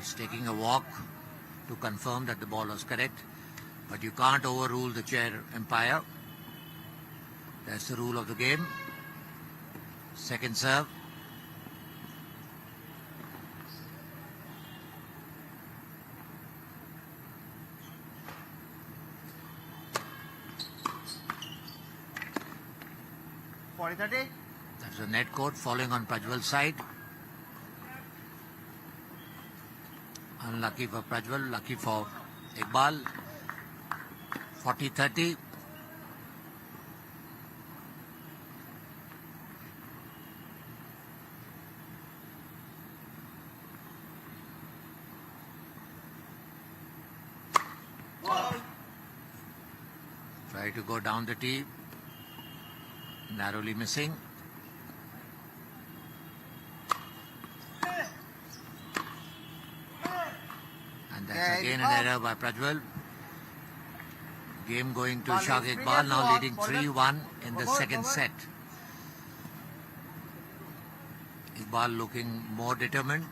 He's taking a walk to confirm that the ball was correct. But you can't overrule the chair umpire. That's the rule of the game. Second serve. That's a net court falling on Prajwal's side. Unlucky for Prajwal, lucky for Iqbal. 40-30. Try to go down the tee. Narrowly missing. And that's again an error by Prajwal. Game going to Shah Iqbal, now leading 3-1 in the second set. Iqbal looking more determined,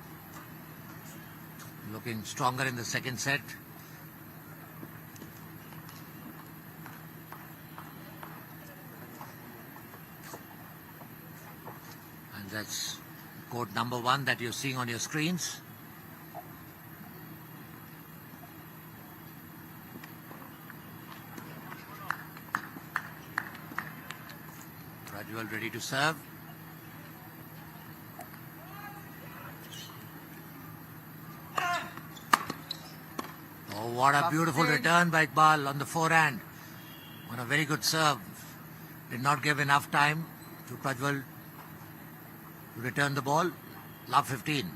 looking stronger in the second set. And that's court number 1 that you're seeing on your screens. Prajwal ready to serve. Oh, what a beautiful return by Iqbal on the forehand. On a very good serve. Did not give enough time to Prajwal to return the ball. Love 15.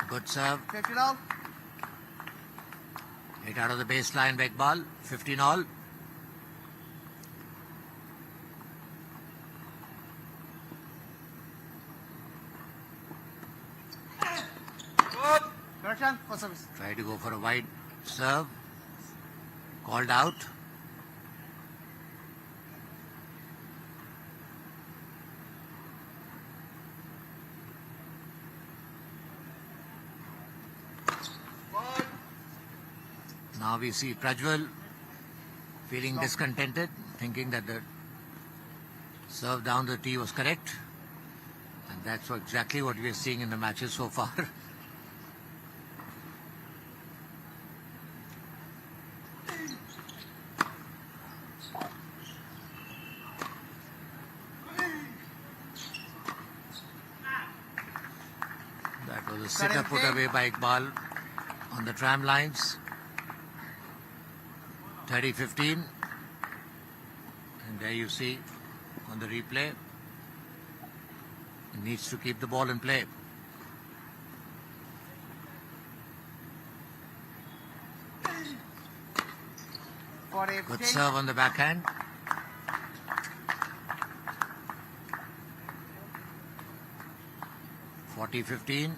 Good serve. 15 all. Hit out of the baseline by Iqbal. 15 all. Correction for service. Try to go for a wide serve. Called out. Now we see Prajwal feeling discontented, thinking that the serve down the tee was correct. And that's exactly what we are seeing in the matches so far. That was a sitter put away by Iqbal on the tram lines. 30-15, and there you see on the replay, he needs to keep the ball in play. Good serve on the backhand. (40-15).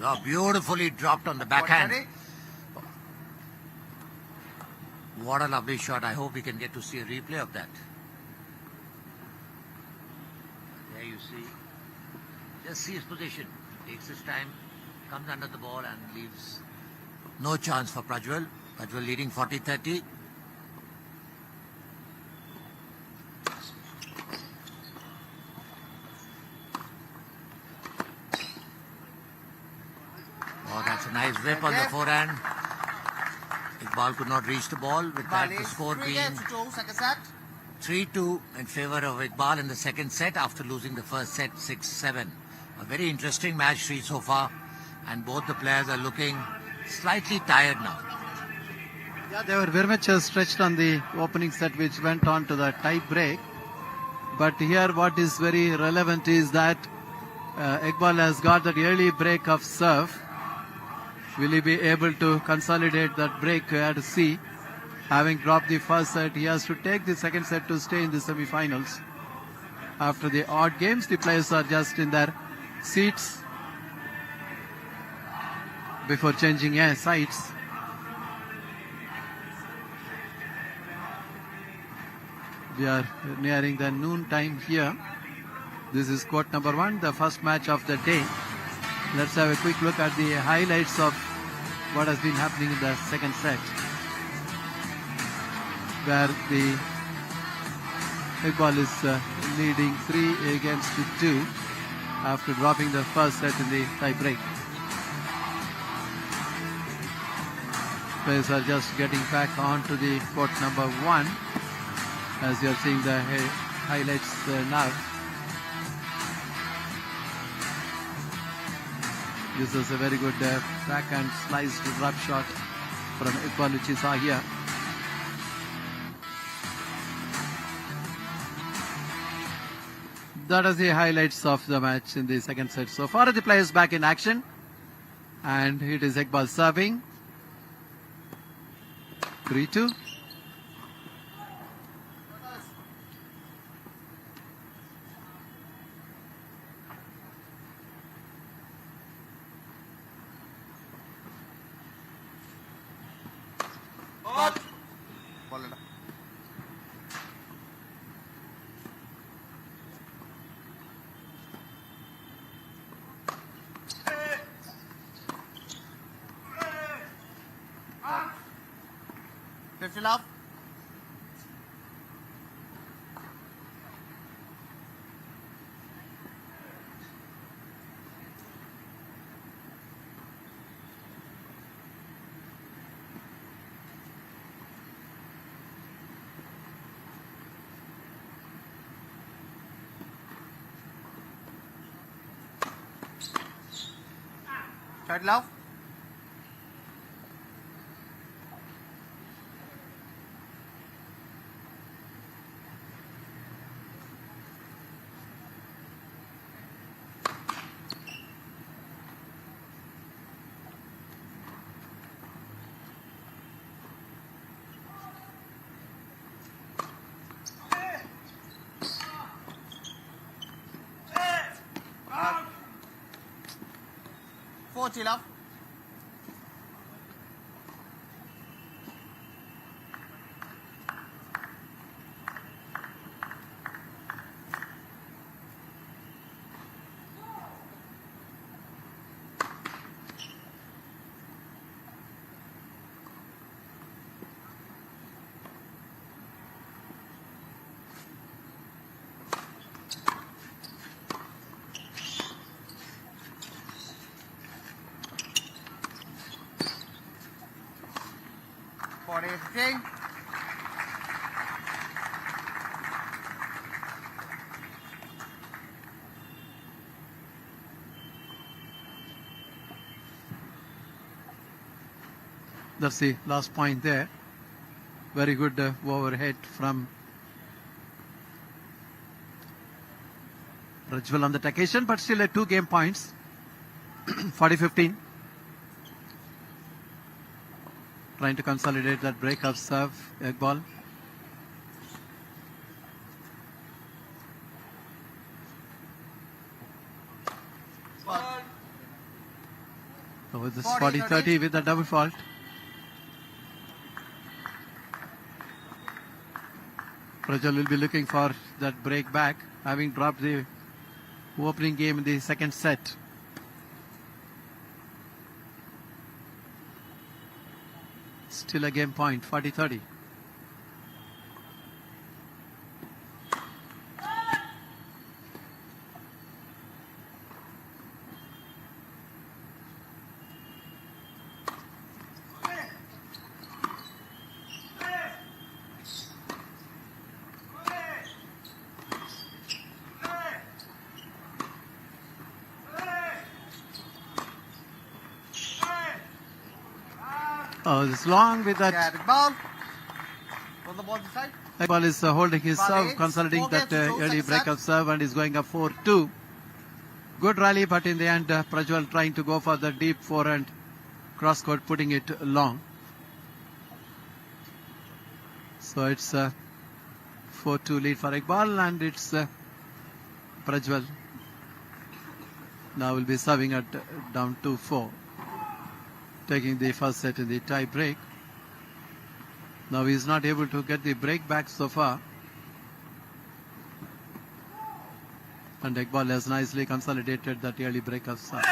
Oh, beautifully dropped on the backhand. What a lovely shot. I hope we can get to see a replay of that. There you see. Just see his position. Takes his time, comes under the ball and leaves no chance for Prajwal. Prajwal leading 40-30. Oh, that's a nice whip on the forehand. Iqbal could not reach the ball. With that, the score being 3-2 in favor of Iqbal in the second set after losing the first set 6-7. A very interesting match so far, and both the players are looking slightly tired now. Yeah, they were very much stretched on the opening set, which went on to the tie break. But here what is very relevant is that Iqbal has got that early break of serve, Will he be able to consolidate that break? We have to see. Having dropped the first set, he has to take the second set to stay in the semi-finals. After the odd games, the players are just in their seats before changing sides. We are nearing the noon time here. This is court number 1, the first match of the day. Let's have a quick look at the highlights of what has been happening in the second set, where the Iqbal is leading 3 against 2 after dropping the first set in the tie break. Players are just getting back onto the court number 1 as you are seeing the highlights now. This is a very good backhand sliced drop shot from Iqbal, which you saw here. That is the highlights of the match in the second set. So far, the players back in action, and it is Iqbal serving. 3-2. Love. Third love. Love. Breathtaking. That's the last point there. Very good overhead from Rajwal on that occasion, but still at 2 game points. 40-15. Trying to consolidate that break of serve, Iqbal. So with this 40-30 with the double fault. Rajal will be looking for that break back, having dropped the opening game in the second set. Still a game point, 40-30. Oh, it's long with that. Yeah, the ball. On the ball side. Iqbal is holding his serve, consolidating that early break of serve, and is going up 4-2. Good rally, but in the end, Prajwal trying to go for the deep forehand cross court, putting it long. So it's a 4-2 lead for Iqbal, and it's Prajwal now will be serving at down 2-4, taking the first set in the tie break. Now he is not able to get the break back so far, and Iqbal has nicely consolidated that early break of serve.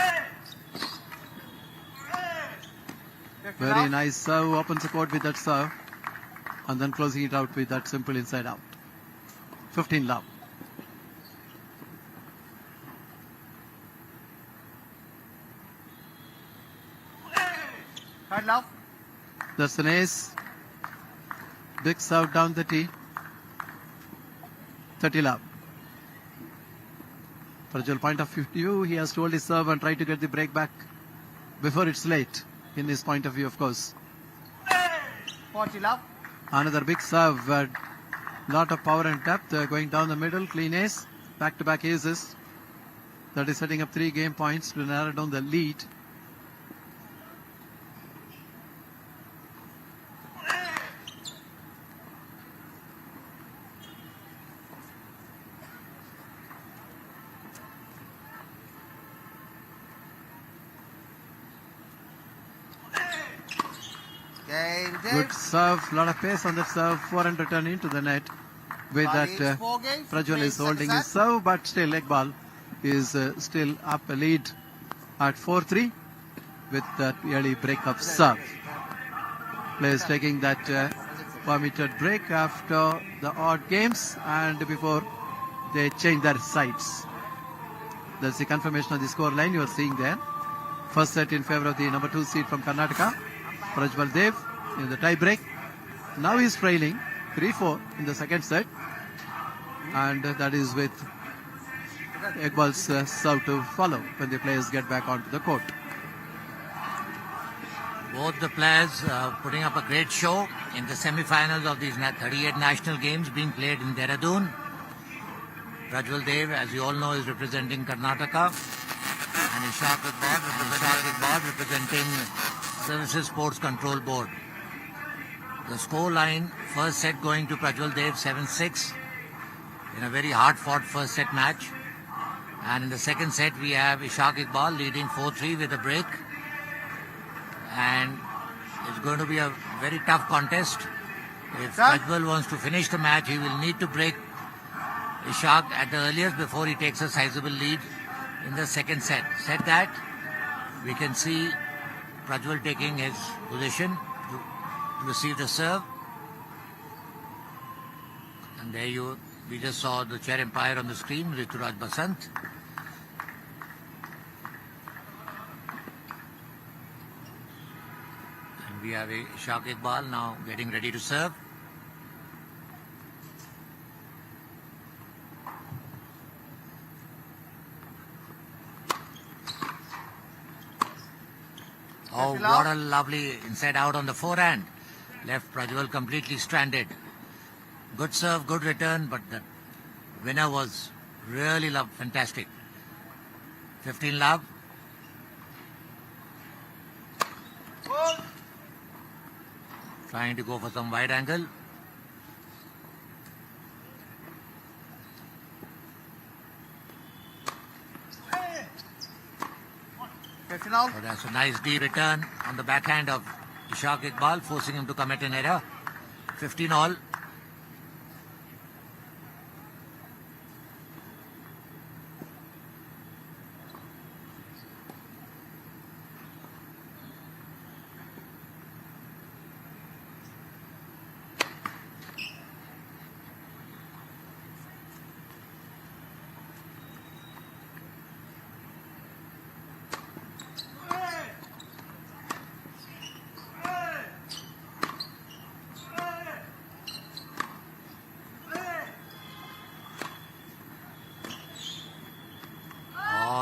Very nice serve, opens the court with that serve, and then closing it out with that simple inside out. 15 love. Third love. That's an ace. Big serve down the tee. 30 love. Prajwal point of view, he has to hold his serve and try to get the break back before it's late, in his point of view, of course. 40 love. Another big serve, lot of power and depth, going down the middle, clean ace, back-to-back aces. That is setting up 3 game points to narrow down the lead. Good serve, lot of pace on that serve, forehand return into the net. With that, Prajwal is holding his serve, but still Iqbal is still up a lead at 4-3 with that early break of serve. Players taking that permitted break after the odd games and before they change their sides. That's the confirmation of the score line you are seeing there. First set in favor of the number 2 seed from Karnataka, Prajwal Dev, in the tie break. Now he's trailing 3-4 in the second set, and that is with Iqbal's serve to follow when the players get back onto the court. Both the players putting up a great show in the semifinals of these 38 national games being played in Dehradun. Prajwal Dev, as you all know, is representing Karnataka, and Ishaq Iqbal representing Services Sports Control Board. The score line, first set going to Prajwal Dev 7-6 in a very hard-fought first set match. And in the second set, we have Ishaq Iqbal leading 4-3 with a break. And it's going to be a very tough contest. If Prajwal wants to finish the match, he will need to break Ishaq at the earliest before he takes a sizable lead in the second set. Said that, we can see Prajwal taking his position to receive the serve. And there we just saw the chair umpire on the screen, Rituraj Basant. And we have Ishaq Iqbal now getting ready to serve. Oh, what a lovely inside out on the forehand. Left Prajwal completely stranded. Good serve, good return, but the winner was really fantastic. 15 love. Trying to go for some wide angle. So that's a nice D return on the backhand of Ishaq Iqbal, forcing him to commit an error. 15 all.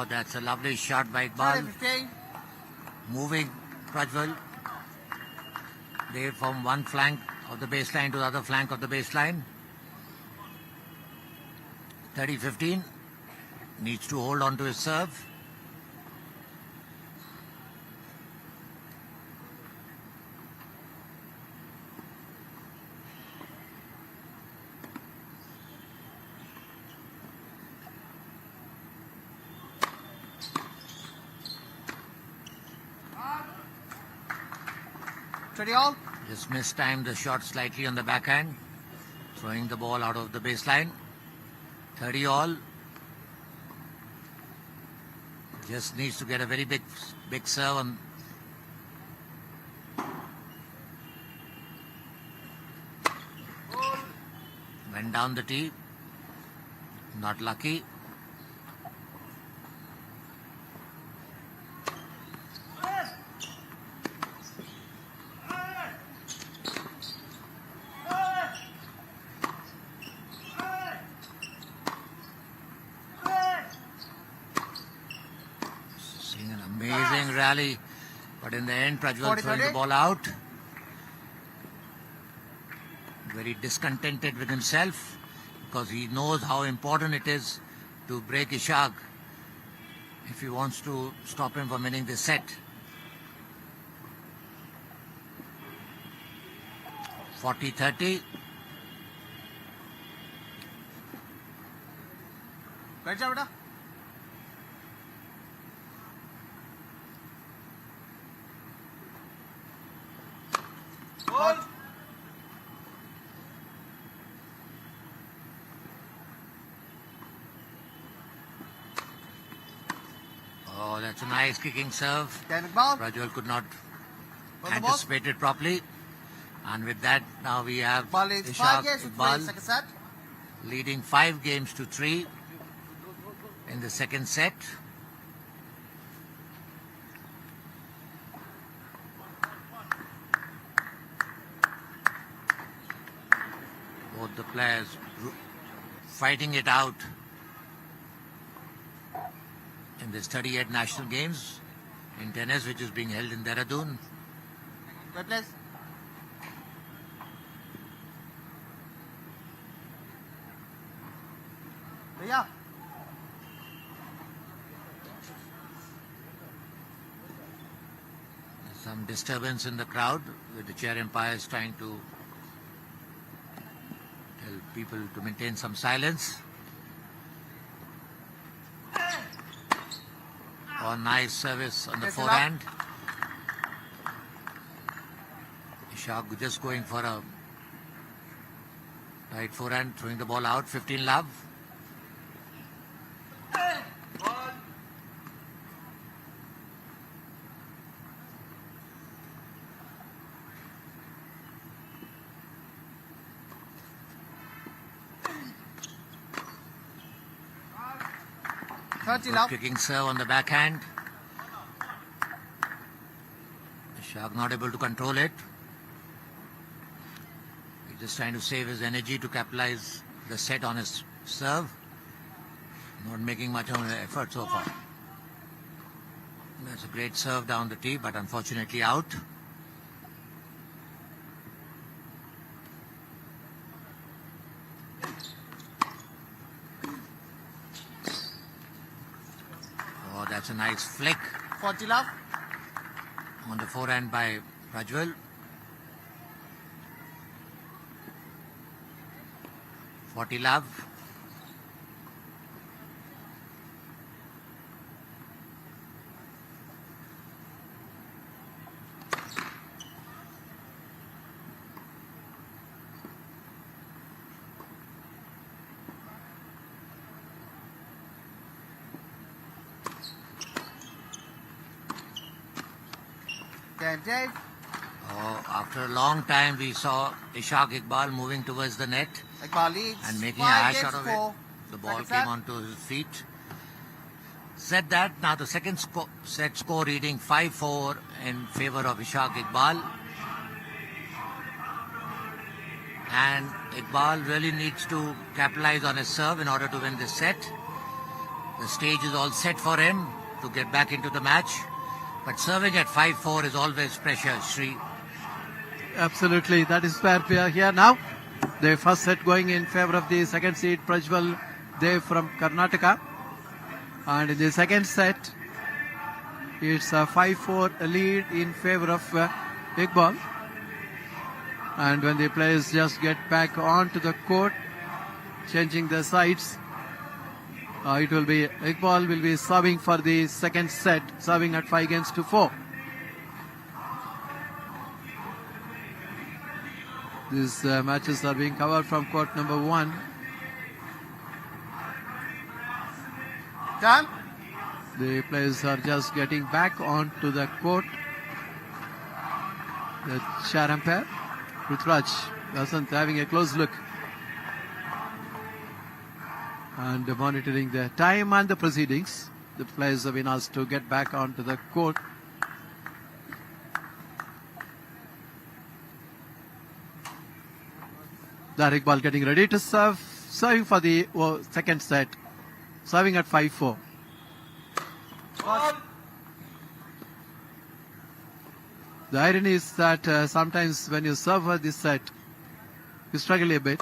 That's a lovely shot by Iqbal. Moving Prajwal Dev from one flank of the baseline to the other flank of the baseline. 30-15. Needs to hold on to his serve. 20 all. Just mistimed the shot slightly on the backhand, throwing the ball out of the baseline. 30 all. Just needs to get a very big serve on. Went down the tee. Not lucky. Seeing an amazing rally, but in the end, Prajwal throwing the ball out. Very discontented with himself because he knows how important it is to break Ishaq if he wants to stop him from winning this set. 40-30. बैठ जा बेटा. Ball. Oh, that's a nice kicking serve. Ball. Prajwal could not On the ball. anticipate it properly. And with that, now we have Ball is 5 Ishaq games to 3. Iqbal Second set. leading 5 games to 3 in the second set. Both the players fighting it out in this 38 national games in tennis, which is being held in Dehradun. Good place. भैया. Some disturbance in the crowd with the chair umpires trying to tell people to maintain some silence. Oh, nice service on the Yes, love. forehand. Ishaq just going for a right forehand, throwing the ball out. 15 love. Love. Kicking serve on the backhand. Ishaq not able to control it. He's just trying to save his energy to capitalize the set on his serve. Not making much of an effort so far. That's a great serve down the tee, but unfortunately out. Oh, that's a nice flick 40 love. on the forehand by Prajwal. 40 love. Dave. Oh, after a long time we saw Ishaq Iqbal moving towards the net Iqbal leads. and making a 5 hash games out of to it. 4. The ball Second came set. onto his feet. Said that, now the second set score reading 5-4 in favor of Ishaq Iqbal. And Iqbal really needs to capitalize on his serve in order to win this set. The stage is all set for him to get back into the match. But serving at 5-4 is always pressure, Sri. Absolutely, that is where we are here now. The first set going in favor of the second seed Prajwal Dev from Karnataka. And in the second set, it's a 5-4 lead in favor of Iqbal. And when the players just get back onto the court, changing the sides, it will be Iqbal will be serving for the second set, serving at 5 games to 4. These matches are being covered from court number 1. Time. The players are just getting back onto the court. The chair umpire, Rutraj Vasant, having a close look and monitoring the time and the proceedings. The players have been asked to get back onto the court. There Iqbal getting ready to serve, serving for the second set, serving at 5-4. The irony is that sometimes when you serve for this set, you struggle a bit.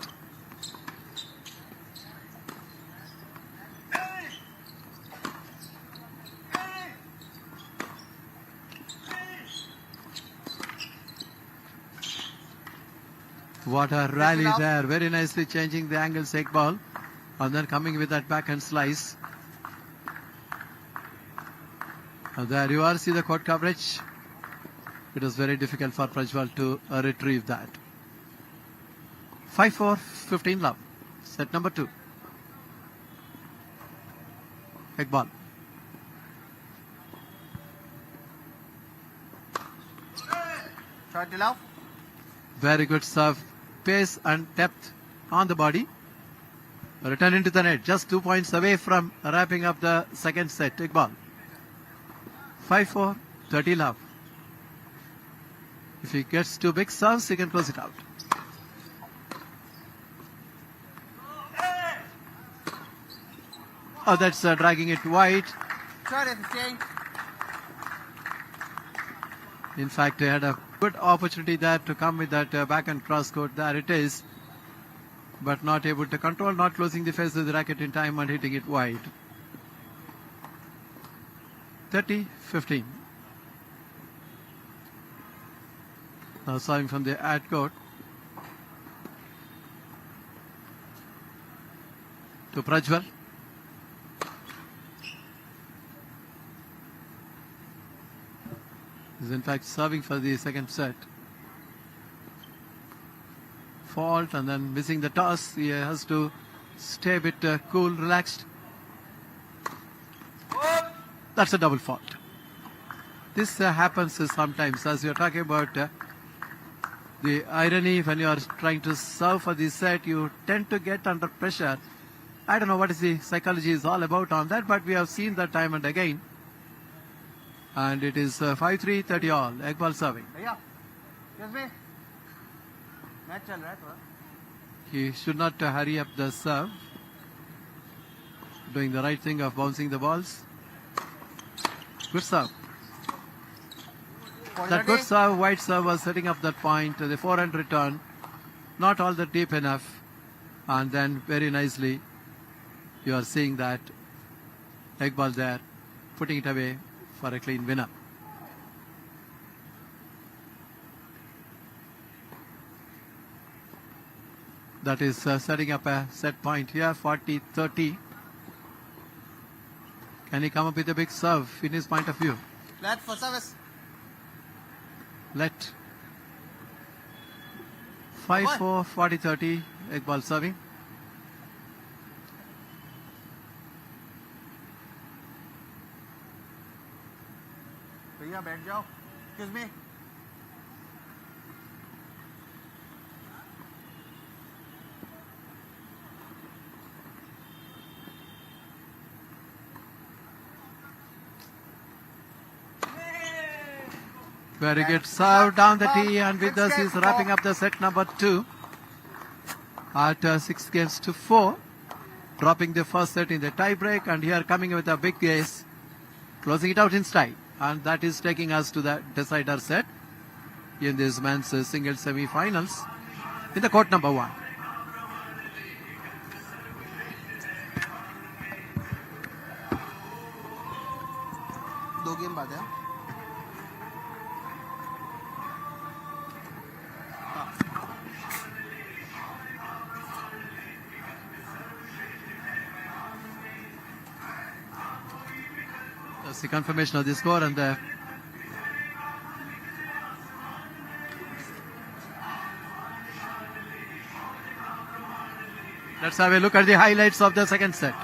What a rally there. Very nicely changing the angles, Iqbal. And then coming with that backhand slice. And there you are, see the court coverage. It was very difficult for Prajwal to retrieve that. 5-4, 15 love. Set number 2. Iqbal. Short love. Very good serve. Pace and depth on the body. Return into the net. Just 2 points away from wrapping up the second set. Iqbal. 5-4, 30 love. If he gets 2 big serves, he can close it out. Oh, that's dragging it wide. Short is staying. In fact, he had a good opportunity there to come with that backhand cross court. There it is. But not able to control, not closing the face of the racket in time and hitting it wide. 30-15. Now serving from the ad court to Prajwal. He's in fact serving for the second set. Fault and then missing the toss. He has to stay a bit cool, relaxed. That's a double fault. This happens sometimes, as we are talking about the irony when you are trying to serve for the set, you tend to get under pressure. I don't know what is the psychology is all about on that, but we have seen that time and again. And it is 5-3, 30 all. Iqbal serving. भैया, excuse me. Match चल रहा है थोड़ा. He should not hurry up the serve. Doing the right thing of bouncing the balls. Good serve. That good serve, wide serve was setting up that point. The forehand return, not all that deep enough. And then very nicely, you are seeing that Iqbal there, putting it away for a clean winner. That is setting up a set point here, 40-30. Can he come up with a big serve in his point of view? Let for service. Let 5-4, 40-30. Iqbal serving. भैया बैठ जाओ. Excuse me. Very good serve down the tee, and with us he's wrapping up the set number 2 at 6-4, dropping the first set in the tie break, and here coming with a big ace, closing it out in style, and that is taking us to the decider set in this men's single semi-finals in the court number 1. दो game बाद है. That's the confirmation of the score, and Let's have a look at the highlights of the second set.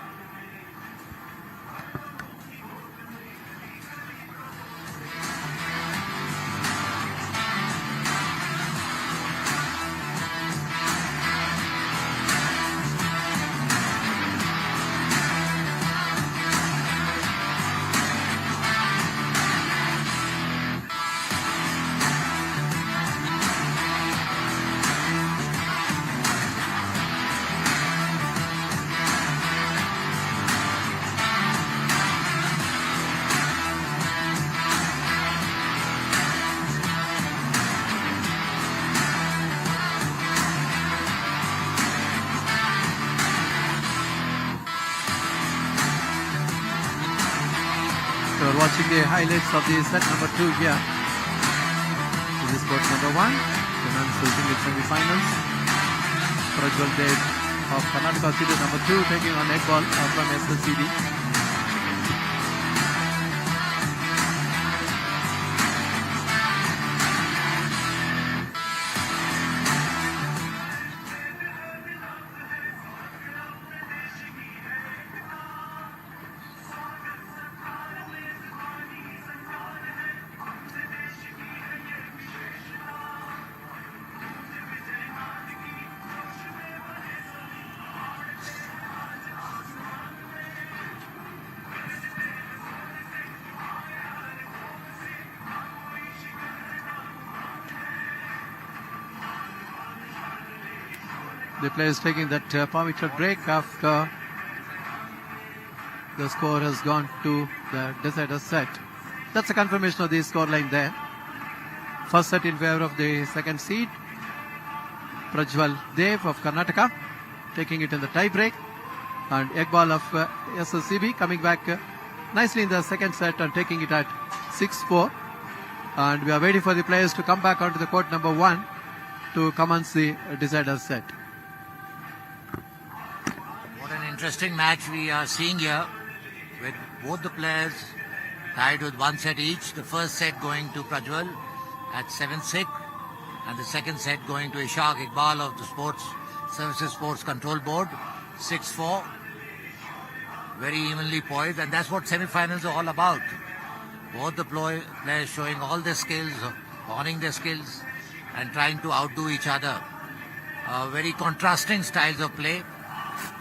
We're watching the highlights of the set number 2 here. This is court number 1. The men's singles semi-finals. Prajwal Dev of Karnataka seeded number 2 taking on Iqbal from SLCD. The players taking that permitted break after the score has gone to the decider set. That's a confirmation of the scoreline there. First set in favor of the second seed, Prajwal Dev of Karnataka, taking it in the tie break, and Iqbal of SSCB coming back nicely in the second set and taking it at 6-4. And we are waiting for the players to come back onto the court number 1 to commence the decider set. Interesting match we are seeing here with both the players tied with 1 set each. The first set going to Prajwal at 7-6 and the second set going to Ishaq Iqbal of the Sports Services Sports Control Board 6-4. Very evenly poised, and that's what semi-finals are all about. Both the players showing all their skills, honing their skills and trying to outdo each other. Very contrasting styles of play.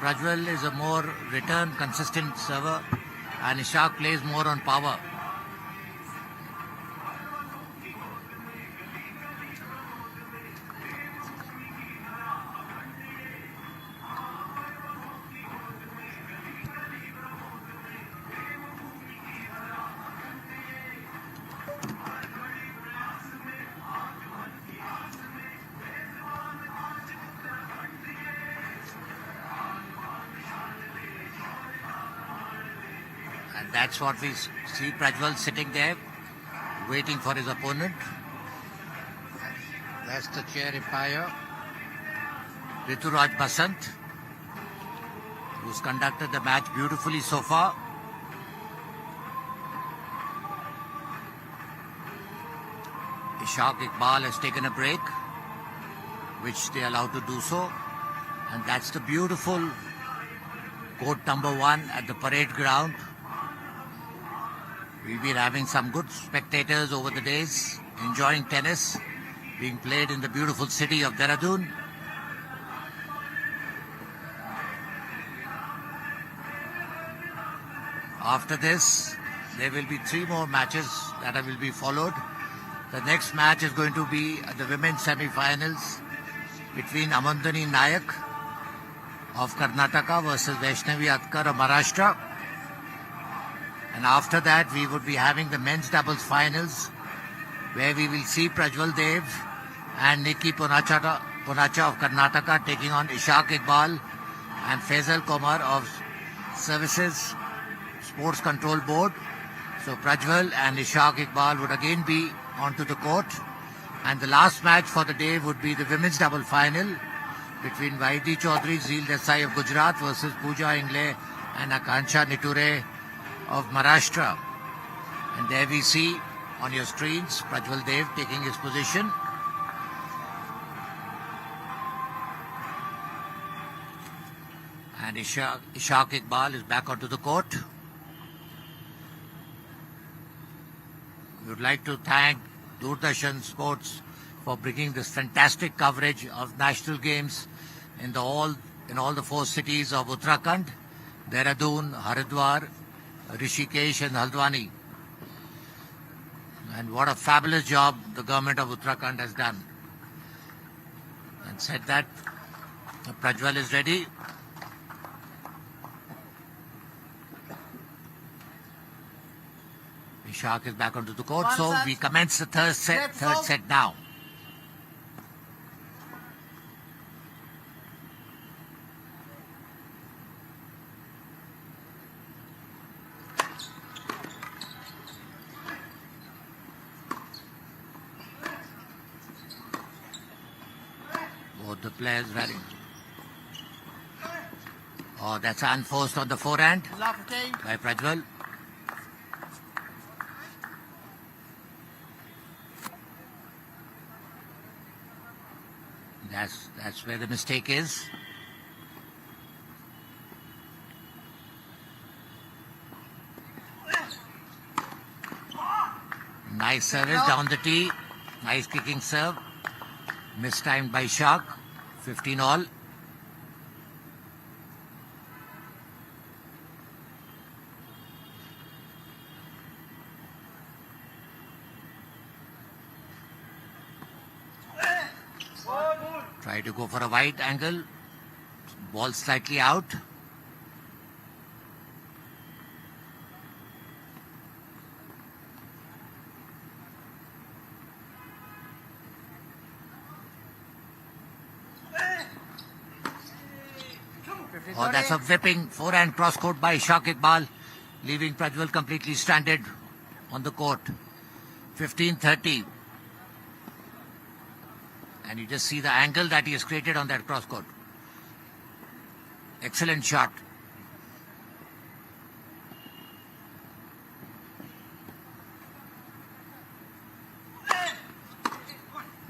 Prajwal is a more return consistent server and Ishaq plays more on power. And that's what we see, Prajwal sitting there, waiting for his opponent. That's the chair umpire, Rituraj Basant, who's conducted the match beautifully so far. Ishaq Iqbal has taken a break, which they are allowed to do so. And that's the beautiful court number 1 at the parade ground. We've been having some good spectators over the days, enjoying tennis being played in the beautiful city of Dehradun. After this, there will be 3 more matches that will be followed. The next match is going to be the women's semi-finals between Amandani Nayak of Karnataka versus Vaishnavi Atkar of Maharashtra. And after that, we would be having the men's doubles finals, where we will see Prajwal Dev and Nikki Ponacha of Karnataka taking on Ishaq Iqbal and Faisal Komar of Services Sports Control Board. So Prajwal and Ishaq Iqbal would again be onto the court. And the last match for the day would be the women's double final between Vaidi Chaudhary Zeel Desai of Gujarat versus Pooja Ingle and Akanksha Niture of Maharashtra. And there we see on your screens Prajwal Dev taking his position. Ishaq Iqbal is back onto the court. We would like to thank Doordarshan Sports for bringing this fantastic coverage of national games in all the 4 cities of Uttarakhand, Dehradun, Haridwar, Rishikesh and Haldwani. And what a fabulous job the government of Uttarakhand has done. And said that, Prajwal is ready. Ishaq is back onto the court. So we commence the third set now. Both the players ready. Oh, that's unforced on the forehand by Prajwal. That's where the mistake is. Nice service down the tee. Nice kicking serve. Mistimed by Ishaq. 15 all. Try to go for a wide angle. Ball slightly out. Oh, that's a whipping forehand cross court by Ishaq Iqbal, leaving Prajwal completely stranded on the court. 15-30. And you just see the angle that he has created on that cross court. Excellent shot.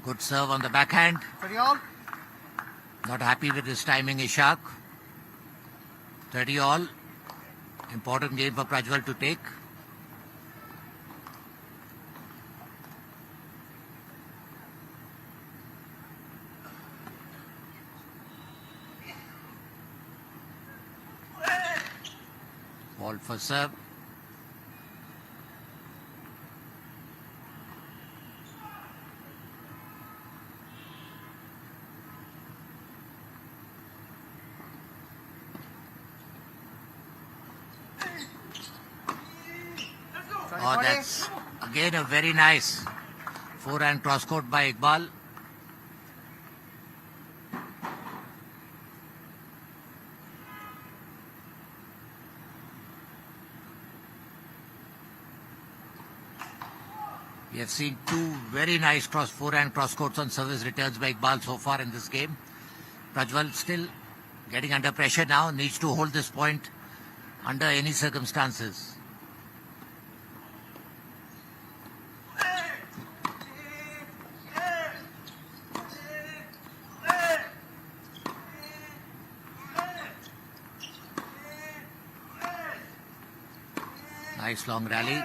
Good serve on the backhand. Not happy with his timing, Ishaq. 30 all. Important game for Prajwal to take. Ball for serve. Oh, that's again a very nice forehand cross court by Iqbal. We have seen 2 very nice forehand cross courts on service returns by Iqbal so far in this game. Prajwal still getting under pressure now, needs to hold this point under any circumstances. Nice long rally.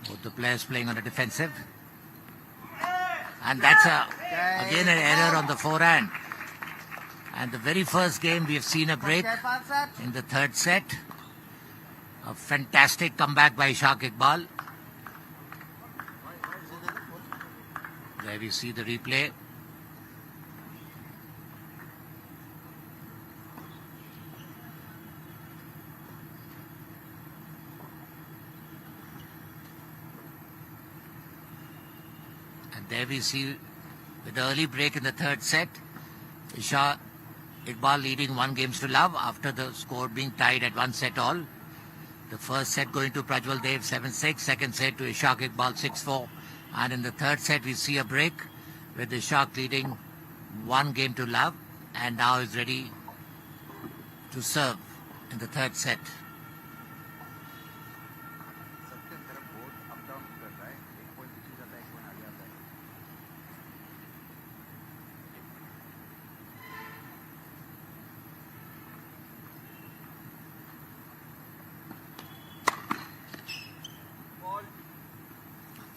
Both the players playing on a defensive. And that's again an error on the forehand. And the very first game we have seen a break in the third set. A fantastic comeback by Ishaq Iqbal. There we see the replay. There we see with the early break in the third set, Ishaq Iqbal leading 1-0 after the score being tied at 1 set all. The first set going to Prajwal Dev 7-6, second set to Ishaq Iqbal 6-4. And in the third set we see a break with Ishaq leading 1-0 and now is ready to serve in the third set.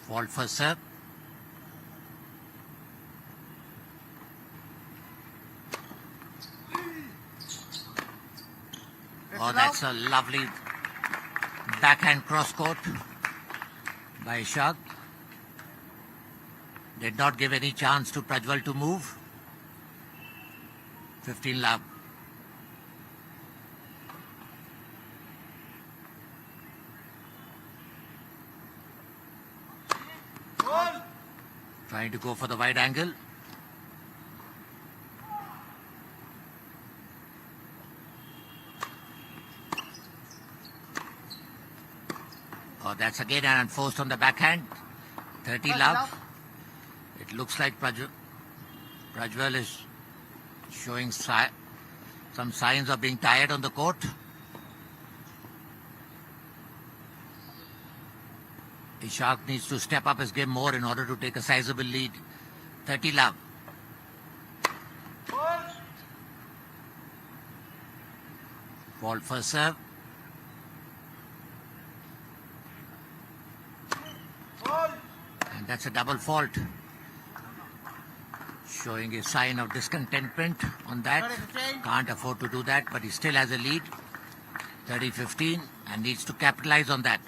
Fault first serve. Oh, that's a lovely backhand cross court by Ishaq. Did not give any chance to Prajwal to move. 15 love. Trying to go for the wide angle. Oh, that's again an unforced on the backhand. 30 love. It looks like Prajwal is showing some signs of being tired on the court. Ishaq needs to step up his game more in order to take a sizable lead. 30 love. Fault first serve. And that's a double fault. Showing a sign of discontentment on that. Can't afford to do that, but he still has a lead. 30-15 and needs to capitalize on that.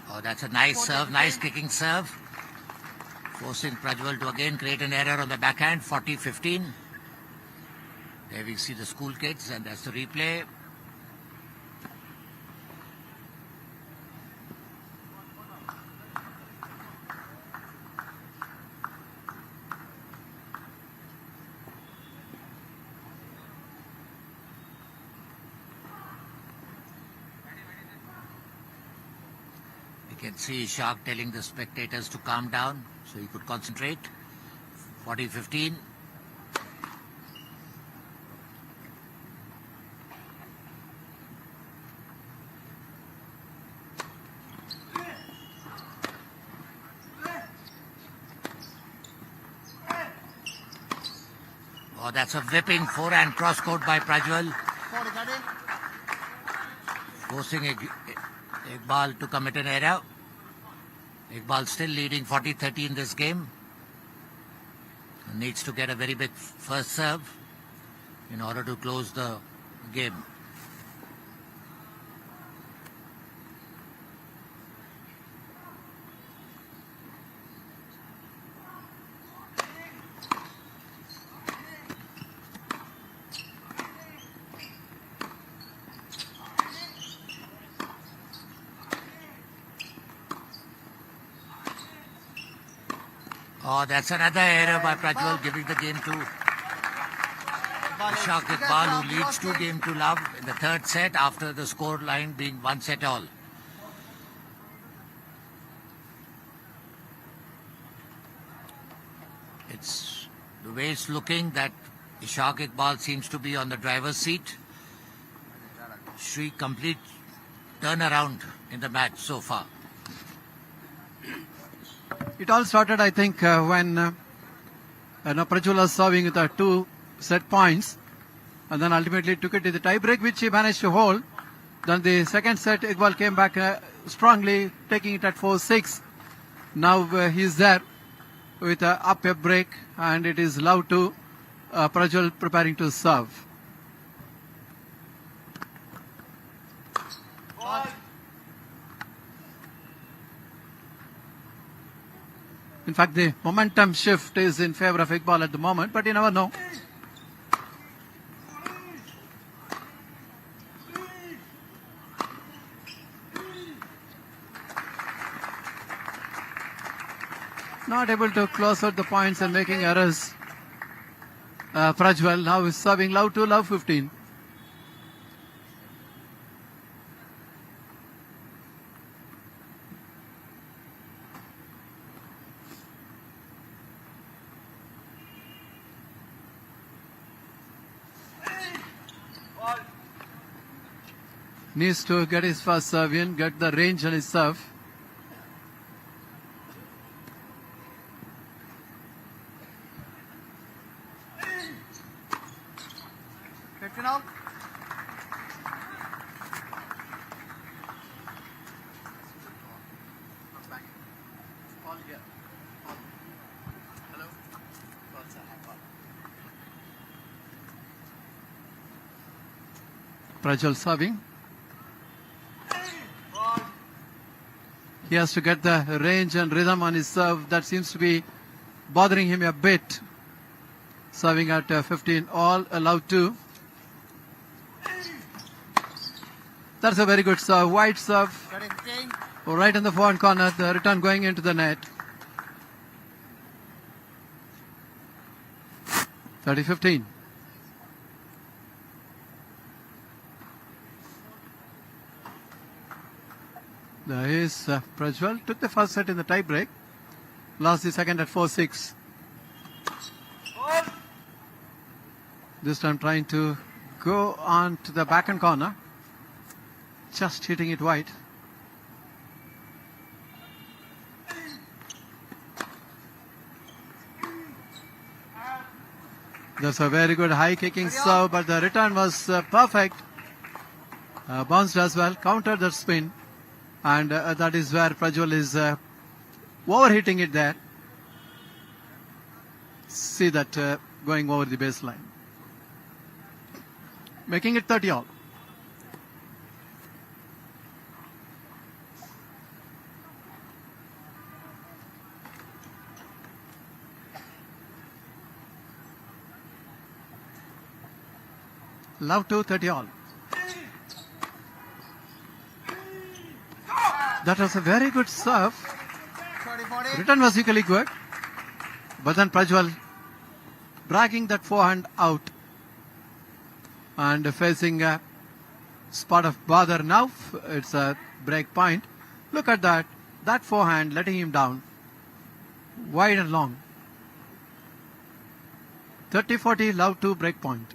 Oh, that's a nice serve, nice kicking serve. Forcing Prajwal to again create an error on the backhand, 40-15. There we see the school kids, and that's the replay. You can see Ishaq telling the spectators to calm down so he could concentrate. 40-15. Oh, that's a whipping forehand cross court by Prajwal. Forcing Iqbal to commit an error. Iqbal still leading 40-30 in this game. Needs to get a very big first serve in order to close the game. Oh, that's another error by Prajwal, giving the game to Ishaq Iqbal, who leads 2-2 in the third set after the score line being 1 set all. It's the way it's looking that Ishaq Iqbal seems to be on the driver's seat. Complete turnaround in the match so far. It all started, I think, when Prajwal was serving with 2 set points, and then ultimately took it to the tie break, which he managed to hold. Then the second set, Iqbal came back strongly, taking it at 4-6. Now he's there with up a break, and it is love to Prajwal preparing to serve. In fact, the momentum shift is in favor of Iqbal at the moment, but you never know. Not able to close out the points and making errors. Prajwal now is serving love to love 15. Needs to get his first serve in, get the range on his serve. Captain out. Prajwal serving. He has to get the range and rhythm on his serve. That seems to be bothering him a bit. Serving at 15 all, allowed 2. That's a very good serve. Wide serve. 15. Right in the forehand corner. The return going into the net. 30-15. There is Prajwal. Took the first set in the tie break. Lost the second at 4-6. This time trying to go on to the backhand corner. Just hitting it wide. That's a very good high kicking serve, but the return was perfect. Bounced as well, countered that spin. And that is where Prajwal is overhitting it there. See that going over the baseline. Making it 30 all. Love to 30 all. That was a very good serve. 40-40. Return was equally good. But then Prajwal dragging that forehand out and facing a spot of bother now. It's a break point. Look at that. That forehand letting him down. Wide and long. 30-40, love to break point.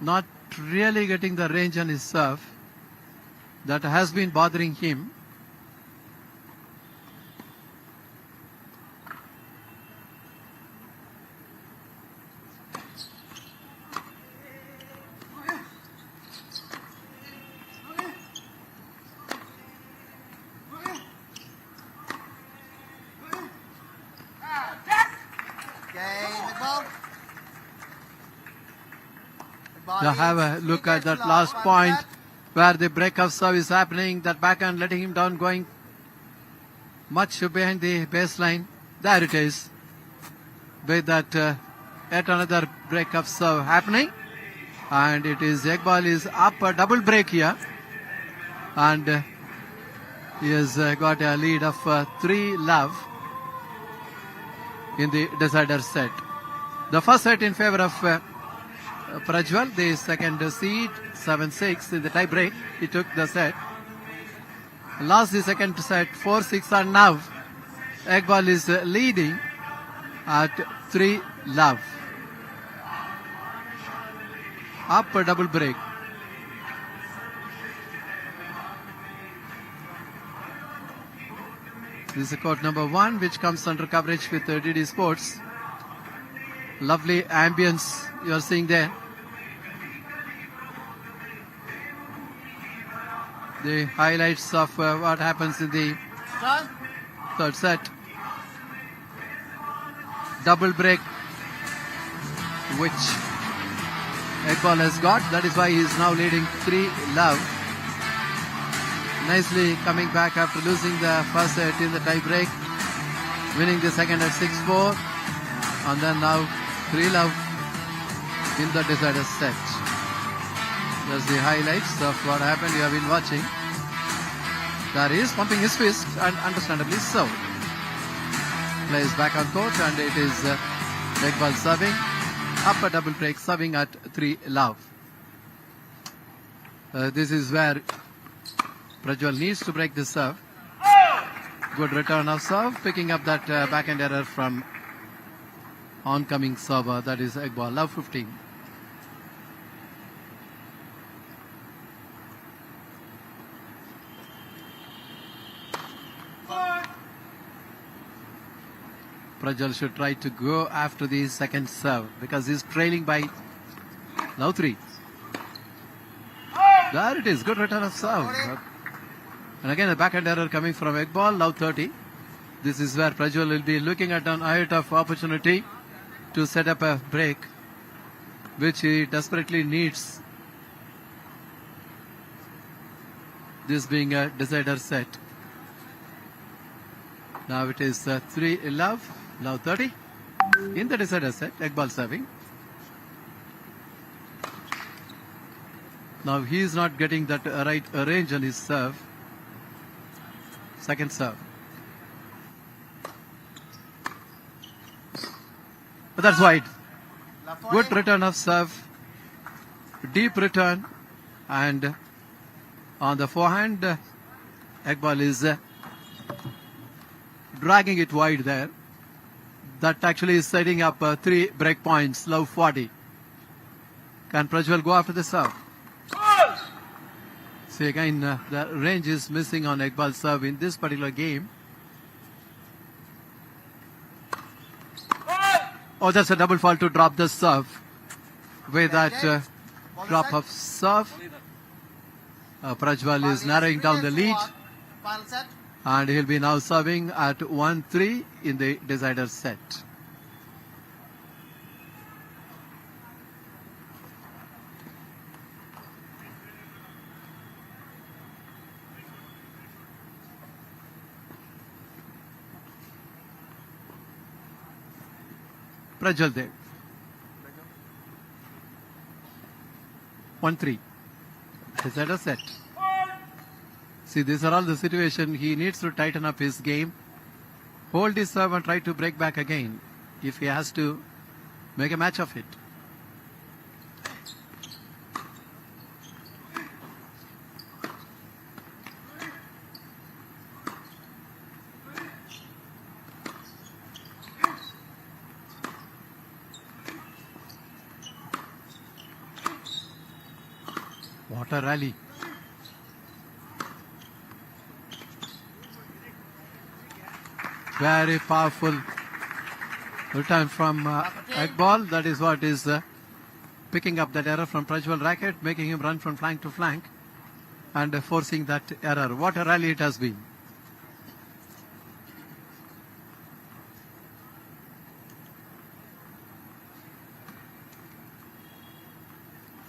Not really getting the range on his serve. That has been bothering him. Now have a look at that last point where the break of serve is happening. That backhand letting him down, going much behind the baseline. There it is. With that yet another break of serve happening. And it is Iqbal is up a double break here. And he has got a lead of 3-love in the decider set. The first set in favor of Prajwal, the second seed, 7-6 in the tie break. He took the set. Lost the second set, 4-6, and now Iqbal is leading at 3-love. Up a double break. This is court number 1, which comes under coverage with DD Sports. Lovely ambience you are seeing there. The highlights of what happens in the third set. Double break, which Iqbal has got. That is why he is now leading 3-love. Nicely coming back after losing the first set in the tie break. Winning the second at 6-4. And then now 3-love in the decider set. That's the highlights of what happened. You have been watching. There he is pumping his fist, and understandably so. Plays back on court, and it is Iqbal serving. Up a double break, serving at 3-love. This is where Prajwal needs to break this serve. Good return of serve, picking up that backhand error from oncoming server, that is Iqbal. Love 15. Prajwal should try to go after the second serve because he's trailing by now 3. There it is. Good return of serve. And again, a backhand error coming from Iqbal. Now 30. This is where Prajwal will be looking at an height of opportunity to set up a break, which he desperately needs. This being a decider set. Now it is 3 love. Now 30. In the decider set, Iqbal serving. Now he is not getting that right range on his serve. Second serve. But that's wide. Good return of serve. Deep return. And on the forehand, Iqbal is dragging it wide there. That actually is setting up 3 break points. Love 40. Can Prajwal go after the serve? See again, the range is missing on Iqbal's serve in this particular game. Oh, that's a double fault to drop the serve. With that drop of serve, Prajwal is narrowing down the lead. And he'll be now serving at 1-3 in the decider set. Prajwal Dev. 1-3. Decider set. See, these are all the situations he needs to tighten up his game. Hold his serve and try to break back again if he has to make a match of it. What a rally. Very powerful return from Iqbal. That is what is picking up that error from Prajwal racket, making him run from flank to flank and forcing that error. What a rally it has been.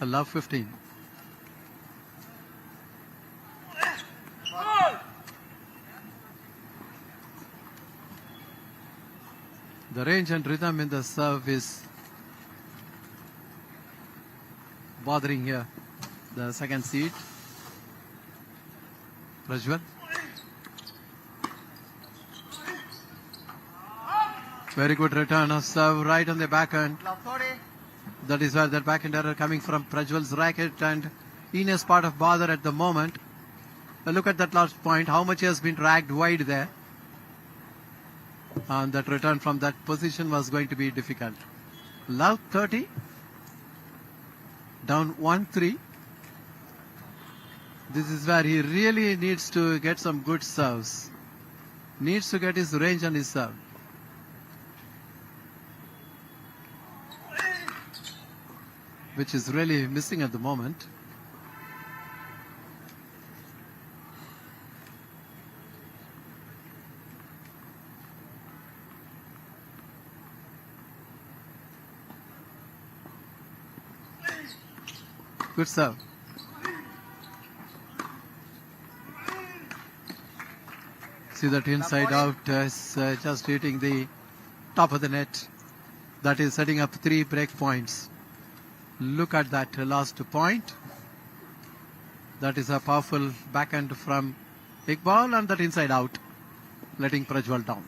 A love 15. The range and rhythm in the serve is bothering here the second seed. Prajwal. Very good return of serve right on the backhand. That is where that backhand error coming from Prajwal's racket and Ines part of bother at the moment. Look at that last point, how much has been dragged wide there. And that return from that position was going to be difficult. Love 30. Down 1-3. This is where he really needs to get some good serves. Needs to get his range on his serve. Which is really missing at the moment. Good serve. See that inside out is just hitting the top of the net. That is setting up 3 break points. Look at that last point. That is a powerful backhand from Iqbal and that inside out, letting Prajwal down.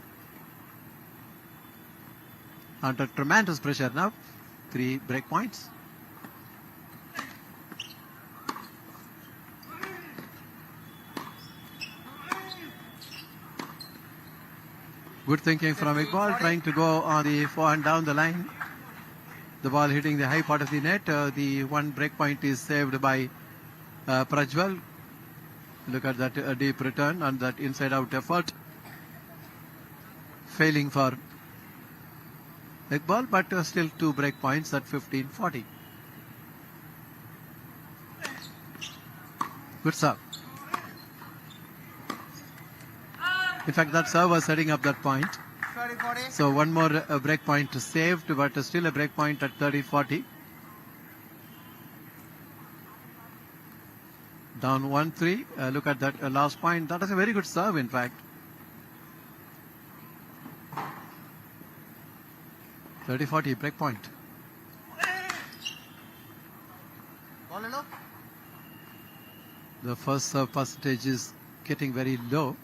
Under tremendous pressure now. 3 break points. Good thinking from Iqbal, trying to go on the forehand down the line. The ball hitting the high part of the net. The one break point is saved by Prajwal. Look at that deep return and that inside-out effort. Failing for Iqbal, but still 2 break points at 15-40. Good serve. In fact, that serve was setting up that point. 30-40. So one more break point saved, but still a break point at 30-40. Down 1-3. Look at that last point. That is a very good serve, in fact. 30-40 break point. Ball hello. The first serve percentage is getting very low.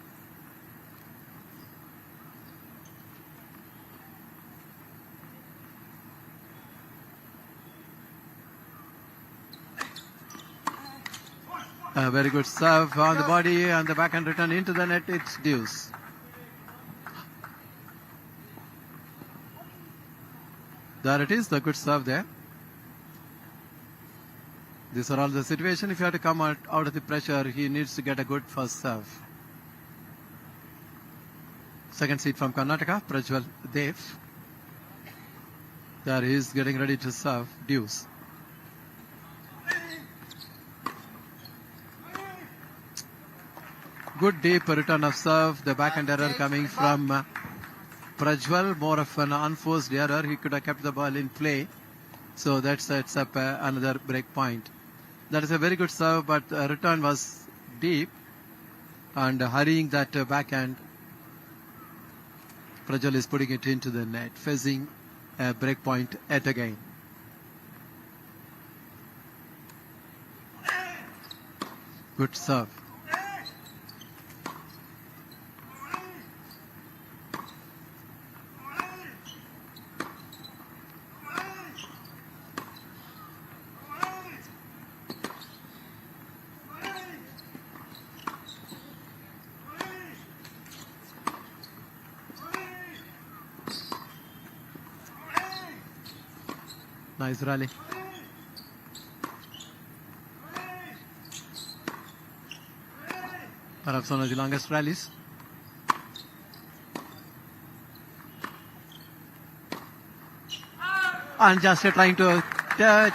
A very good serve on the body and the backhand return into the net. It's deuce. There it is, the good serve there. These are all the situation. If you have to come out of the pressure, he needs to get a good first serve. Second seed from Karnataka, Prajwal Dev. There he is getting ready to serve deuce. Good deep return of serve. The backhand error coming from Prajwal, more of an unforced error. He could have kept the ball in play. So that sets up another break point. That is a very good serve, but the return was deep and hurrying that backhand. Prajwal is putting it into the net, facing a break point yet again. Good serve. Nice rally. Perhaps one of the longest rallies. And just trying to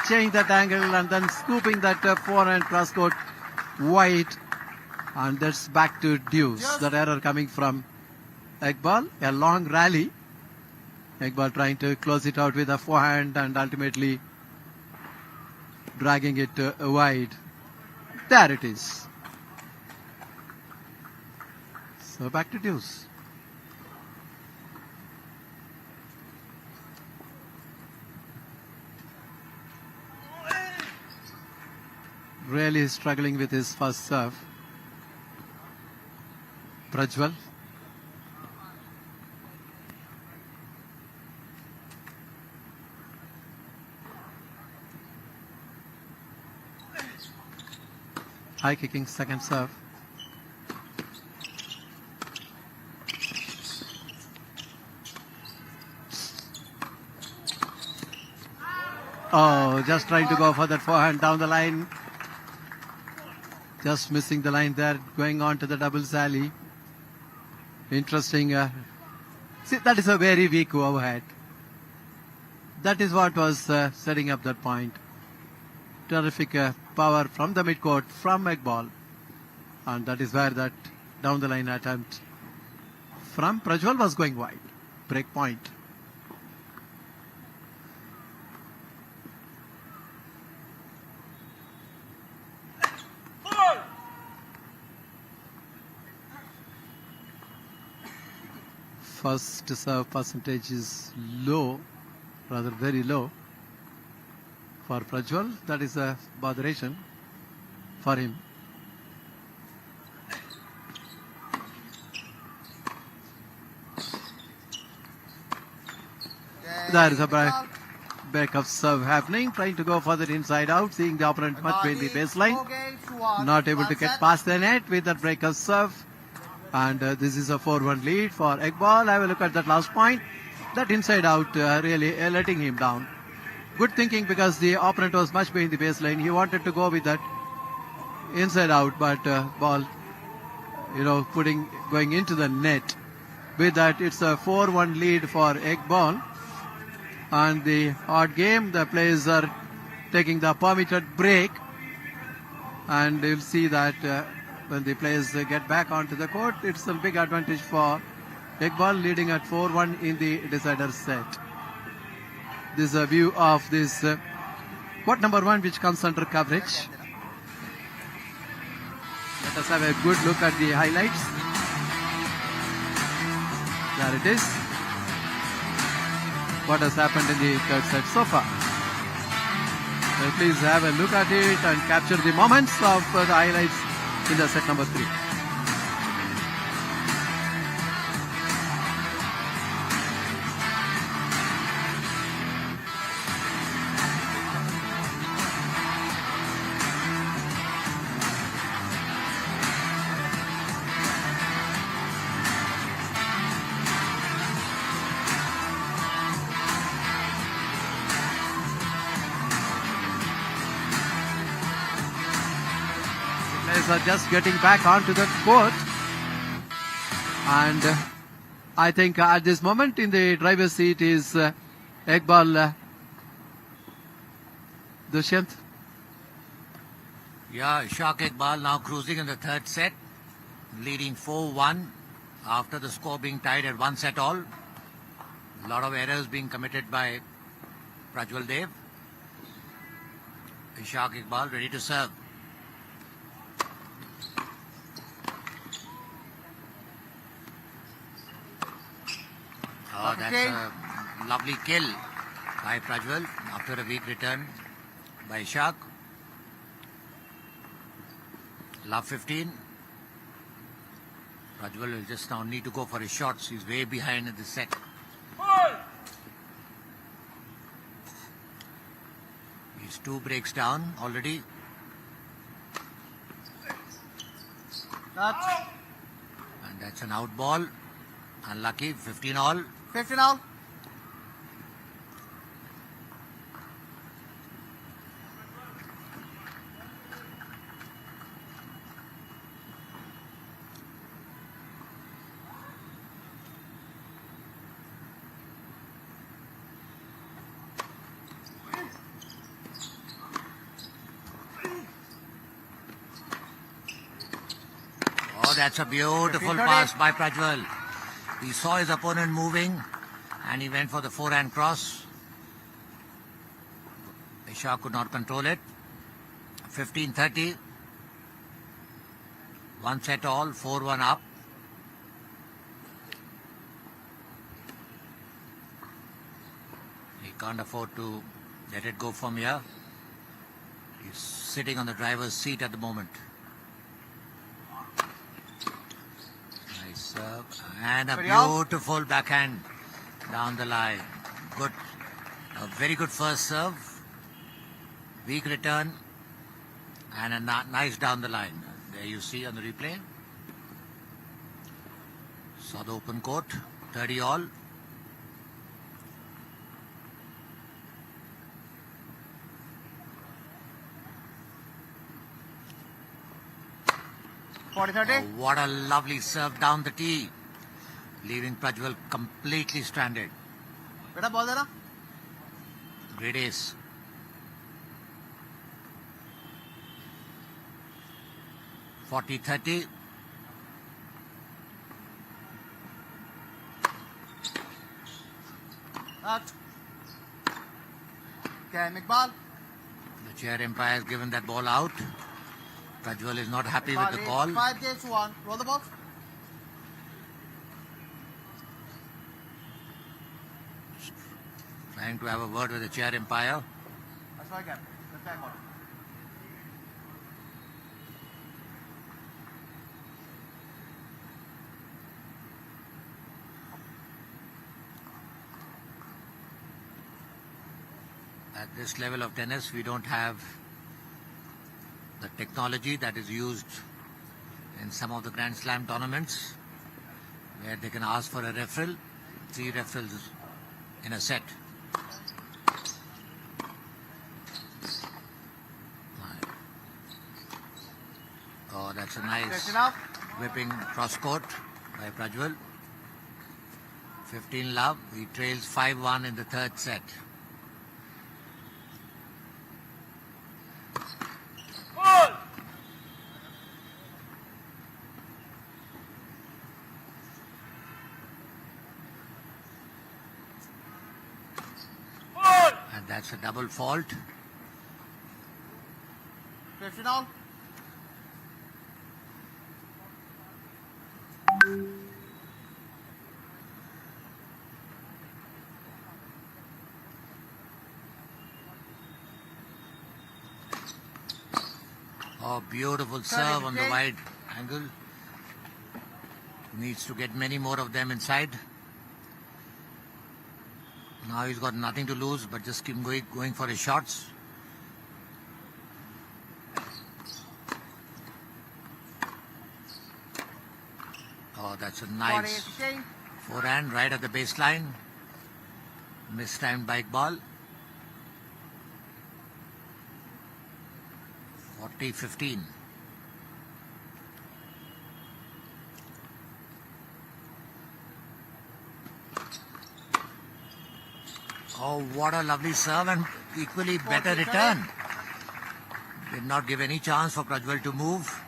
change that angle and then scooping that forehand cross court wide. And that's back to deuce. That error coming from Iqbal. A long rally. Iqbal trying to close it out with a forehand and ultimately dragging it wide. There it is. So back to deuce. Really struggling with his first serve. Prajwal. High kicking second serve. Oh, just trying to go for that forehand down the line. Just missing the line there, going on to the doubles alley. Interesting. See, that is a very weak overhead. That is what was setting up that point. Terrific power from the midcourt from Iqbal. And that is where that down the line attempt from Prajwal was going wide. Break point. First serve percentage is low, rather very low for Prajwal. That is a botheration for him. There is a back of serve happening, trying to go further inside out, seeing the opponent much in the baseline. Not able to get past the net with that break of serve. And this is a 4-1 lead for Iqbal. Have a look at that last point. That inside out really letting him down. Good thinking because the opponent was much behind the baseline. He wanted to go with that inside out, but ball, going into the net. With that, it's a 4-1 lead for Iqbal. And the odd game, the players are taking the permitted break. And you'll see that when the players get back onto the court, it's a big advantage for Iqbal, leading at 4-1 in the decider set. This is a view of this court number 1, which comes under coverage. Let us have a good look at the highlights. There it is. What has happened in the third set so far. So please have a look at it and capture the moments of the highlights in the set number 3. Are just getting back onto the court, and I think at this moment in the driver's seat is Iqbal Dushyant. Yeah, Ishaq Iqbal now cruising in the third set, leading 4-1 after the score being tied at 1 set all. A lot of errors being committed by Prajwal Dev. Ishaq Iqbal ready to serve. Oh, that's a lovely kill by Prajwal after a weak return by Ishaq. Love 15. Prajwal will just now need to go for his shots. He's way behind in the set. He's 2 breaks down already. And that's an out ball. Unlucky. 15 all. 15 all. Oh, that's a beautiful pass by Prajwal. He saw his opponent moving and he went for the forehand cross. Ishaq could not control it. 15-30. 1 set all, 4-1 up. He can't afford to let it go from here. He's sitting on the driver's seat at the moment. Serve and a beautiful backhand down the line. Good, a very good first serve, weak return, and a nice down the line. There you see on the replay. Saw the open court, 30 all. Oh, what a lovely serve down the tee, leaving Prajwal completely stranded. Beta ball dena. Great ace. (40-30). Okay, Iqbal. The chair umpire has given that ball out. Prajwal is not happy with the call. 5 games to 1. Roll the ball. Trying to have a word with the chair umpire. That's why I kept. That's time out. At this level of tennis, we don't have the technology that is used in some of the Grand Slam tournaments. where they can ask for a referral. 3 referrals in a set. Oh, that's a nice whipping cross court by Prajwal. 15 love. He trails 5-1 in the third set. And that's a double fault. Final. Oh, beautiful serve on the wide angle. Needs to get many more of them inside. Now he's got nothing to lose, but just keep going for his shots. Oh, that's a nice forehand right at the baseline. Mistimed bike ball. 40-15. Oh, what a lovely serve and equally better return. Did not give any chance for Prajwal to move.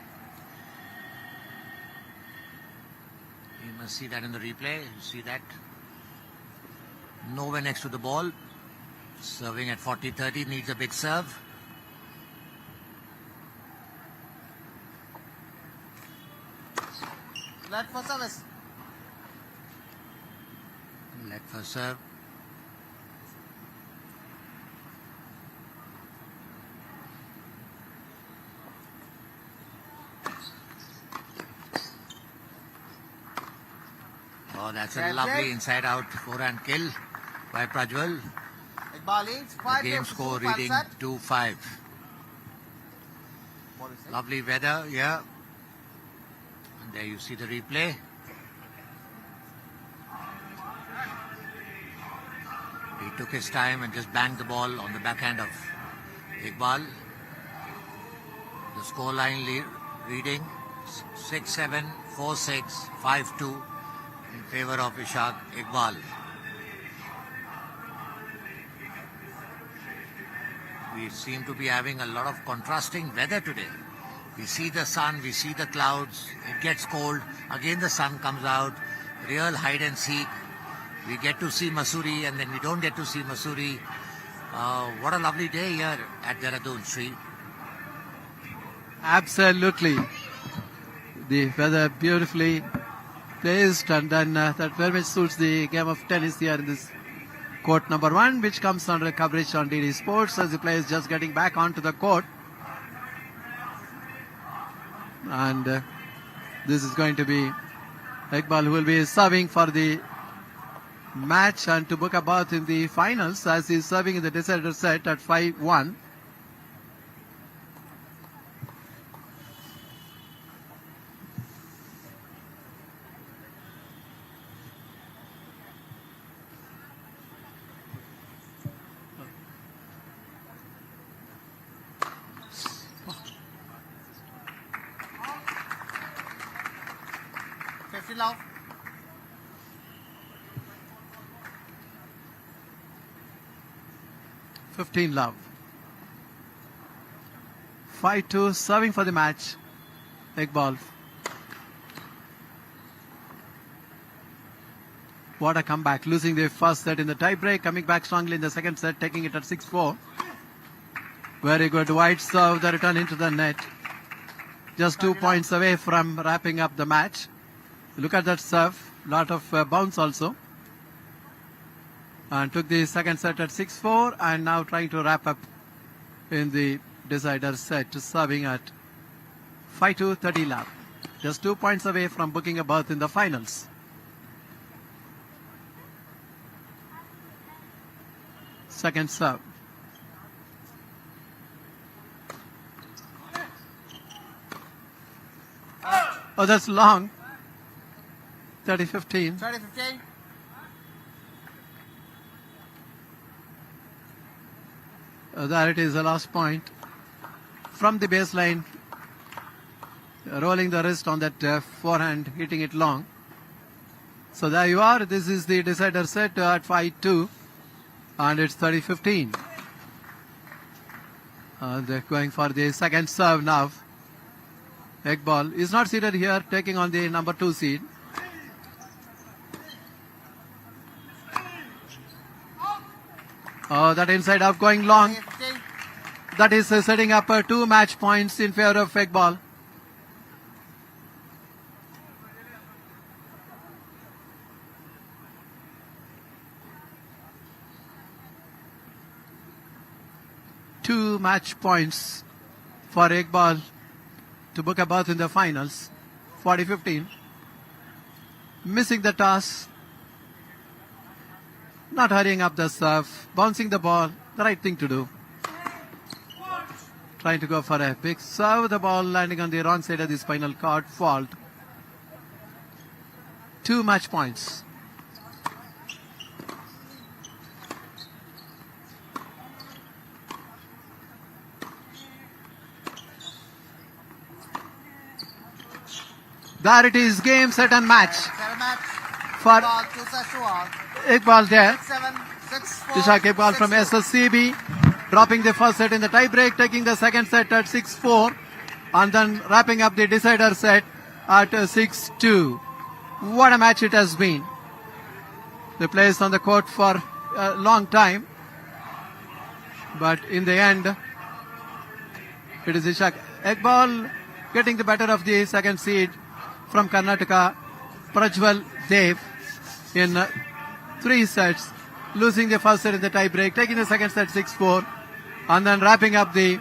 You must see that in the replay. You see that. Nowhere next to the ball. Serving at 40-30, needs a big serve. Let for service. Let for serve. Oh, that's a lovely inside-out forehand kill by Prajwal. The game score reading 2-5. Lovely weather, yeah. And there you see the replay. He took his time and just banged the ball on the backhand of Iqbal. The scoreline reading 6-7, 4-6, 5-2 in favor of Ishaq Iqbal. We seem to be having a lot of contrasting weather today. We see the sun, we see the clouds, it gets cold, again the sun comes out, real hide and seek. We get to see Mussoorie and then we don't get to see Mussoorie. What a lovely day here at Dehradun, Sri. Absolutely. The weather beautifully placed, and then that very much suits the game of tennis here in this court number 1, which comes under coverage on DD Sports as the player is just getting back onto the court. And this is going to be Iqbal who will be serving for the match and to book a berth in the finals as he is serving in the decider set at 5-1. Love. 15 love. 5-2 serving for the match. Iqbal. What a comeback. Losing the first set in the tie break. Coming back strongly in the second set. Taking it at 6-4. Very good wide serve. The return into the net. Just 2 points away from wrapping up the match. Look at that serve. Lot of bounce also. And took the second set at 6-4 and now trying to wrap up in the decider set, serving at 5-2, 30 love. Just 2 points away from booking a berth in the finals. Second serve. Oh, that's long. 30-15. 30-15. There it is, the last point. From the baseline, rolling the wrist on that forehand, hitting it long. So there you are. This is the decider set at 5-2. And it's 30-15. They're going for the second serve now. Iqbal is not seated here, taking on the number 2 seed. Oh, that inside out going long. 15. That is setting up 2 match points in favor of Iqbal. Two match points for Iqbal to book a berth in the finals. 40-15. Missing the toss. Not hurrying up the serve. Bouncing the ball. The right thing to do. Trying to go for a big serve. The ball landing on the wrong side of the spinal cord. Fault. 2 match points. There it is. Game, set and match. 7 match. For Ball, 2 sets to all. Iqbal there. 7, 6, 4. Ishaq Iqbal 6, from 4. SSCB, dropping the first set in the tie break, taking the second set at 6-4, and then wrapping up the decider set at 6-2. What a match it has been. The players on the court for a long time, but in the end, it is Ishaq Iqbal getting the better of the second seed from Karnataka, Prajwal Dev, in 3 sets, losing the first set in the tie break, taking the second set 6-4, and then wrapping up the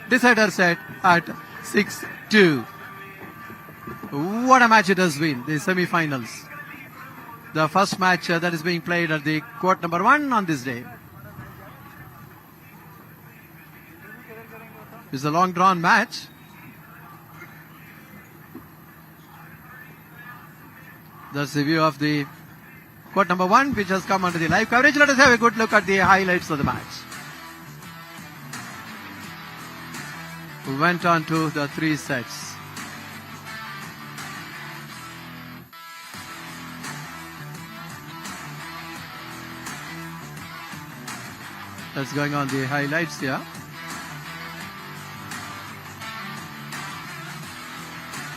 decider set at 6-2. What a match it has been, the semi-finals. The first match that is being played at the court number 1 on this day. It's a long drawn match. That's the view of the court number 1, which has come under the live coverage. Let us have a good look at the highlights of the match. We went on to the 3 sets. That's going on the highlights here.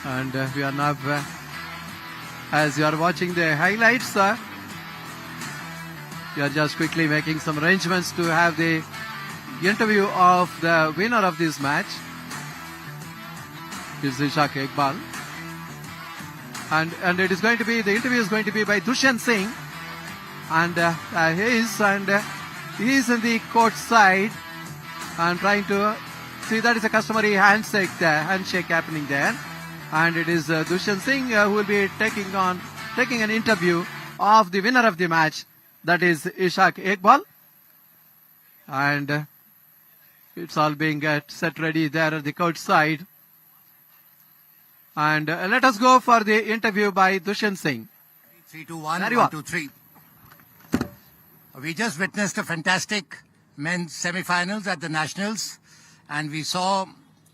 And we are now, as you are watching the highlights, we are just quickly making some arrangements to have the interview of the winner of this match. Is Ishaq Iqbal. And it is going to be, the interview is going to be by Dushyant Singh. And he is in the court side and trying to see, that is a customary handshake happening there. And it is Dushyant Singh who will be taking an interview of the winner of the match, that is Ishaq Iqbal. And it's all being set ready there at the court side. And let us go for the interview by Dushyant Singh. 3-2-1, There you are. 1-2-3. We just witnessed a fantastic men's semi-finals at the Nationals, and we saw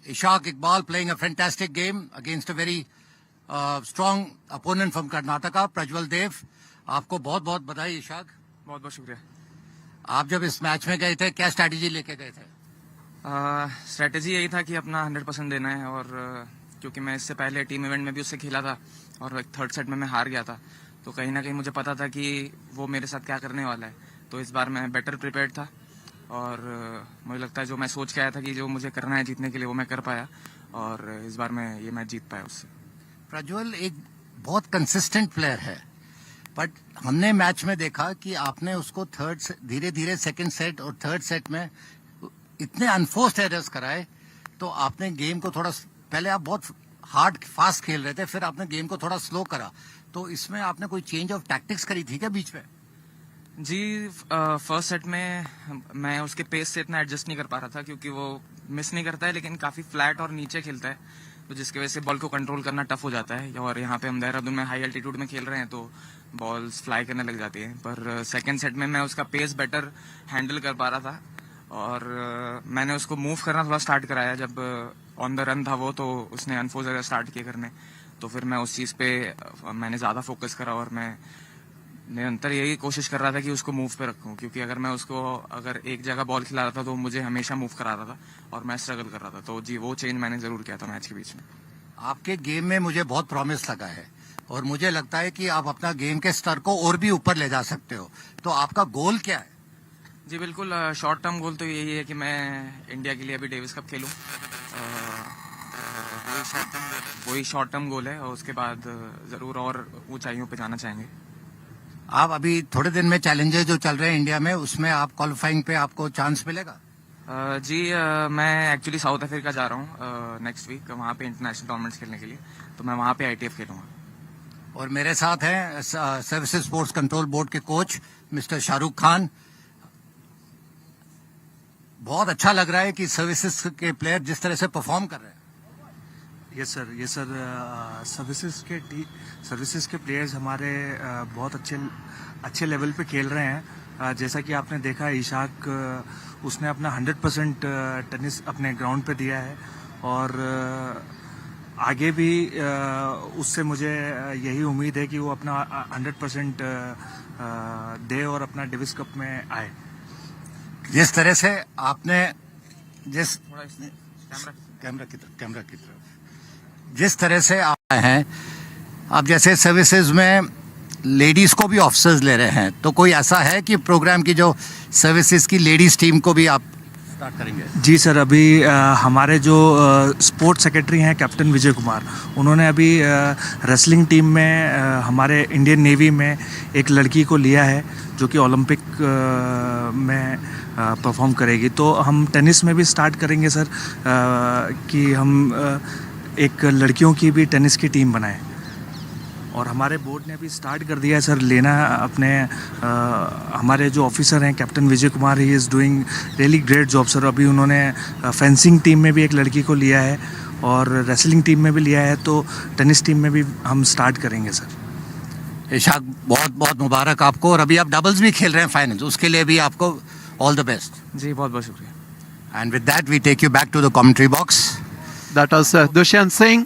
Ishaq Iqbal playing a fantastic game against a very strong opponent from Karnataka, Prajwal Dev. आपको बहुत बहुत बधाई इशाक. बहुत बहुत शुक्रिया. आप जब इस मैच में गए थे, क्या स्ट्रैटेजी लेके गए थे? स्ट्रैटेजी यही था कि अपना 100% देना है, और क्योंकि मैं इससे पहले टीम इवेंट में भी उससे खेला था और एक थर्ड सेट में मैं हार गया था, तो कहीं ना कहीं मुझे पता था कि वो मेरे साथ क्या करने वाला है. तो इस बार मैं बेटर प्रिपेयर्ड था, और मुझे लगता है जो मैं सोच के आया था कि जो मुझे करना है जीतने के लिए, वो मैं कर पाया, और इस बार मैं ये मैच जीत पाया उससे. प्रज्वल एक बहुत कंसिस्टेंट प्लेयर है, बट हमने मैच में देखा कि आपने उसको धीरे धीरे सेकंड सेट और थर्ड सेट में इतने अनफोर्स्ड एरर्स कराए, तो आपने गेम को थोड़ा, पहले आप बहुत हार्ड फास्ट खेल रहे थे, फिर आपने गेम को थोड़ा स्लो करा, तो इसमें आपने कोई चेंज ऑफ टैक्टिक्स करी थी क्या बीच में? जी, फर्स्ट सेट में मैं उसके पेस से इतना एडजस्ट नहीं कर पा रहा था, क्योंकि वो मिस नहीं करता है लेकिन काफी फ्लैट और नीचे खेलता है, तो जिसकी वजह से बॉल को कंट्रोल करना टफ हो जाता है। और यहाँ पे हम देहरादून में हाई एल्टीट्यूड में खेल रहे हैं तो बॉल्स फ्लाई करने लग जाती है। पर सेकंड सेट में मैं उसका पेस बेटर हैंडल कर पा रहा था और मैंने उसको मूव करना थोड़ा स्टार्ट कराया। जब ऑन द रन था वो, तो उसने अनफोर्स अगर स्टार्ट किए करने, तो फिर मैं उस चीज़ पे मैंने ज़्यादा फोकस करा और मैं निरंतर यही कोशिश कर रहा था कि उसको मूव पे रखूं, क्योंकि अगर मैं उसको अगर एक जगह बॉल खिला रहा था तो मुझे हमेशा मूव करा रहा था और मैं स्ट्रगल कर रहा था। तो जी, वो चेंज मैंने जरूर किया था मैच के बीच में। आपके गेम में मुझे बहुत प्रॉमिस लगा है और मुझे लगता है कि आप अपना गेम के स्तर को और भी ऊपर ले जा सकते हो, तो आपका गोल क्या है? जी बिल्कुल, शॉर्ट टर्म गोल तो यही है कि मैं इंडिया के लिए अभी डेविस कप खेलूं। वही शॉर्ट टर्म गोल है और उसके बाद जरूर और ऊंचाइयों पे जाना चाहेंगे। आप अभी थोड़े दिन में चैलेंजेस जो चल रहे हैं इंडिया में, उसमें आप क्वालिफाइंग पे आपको चांस मिलेगा? जी, मैं एक्चुअली साउथ अफ्रीका जा रहा हूँ नेक्स्ट वीक, वहाँ पे इंटरनेशनल टूर्नामेंट्स खेलने के लिए। तो मैं वहाँ पे ITF खेलूंगा। और मेरे साथ हैं सर्विसेज स्पोर्ट्स कंट्रोल बोर्ड के कोच मिस्टर शाहरुख खान। बहुत अच्छा लग रहा है कि सर्विसेज के प्लेयर जिस तरह से परफॉर्म कर रहे हैं। ये सर सर्विसेज के प्लेयर्स हमारे बहुत अच्छे लेवल पे खेल रहे हैं। जैसा कि आपने देखा, इशाक उसने अपना 100% टेनिस अपने ग्राउंड पे दिया है और आगे भी उससे मुझे यही उम्मीद है कि वो अपना 100% दे और अपना डेविस कप में आए। जिस तरह से आपने कैमरा की तरफ जिस तरह से आए हैं, आप जैसे सर्विसेज में लेडीज को भी ऑफिसर्स ले रहे हैं, तो कोई ऐसा है कि प्रोग्राम की जो सर्विसेज की लेडीज टीम को भी आप स्टार्ट करेंगे? जी सर, अभी हमारे जो स्पोर्ट्स सेक्रेटरी हैं कैप्टन विजय कुमार, उन्होंने अभी रेसलिंग टीम में हमारे इंडियन नेवी में एक लड़की को लिया है जो कि ओलंपिक में परफॉर्म करेगी। तो हम टेनिस में भी स्टार्ट करेंगे सर, कि हम एक लड़कियों की भी टेनिस की टीम बनाएं। और हमारे बोर्ड ने अभी स्टार्ट कर दिया है सर लेना अपने हमारे जो ऑफिसर हैं captain Vijay Kumar, he is doing really great job sir. अभी उन्होंने फेंसिंग टीम में भी एक लड़की को लिया है और रेसलिंग टीम में भी लिया है, तो टेनिस टीम में भी हम स्टार्ट करेंगे सर। इशाक, बहुत बहुत मुबारक आपको। और अभी आप डबल्स भी खेल रहे हैं फाइनल्स, उसके लिए भी आपको ऑल द बेस्ट। जी, बहुत बहुत शुक्रिया। And with that we take you back to the commentary box. That was Dushyant Singh.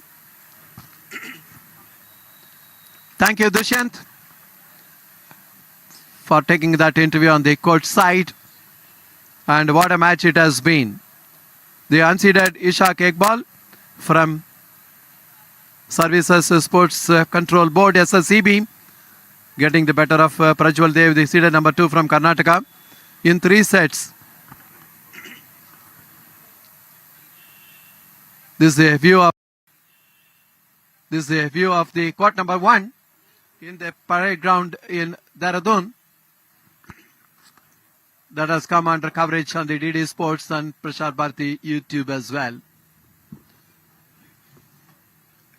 Thank you, Dushyant, for taking that interview on the court side. And what a match it has been. The unseeded Ishak Iqbal from Services Sports Control Board, SSCB, getting the better of Prajwal Dev, the seeded number 2 from Karnataka, in 3 sets. This is a view of the court number 1 in the parade ground in Dehradun. That has come under coverage on the DD Sports and Prashar Bharati YouTube as well.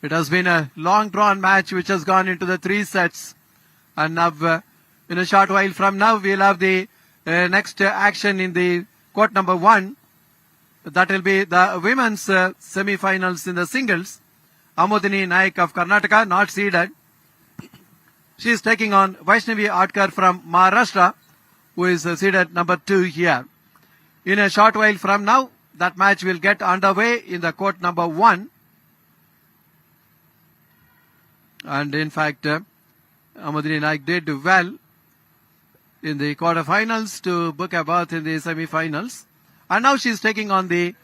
It has been a long drawn match which has gone into the 3 sets. And now in a short while from now we'll have the next action in the court number 1. That will be the women's semi-finals in the singles. Amodini Naik of Karnataka, not seeded. She is taking on Vaishnavi Atkar from Maharashtra, who is seeded number 2 here. In a short while from now, that match will get underway in the court number 1. And in fact, Amodini Naik did well in the quarterfinals to book a berth in the semi-finals. And now she is taking on the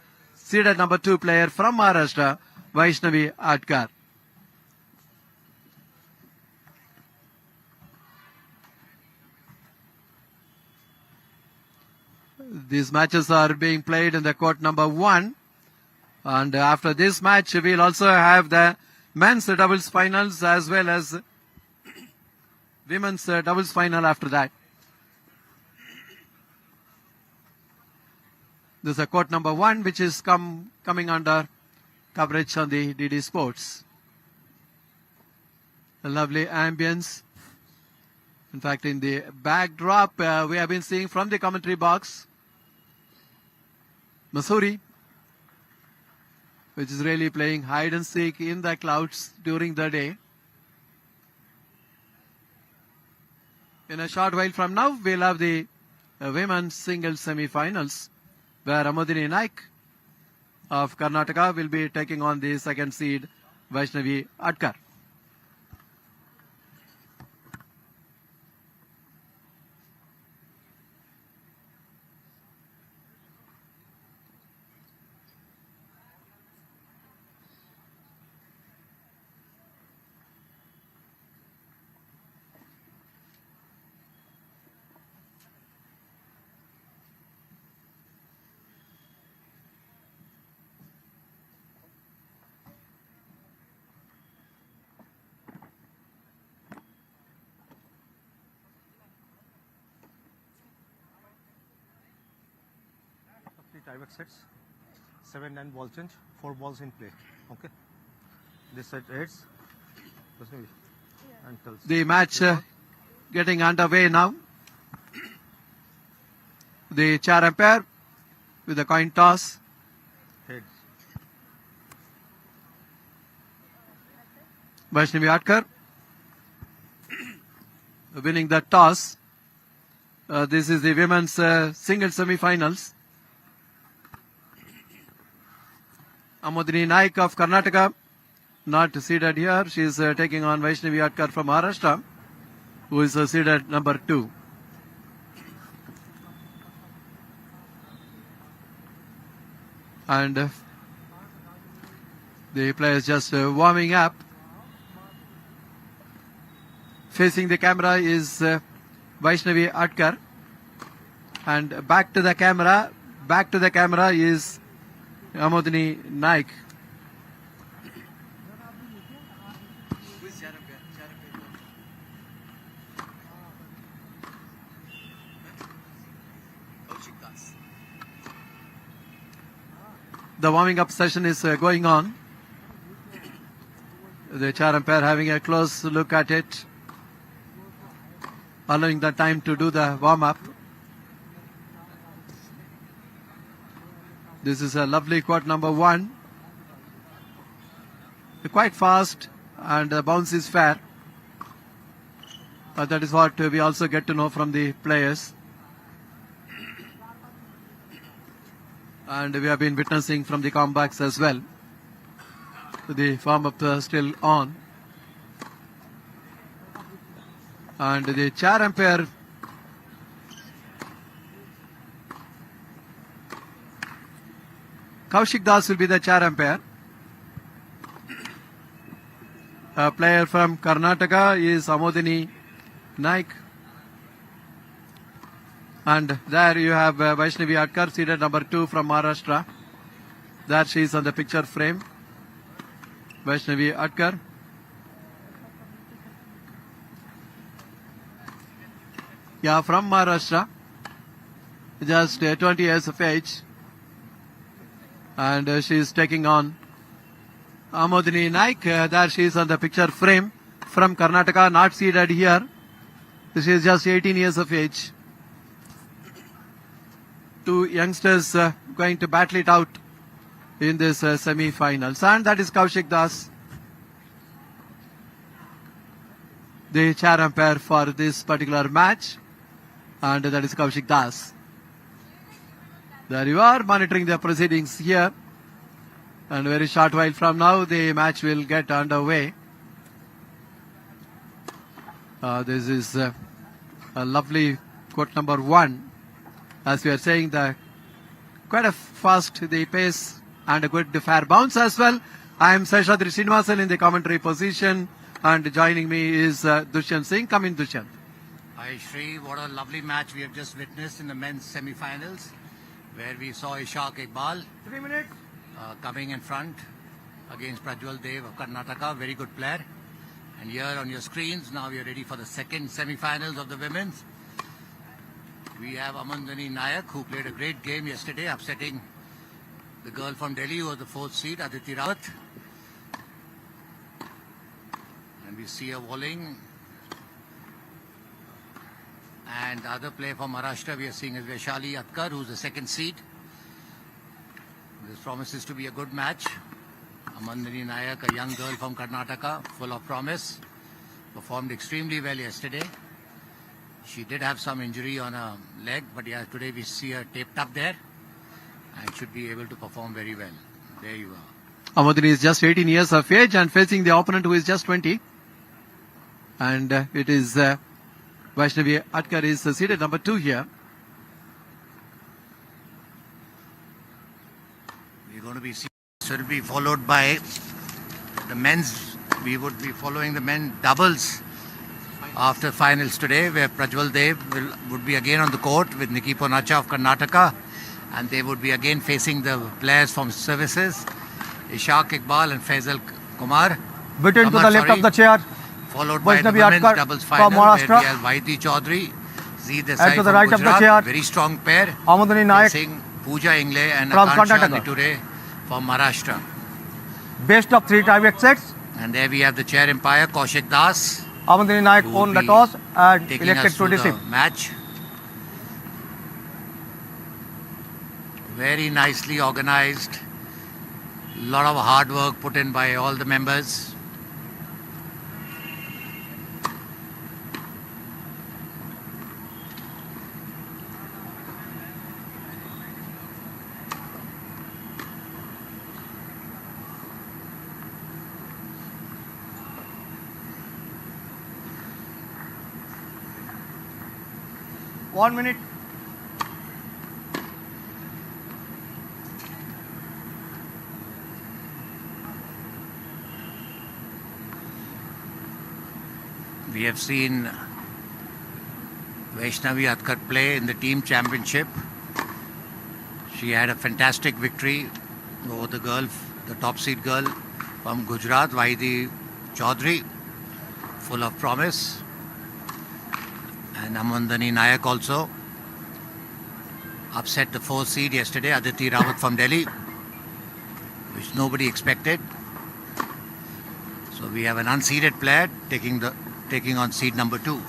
seeded number 2 player from Maharashtra, Vaishnavi Atkar. These matches are being played in the court number 1. And after this match, we'll also have the men's doubles finals as well as women's doubles final after that. This is court number 1, which is coming under coverage on the DD Sports. A lovely ambience. In fact, in the backdrop, we have been seeing from the commentary box, Masuri which is really playing hide and seek in the clouds during the day. In a short while from now, we'll have the women's singles semi-finals, where Amodini Naik of Karnataka will be taking on the second seed Vaishnavi Atkar. Tie-back sets, 7-9 ball change, 4 balls in play. Okay. This set ends. Until The match getting underway now. The chair umpire with the coin toss. heads. Vaishnavi Atkar winning the toss. This is the women's single semi-finals. Amodini Naik of Karnataka, not seeded here. She is taking on Vaishnavi Atkar from Maharashtra, who is seeded number 2. And the players just warming up. Facing the camera is Vaishnavi Atkar, and back to the camera is Amodini Naik. The warming up session is going on. The chair umpire having a close look at it, allowing the time to do the warm up. This is a lovely court number 1. Quite fast, and the bounce is fair. That is what we also get to know from the players. And we have been witnessing from the comebacks as well. The warm up still on. And the chair umpire Kaushik Das will be the chair umpire. A player from Karnataka is Amodini Naik. And there you have Vaishnavi Atkar, seated number 2 from Maharashtra. There she is on the picture frame. Vaishnavi Atkar. Yeah, from Maharashtra. Just 20 years of age. And she is taking on Amodini Naik. There she is on the picture frame from Karnataka, not seated here. She is just 18 years of age. Two youngsters going to battle it out in this semi-finals. And that is Kaushik Das, the chair umpire for this particular match. And that is Kaushik Das. There you are, monitoring the proceedings here. And very short while from now, the match will get underway. This is a lovely court number 1. As we are saying, quite a fast the pace and a good fair bounce as well. I am Seshadri Srinivasan in the commentary position, and joining me is Dushyant Singh. Come in, Dushyant. Hi Shri, what a lovely match we have just witnessed in the men's semi-finals, where we saw Ishaq Iqbal 3 minutes. coming in front against Prajwal Dev of Karnataka, very good player. And here on your screens, now we are ready for the second semi-finals of the women's. We have Amandani Nayak, who played a great game yesterday, upsetting the girl from Delhi who was the 4th seed, Aditi Rawat. And we see her bowling. And the other player from Maharashtra we are seeing is Vaishali Atkar, who's the 2nd seed. This promises to be a good match. Amandani Nayak, a young girl from Karnataka, full of promise, performed extremely well yesterday. She did have some injury on her leg, but yeah, today we see her taped up there and should be able to perform very well. There you are. Amandani is just 18 years of age and facing the opponent who is just 20. And it is Vaishnavi Atkar is seated number 2 here. We're going to be should be followed by the men's. We would be following the men doubles after finals today, where Prajwal Dev would be again on the court with Nikki Ponacha of Karnataka, and they would be again facing the players from services, Ishaq Iqbal and Faisal Kumar. Between to the left of the chair. Followed by the Vaishnavi women's Atkar doubles from final, where Maharashtra. we have Vaidi Chaudhary, Zee Desai And to the from right of the Gujarat, chair, very strong pair, Amandani Nayak facing Pooja Ingle and from Akansha Karnataka. Niture from Maharashtra. Best of 3 tie-break sets. And there we have the chair umpire, Kaushik Das, Amandani Nayak who won will the be toss and taking elected us to through the receive. match. Very nicely organized. Lot of hard work put in by all the members. One minute. We have seen Vaishnavi Atkar play in the team championship. She had a fantastic victory over the girl, the top seed girl from Gujarat, Vaidi Chaudhary, full of promise. And Amandani Nayak also upset the 4th seed yesterday, Aditi Rawat from Delhi, which nobody expected. So we have an unseeded player taking on seed number 2.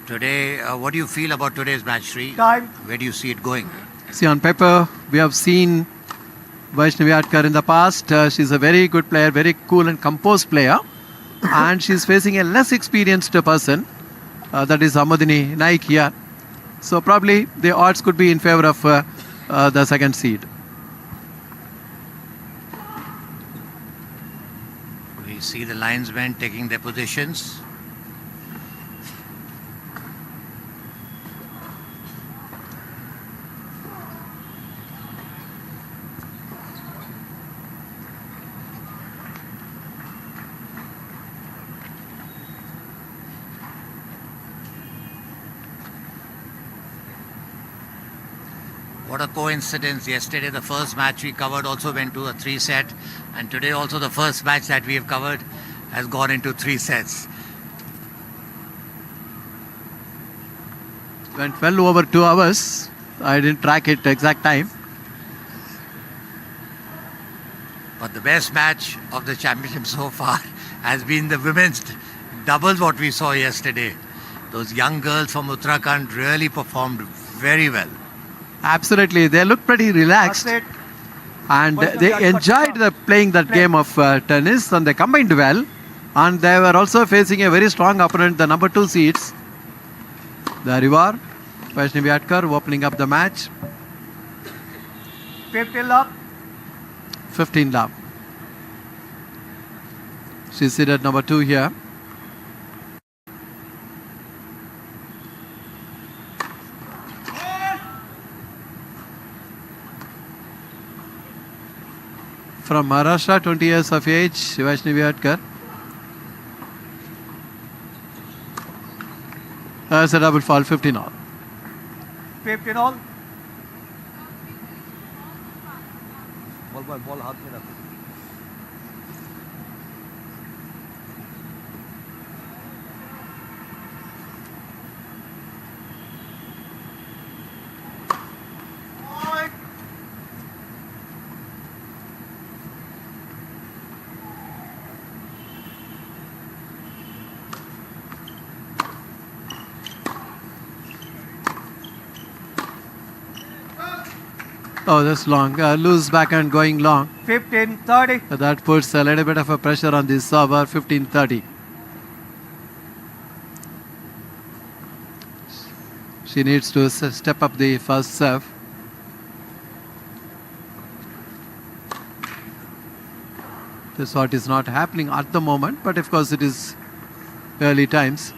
Today, what do you feel about today's match, Sri? Time. Where do you see it going? See, on paper, we have seen Vaishnavi Atkar in the past. She's a very good player, very cool and composed player. And she's facing a less experienced person. That is Amandani Naik here. So probably the odds could be in favor of the second seed. We see the linesmen taking their positions. What a coincidence. Yesterday, the first match we covered also went to a 3-set. And today also the first match that we have covered has gone into 3 sets. Went well over 2 hours. I didn't track it exact time. But the best match of the championship so far has been the women's doubles, what we saw yesterday. Those young girls from Uttarakhand really performed very well. Absolutely. They look pretty relaxed. That's it. And they enjoyed playing that game of tennis, and they combined well. And they were also facing a very strong opponent, the number 2 seeds. There you are, Vaishnavi Atkar opening up the match. 15 love. 15 love. She's seated number 2 here. From Maharashtra, 20 years of age, Vaishnavi Atkar. That's a double fall, 15 all. 15 all. Ball हाथ में रखो. Oh, that's long. Loose backhand going long. 15-30. That puts a little bit of a pressure on the server. 15-30. She needs to step up the first serve. This what is not happening at the moment, but of course it is early times.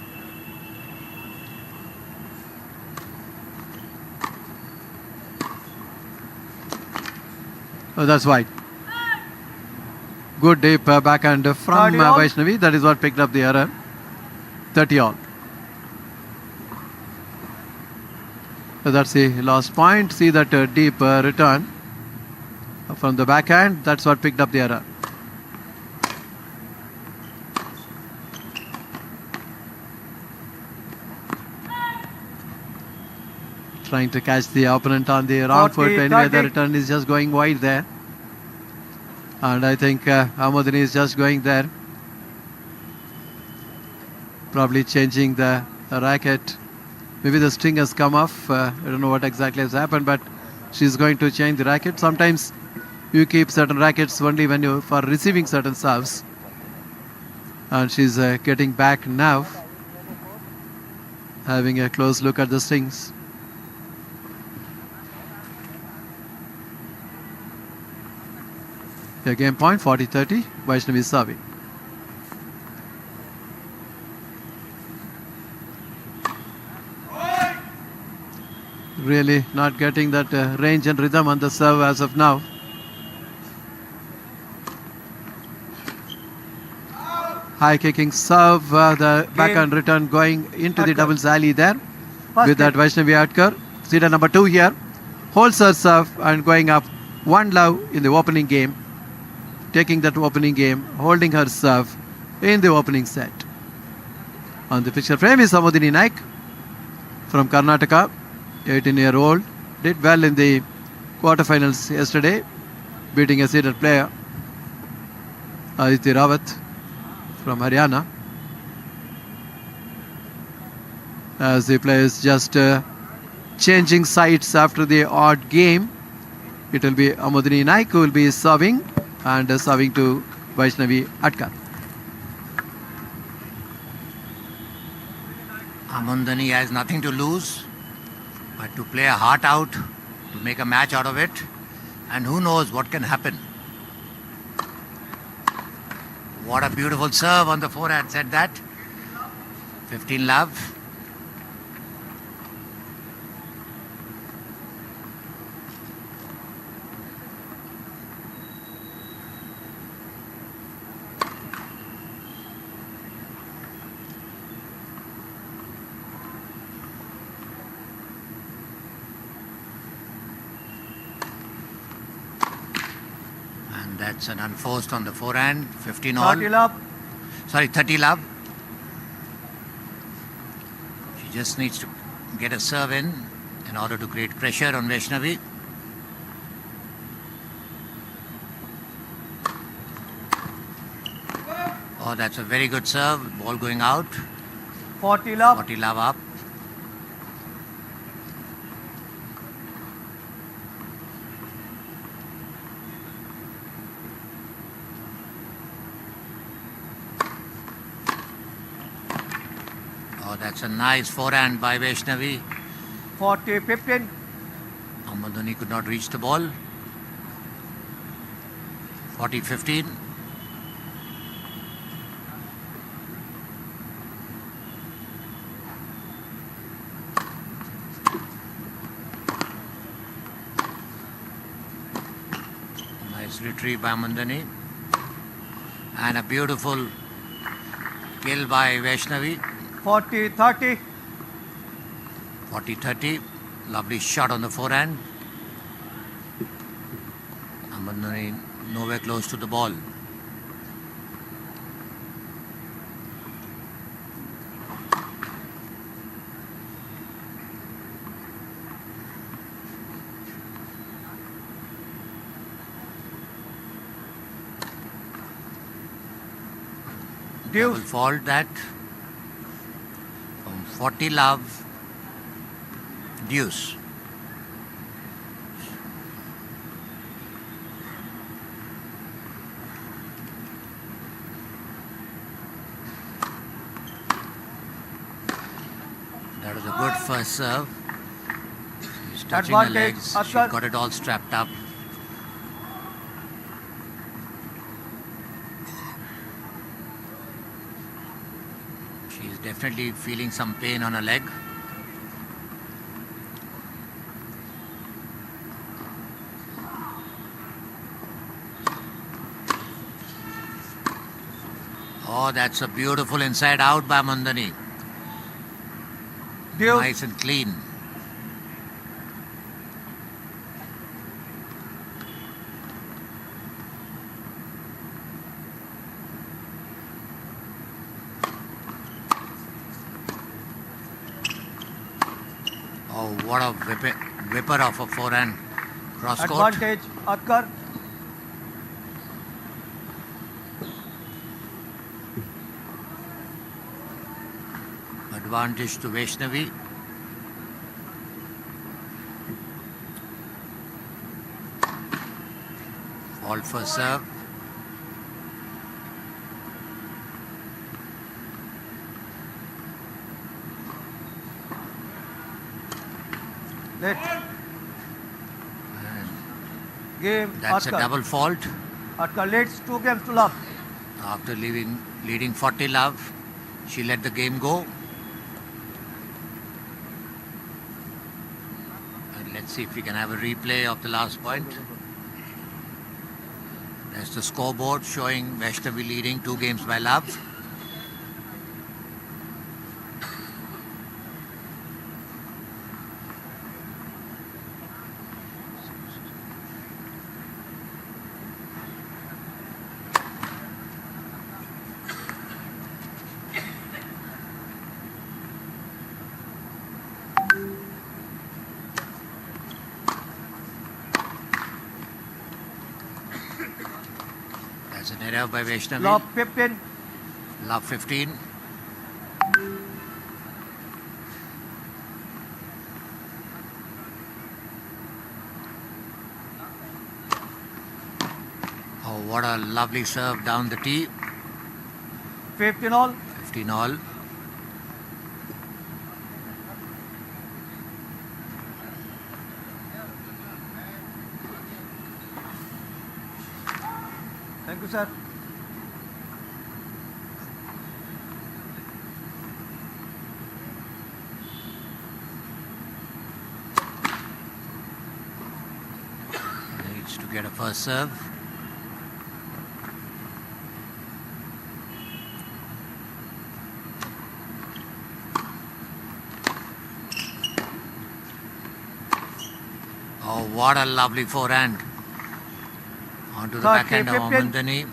Oh, that's wide. Good deep backhand from 30 all. Vaishnavi. That is what picked up the error. 30 all. So that's the last point. See that deep return from the backhand. That's what picked up the error. Trying to catch the opponent on the wrong 40, foot. Anyway, the 30. return is just going wide there. And I think Amadini is just going there. Probably changing the racket. Maybe the string has come off. I don't know what exactly has happened, but she's going to change the racket. Sometimes you keep certain rackets only when you for receiving certain serves. And she's getting back now, having a close look at the strings. The game point 40-30. Vaishnavi is serving. Really not getting that range and rhythm on the serve as of now. High kicking serve, the backhand return going into the doubles alley there with that Vaishnavi Atkar. Seater number 2 here. Holds her serve and going up 1-love in the opening game. Taking that opening game, holding her serve in the opening set. On the picture frame is Amadini Naik from Karnataka. 18-year-old, did well in the quarterfinals yesterday, beating a seeded player, Aditi Rawat from Haryana. As the players just changing sides after the odd game, it will be Amadini Naik who will be serving and serving to Vaishnavi Atkar. Amandani has nothing to lose but to play a heart out, to make a match out of it, and who knows what can happen. What a beautiful serve on the forehand, said that. 15-love. That's an unforced on the forehand. 15 all. 30-love. Sorry, 30-love. She just needs to get a serve in order to create pressure on Vaishnavi. Oh, that's a very good serve. Ball going out. 40-love. 40-love up. That's a nice forehand by Vaishnavi. 40-15. Amadani could not reach the ball. 40-15. Nice retrieve by Amandani. And a beautiful kill by Vaishnavi. 40-30. 40-30. Lovely shot on the forehand. Amandani nowhere close to the ball. Double fault that. 40-love, deuce. That was a good first serve. She's touching her Advantage, legs. She Askar. got it all strapped up. She's definitely feeling some pain on her leg. Oh, that's a beautiful inside out by Mandani. Deuce. Nice and clean. Oh, what a whipper of a forehand cross court. Advantage, Atkar. Advantage to Vaishnavi. Fault for serve. Let. Game, That's a Atkar. double fault. Atkar leads 2 games to love. After leading 40 love, she let the game go. And let's see if we can have a replay of the last point. There's the scoreboard showing Vaishnavi leading 2 games by love. That's an error by Vaishnavi. Love 15. Love 15. Oh, what a lovely serve down the tee. 15 all. 15 all. Thank you, sir. Needs to get a first serve. Oh, what a lovely forehand. Onto the 30, backhand of 15. Amandani.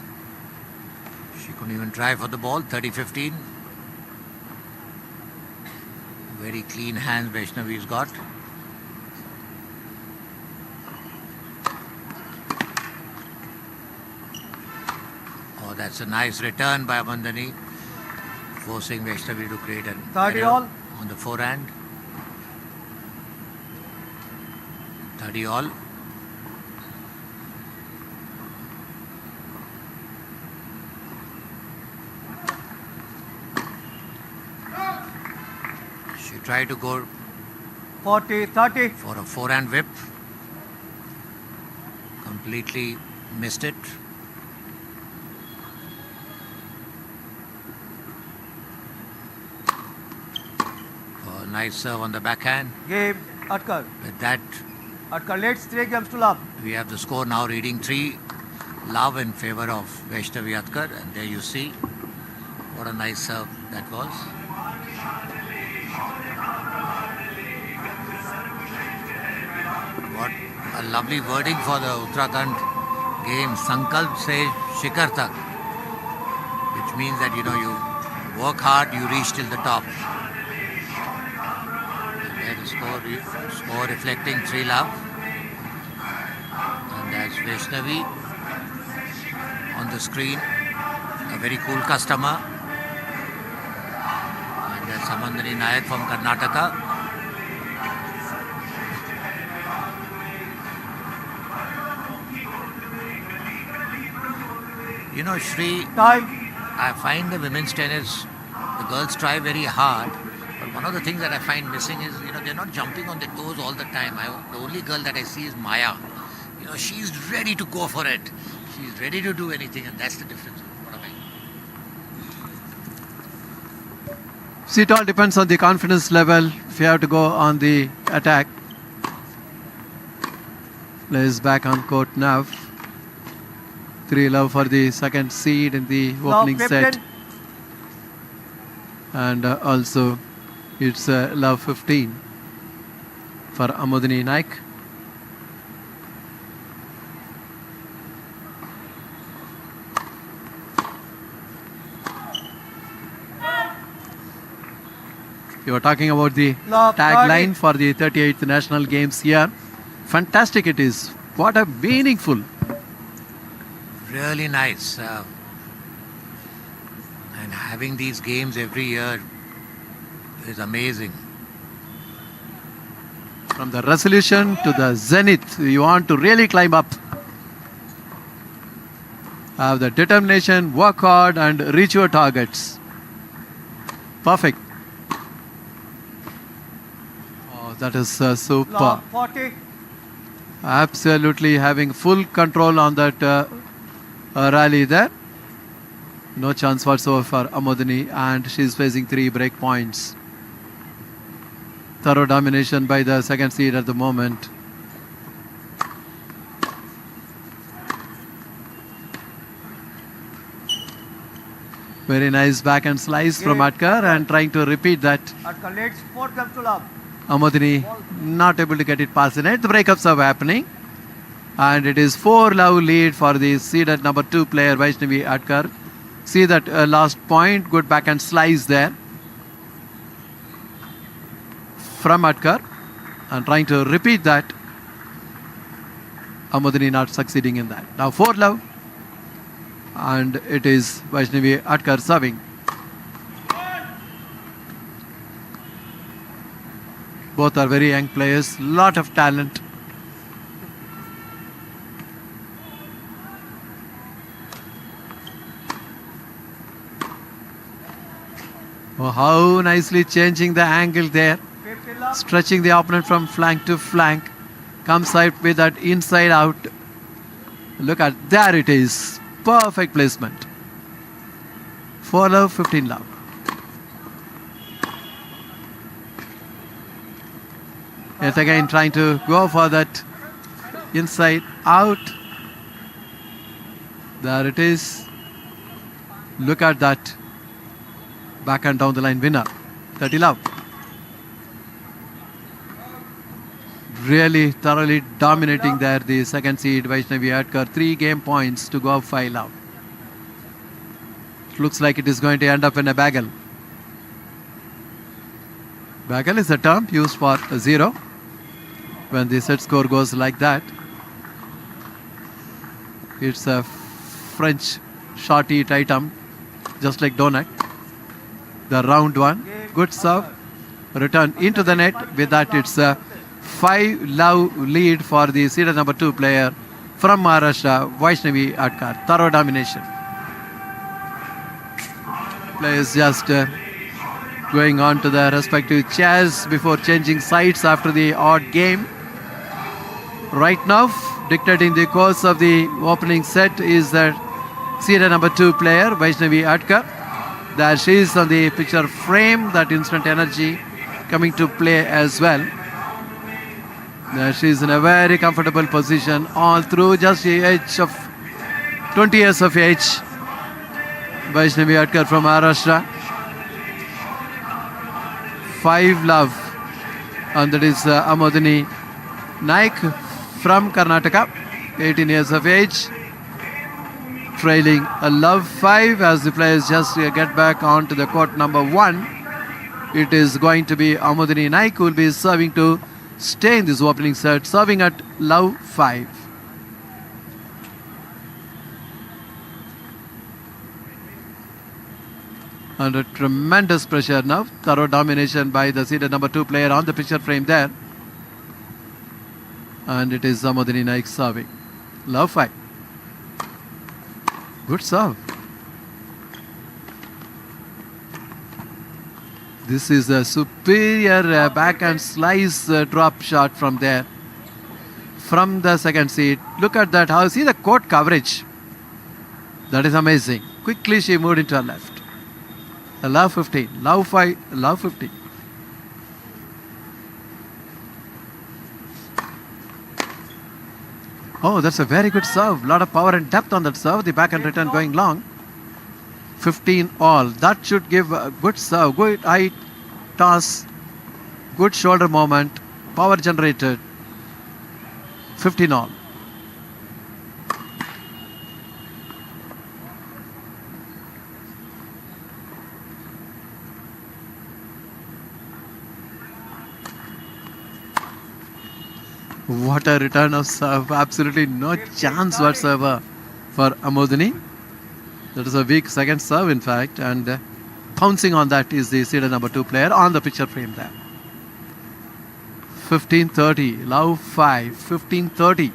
She couldn't even try for the ball. 30-15. Very clean hands Vaishnavi's got. Oh, that's a nice return by Amandani, forcing Vaishnavi to create an 30 error all. on the forehand. 30 all. She tried to go 40, 30. for a forehand whip. Completely missed it. Oh, nice serve on the backhand. Game, Atkar. With that, Atkar leads 3 games to love. we have the score now reading 3 love in favor of Vaishnavi Atkar. And there you see what a nice serve that was. What a lovely wording for the Uttarakhand game. Sankalp se Shikhar tak. Which means that, you work hard, you reach till the top. And there the score reflecting 3 love. And that's Vaishnavi on the screen. A very cool customer. And that's Samandari Nayak from Karnataka. Shri, Time. I find the women's tennis, the girls try very hard, but One of the things that I find missing is, they're not jumping on their toes all the time. The only girl that I see is Maya. She's ready to go for it. She's ready to do anything, and that's the difference. What I mean. See, it all depends on the confidence level. If you have to go on the attack. Plays back on court now. 3-love for the second seed in the opening set. And also it's love 15 for Amodini Naik. You were talking about the tagline for the 38th National Games here. Fantastic it is. What a meaningful. Really nice. And having these games every year is amazing. From the resolution to the zenith, you want to really climb up. Have the determination, work hard and reach your targets. Perfect. Oh, that is super. 40. Absolutely having full control on that rally there. No chance whatsoever for Amodini, and she's facing 3 break points. Thorough domination by the second seed at the moment. Very nice backhand slice from Atkar, and trying to repeat that. Atkar leads 4 comes to love. Amodini not able to get it past the net. The breakups are happening. And it is 4-love lead for the seeded number 2 player Vaishnavi Atkar. See that last point, good backhand slice there from Atkar, and trying to repeat that. Amodini not succeeding in that. Now 4-love, and it is Vaishnavi Atkar serving. Both are very young players, lot of talent. Oh, how nicely changing the angle there. Stretching the opponent from flank to flank. Comes out with that inside out. Look at, there it is. Perfect placement. 4-love, 15-love. Yet again trying to go for that inside out. There it is. Look at that. Back and down the line winner. 30-love. Really thoroughly dominating there the second seed Vaishnavi Atkar. 3 game points to go up 5-love. Looks like it is going to end up in a bagel. Bagel is a term used for 0 when the set score goes like that. It's a French short eat item, just like donut. The round one, good serve, return into the net. With that, it's a 5-love lead for the seeded number 2 player from Maharashtra, Vaishnavi Atkar. Thorough domination. Players just going on to their respective chairs before changing sides after the odd game. Right now, dictating the course of the opening set is the seeded number 2 player, Vaishnavi Atkar. There she is on the picture frame, that instant energy coming to play as well. There she is in a very comfortable position all through, just the age of 20 years of age. Vaishnavi Atkar from Maharashtra. 5-love, and that is Amodini Naik from Karnataka, 18 years of age. Trailing a love 5 as the players just get back onto the court number 1. It is going to be Amodini Naik who will be serving to stay in this opening set, serving at love 5. Under tremendous pressure now. Thorough domination by the seeded number 2 player on the picture frame there. And it is Amodini Naik serving. Love 5. Good serve. This is a superior backhand slice drop shot from there. From the second seat. Look at that. How see the court coverage. That is amazing. Quickly she moved into her left. Love 15. Love 5. Love 15. Oh, that's a very good serve. Lot of power and depth on that serve. The backhand return going long. 15 all. That should give a good serve. Good eye toss. Good shoulder movement. Power generated. 15 all. What a return of serve. Absolutely no chance whatsoever for Amodini. That is a weak second serve in fact, and pouncing on that is the seeded number 2 player on the picture frame there. 15-30. Love 5. 15-30.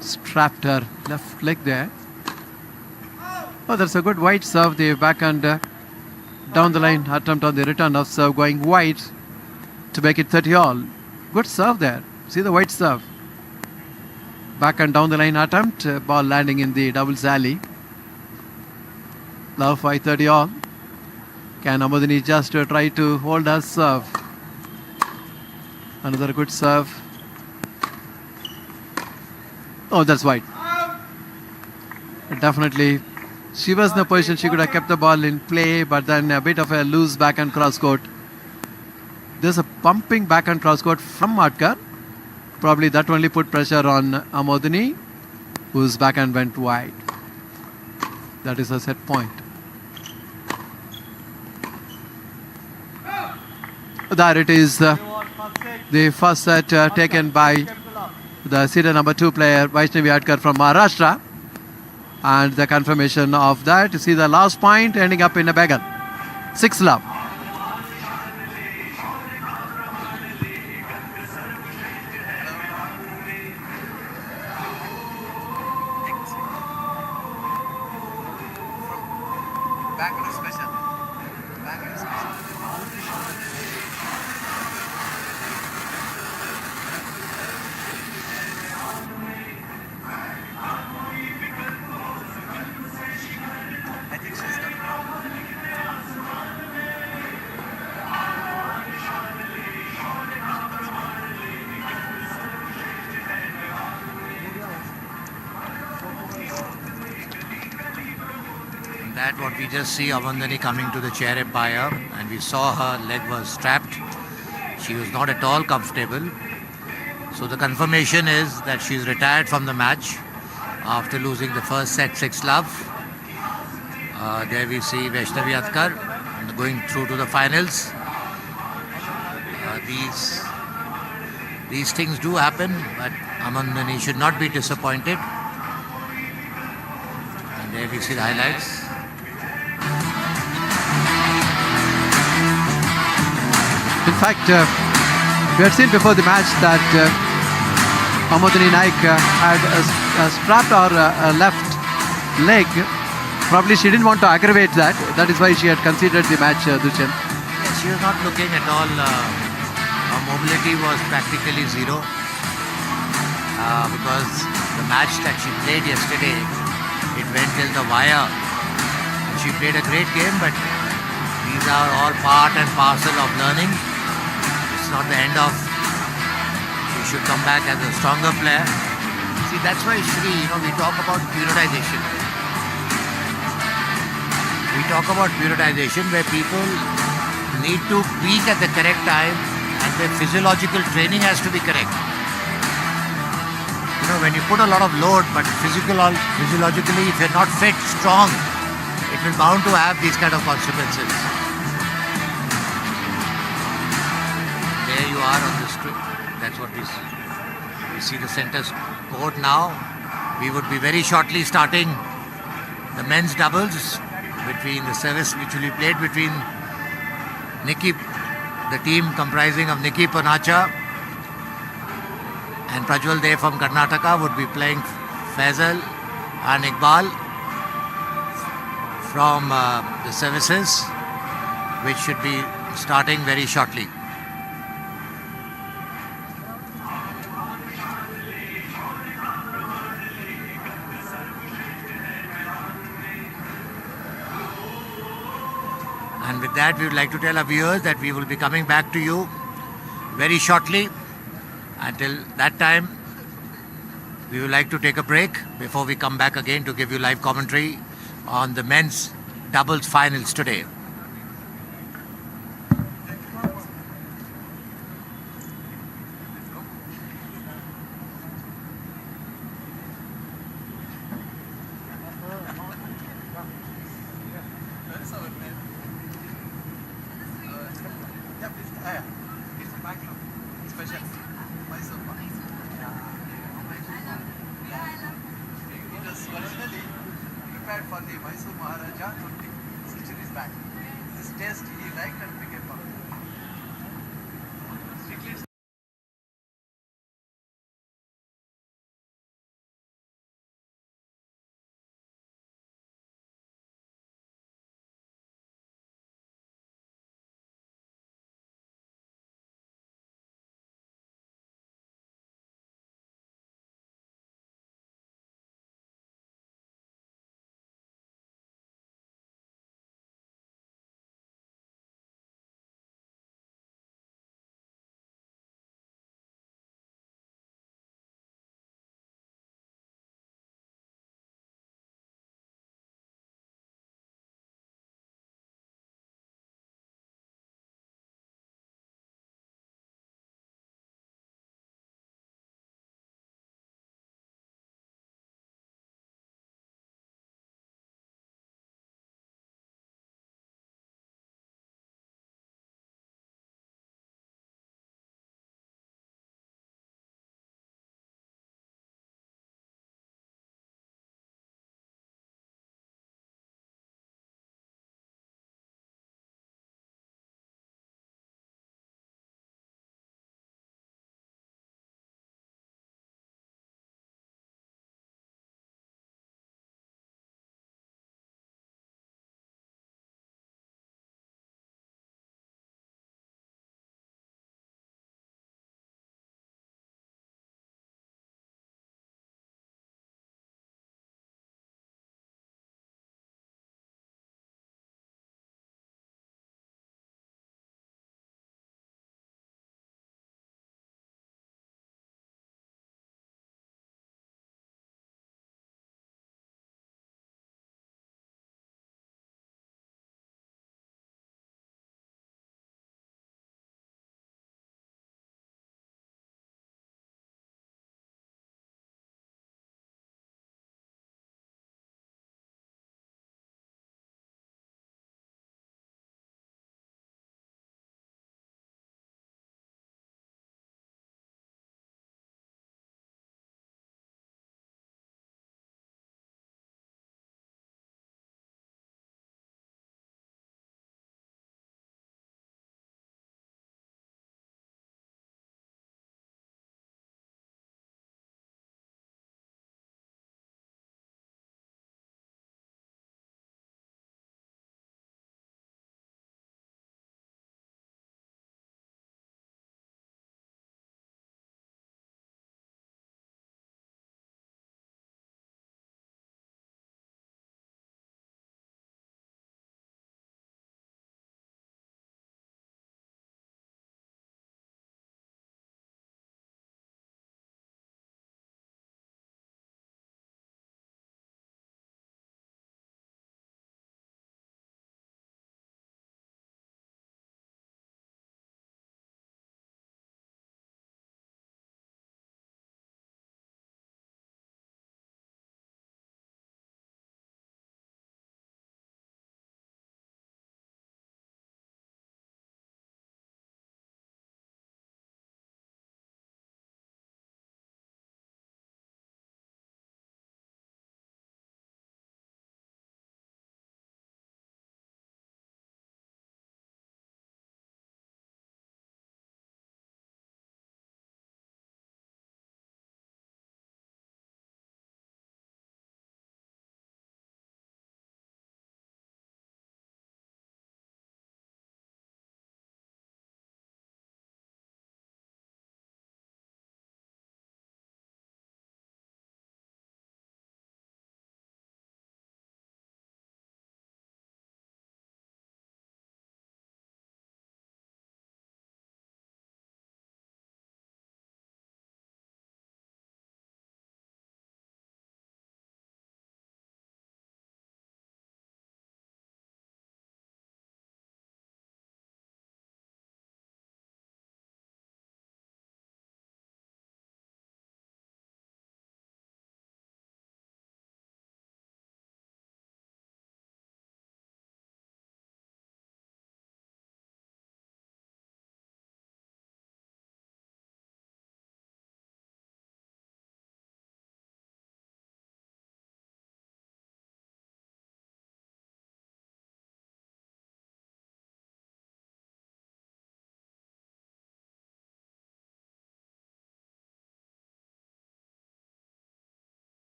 Strapped her left leg there. Oh, that's a good wide serve. The backhand down the line attempt on the return of serve going wide to make it 30 all. Good serve there. See the wide serve. Backhand down the line attempt. Ball landing in the doubles alley. Love 5-30 all. Can Amodini just try to hold her serve? Another good serve. Oh, that's wide. Definitely. She was in a position she could have kept the ball in play, but then a bit of a loose backhand cross court. There's a pumping backhand cross court from Matkar. Probably that only put pressure on Amodini, whose backhand went wide. That is a set point. There it is. The first set taken by the seeded number 2 player Vaishnavi Adkar from Maharashtra, and the confirmation of that. You see the last point ending up in a bagel. 6 love. That what we just see Amandani coming to the chair umpire, and we saw her leg was strapped. She was not at all comfortable. So the confirmation is that she's retired from the match after losing the first set 6 love. There we see Vaishnavi Adkar going through to the finals. These things do happen, but Amandani should not be disappointed. And there we see the highlights. In fact, we had seen before the match that Amodini Naik had strapped her left leg. Probably she didn't want to aggravate that. That is why she had considered the match, Dushyant. Yes, she was not looking at all. Her mobility was practically zero because the match that she played yesterday, it went till the wire. And she played a great game, but these are all part and parcel of learning. It's not the end of. She should come back as a stronger player. See, that's why Shri, we talk about periodization. We talk about periodization where people need to peak at the correct time and their physiological training has to be correct. When you put a lot of load, but physiologically, if you're not fit, strong, it will bound to have these kind of consequences. There you are on the street. That's what we see. We see the center court now. We would be very shortly starting the men's doubles between the service which will be played between Nikki, the team comprising of Nikki Panacha And Prajwal Dev from Karnataka would be playing Faisal and Iqbal from the services, which should be starting very shortly. And with that, we would like to tell our viewers that we will be coming back to you very shortly. Until that time, we would like to take a break before we come back again to give you live commentary on the men's doubles finals today. Prepared for the Mysore Maharaja 20 centuries back.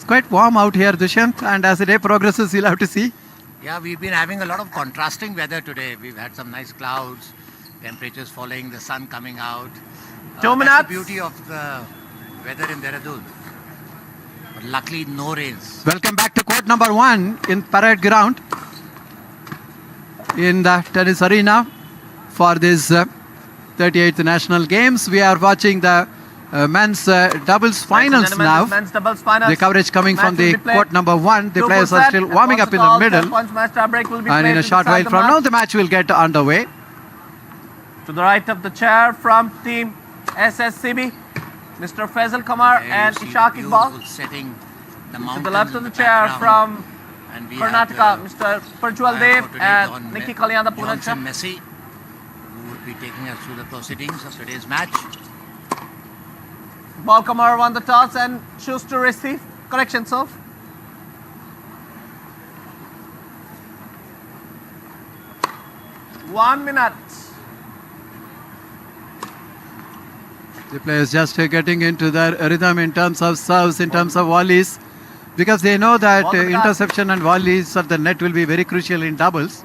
quite warm out here, Dushyant, and as the day progresses, you'll have to see. Yeah, we've been having a lot of contrasting weather today. We've had some nice clouds, temperatures falling, the sun coming out. 2 That's minutes. the beauty of the weather in Dehradun. But luckily, no rains. Welcome back to court number 1 in Parade Ground in the tennis arena for this 38th National Games. We are watching the men's doubles finals now. Men's doubles finals. The coverage coming from Match will the be played. court number 1. The Two players full are set. still warming up in the Points middle. points match tie break will be And played in a to short decide while the from match. now, the match will get underway. To the right of the chair from team SSCB, Mr. Faisal Kamar There you and see Ishaq the Iqbal. beautiful setting, the To mountains the left in of the chair background. from And we have Karnataka, the Mr. Prajwal umpire Dev for today, and John Nikki Me- Kalyana Johnson Punancha. Messi, who will be taking us through the proceedings of today's match. Ball Kamar won the toss and choose to receive. Correction, serve. One minute. The players just getting into their rhythm in terms of serves, in terms of volleys, because they know that Ball to the interception and volleys at the net will be very crucial in doubles.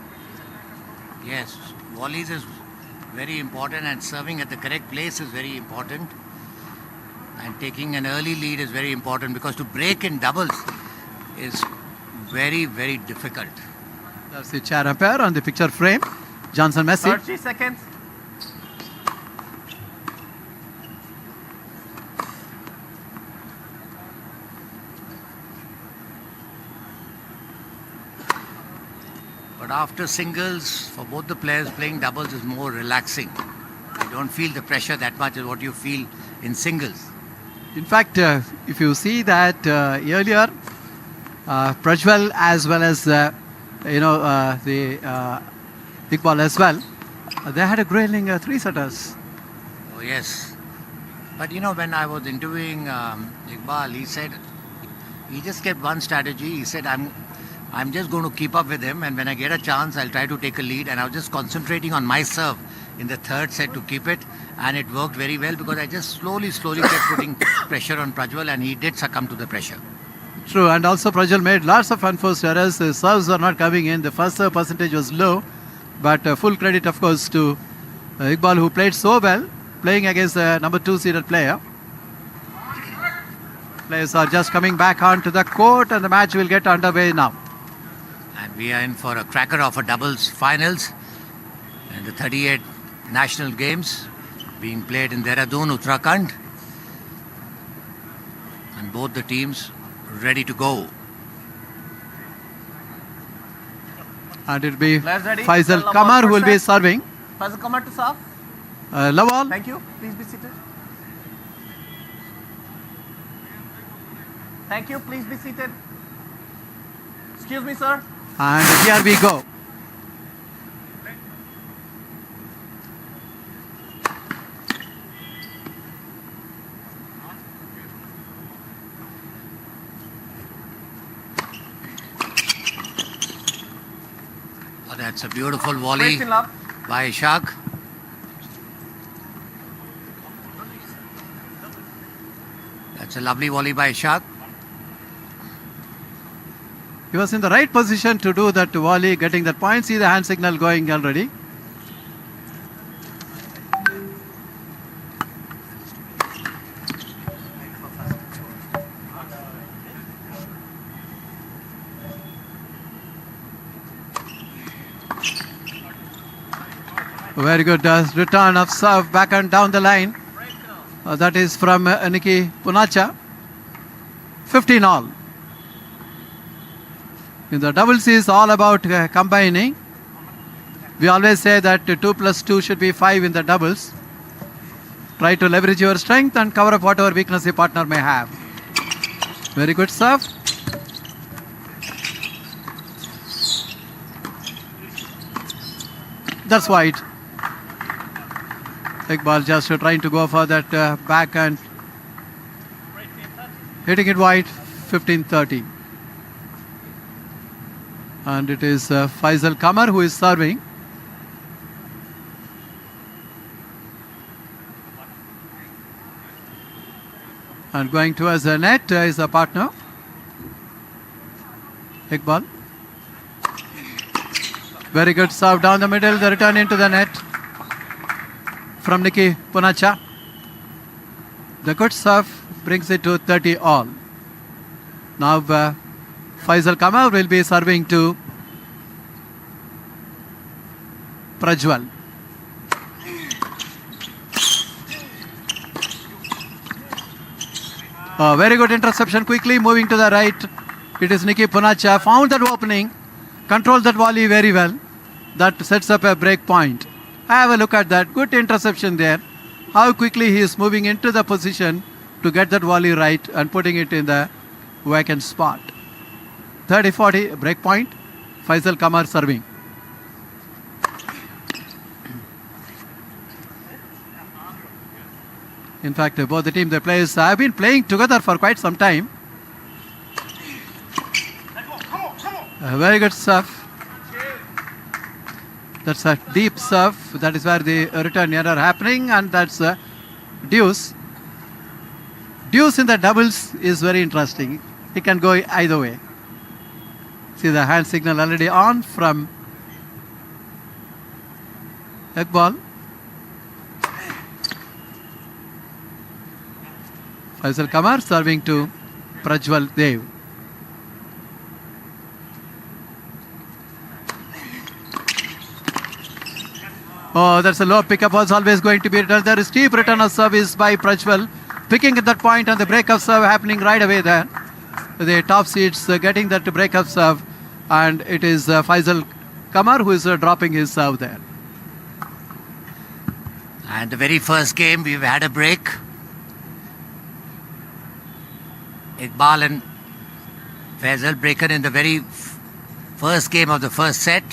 Yes, volleys is very important and serving at the correct place is very important. And taking an early lead is very important because to break in doubles is very, very difficult. That's the chair umpire on the picture frame, Johnson Messi. 30 seconds. But after singles, for both the players, playing doubles is more relaxing. You don't feel the pressure that much as what you feel in singles. In fact, if you see that earlier, Prajwal as well as the Iqbal as well, they had a grueling three-setters. Oh yes. But you know, when I was interviewing Iqbal, he said he just kept one strategy. He said, I'm just going to keep up with him, and when I get a chance, I'll try to take a lead. And I was just concentrating on my serve in the third set to keep it, and it worked very well because I just slowly kept putting pressure on Prajwal, and he did succumb to the pressure. True, and also Prajwal made lots of unforced errors. His serves were not coming in. The first serve percentage was low, but full credit, of course, to Iqbal, who played so well, playing against the number 2 seeded player. Players are just coming back onto the court, and the match will get underway now. And we are in for a cracker of a doubles finals and the 38 National Games being played in Dehradun, Uttarakhand. And both the teams ready to go. And it will be Players ready? Faisal Lawal Kamar who first will be set. serving. Faisal Kamar to serve. Lawal. Thank you. Please be seated. Thank you. Please be seated. Excuse me, sir. And here we go. Oh, that's a beautiful volley Breaks in love. by Ishaq. That's a lovely volley by Ishaq. He was in the right position to do that volley, getting that point. See the hand signal going already. Very good return of serve back and down the line. That is from Nikki Punacha. 15 all. In the doubles is all about combining. We always say that 2 plus 2 should be 5 in the doubles. Try to leverage your strength and cover up whatever weakness your partner may have. Very good serve. That's wide. Iqbal just trying to go for that back and hitting it wide. 15-30. And it is Faisal Kamar who is serving. And going towards the net is a partner. Iqbal. Very good serve down the middle. The return into the net from Nicky Punacha. The good serve brings it to 30 all. Now Faisal Kamar will be serving to Prajwal. Very good interception, quickly moving to the right. It is Nicky Punacha, found that opening, controlled that volley very well. That sets up a break point. Have a look at that, good interception there. How quickly he is moving into the position to get that volley right and putting it in the vacant spot. 30-40 break point, Faisal Kamar serving. In fact, both the team, the players have been playing together for quite some time. A very good serve. That's a deep serve. That is where the return error happening, and that's a deuce. Deuce in the doubles is very interesting. It can go either way. See the hand signal already on from Iqbal. Faisal Kamar serving to Prajwal Dev. Oh, that's a low pickup, was always going to be returned. There is steep return of service by Prajwal. Picking at that point and the break of serve happening right away there. The top seeds getting that break of serve, and it is Faisal Kamar who is dropping his serve there. And the very first game we've had a break. Iqbal and Faisal breaker in the very first game of the first set,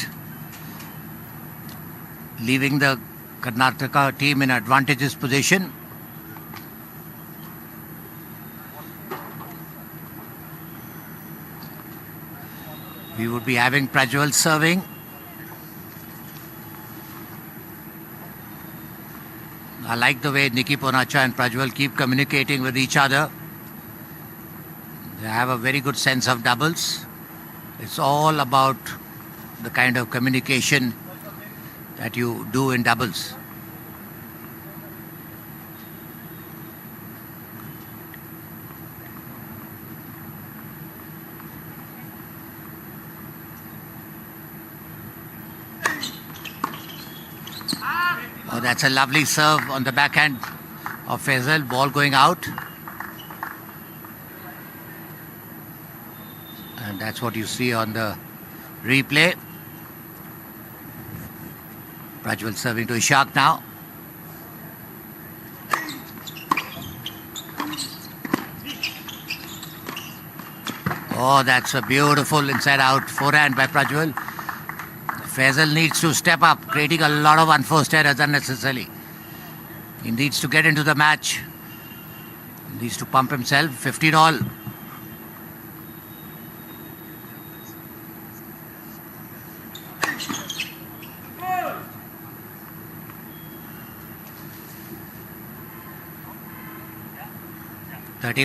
leaving the Karnataka team in advantageous position. We would be having Prajwal serving. I like the way Nicky Punacha and Prajwal keep communicating with each other. They have a very good sense of doubles. It's all about the kind of communication that you do in doubles. Oh, that's a lovely serve on the backhand of Faisal. Ball going out. And that's what you see on the replay. Prajwal serving to Ishaq now. Oh, that's a beautiful inside-out forehand by Prajwal. Faisal needs to step up, creating a lot of unforced errors unnecessarily. He needs to get into the match. He needs to pump himself. 15 all.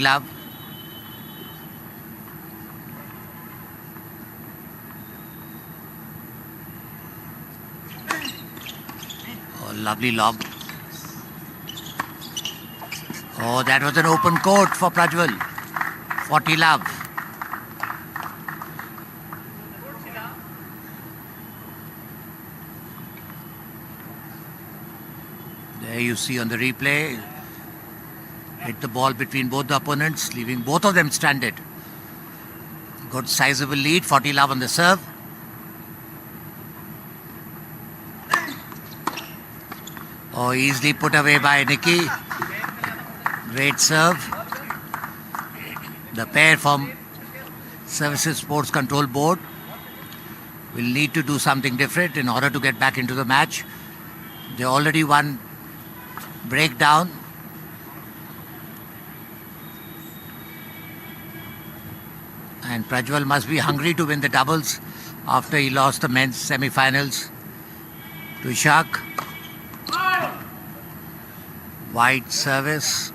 Love. Oh, lovely lob. Oh, that was an open court for Prajwal. 40 love. There you see on the replay. Hit the ball between both the opponents, leaving both of them stranded. Good sizable lead, 40 love on the serve. Oh, easily put away by Nicky. Great serve. The pair from Services Sports Control Board will need to do something different in order to get back into the match. They already won breakdown. And Prajwal must be hungry to win the doubles after he lost the men's semi-finals to Ishaq. Wide service.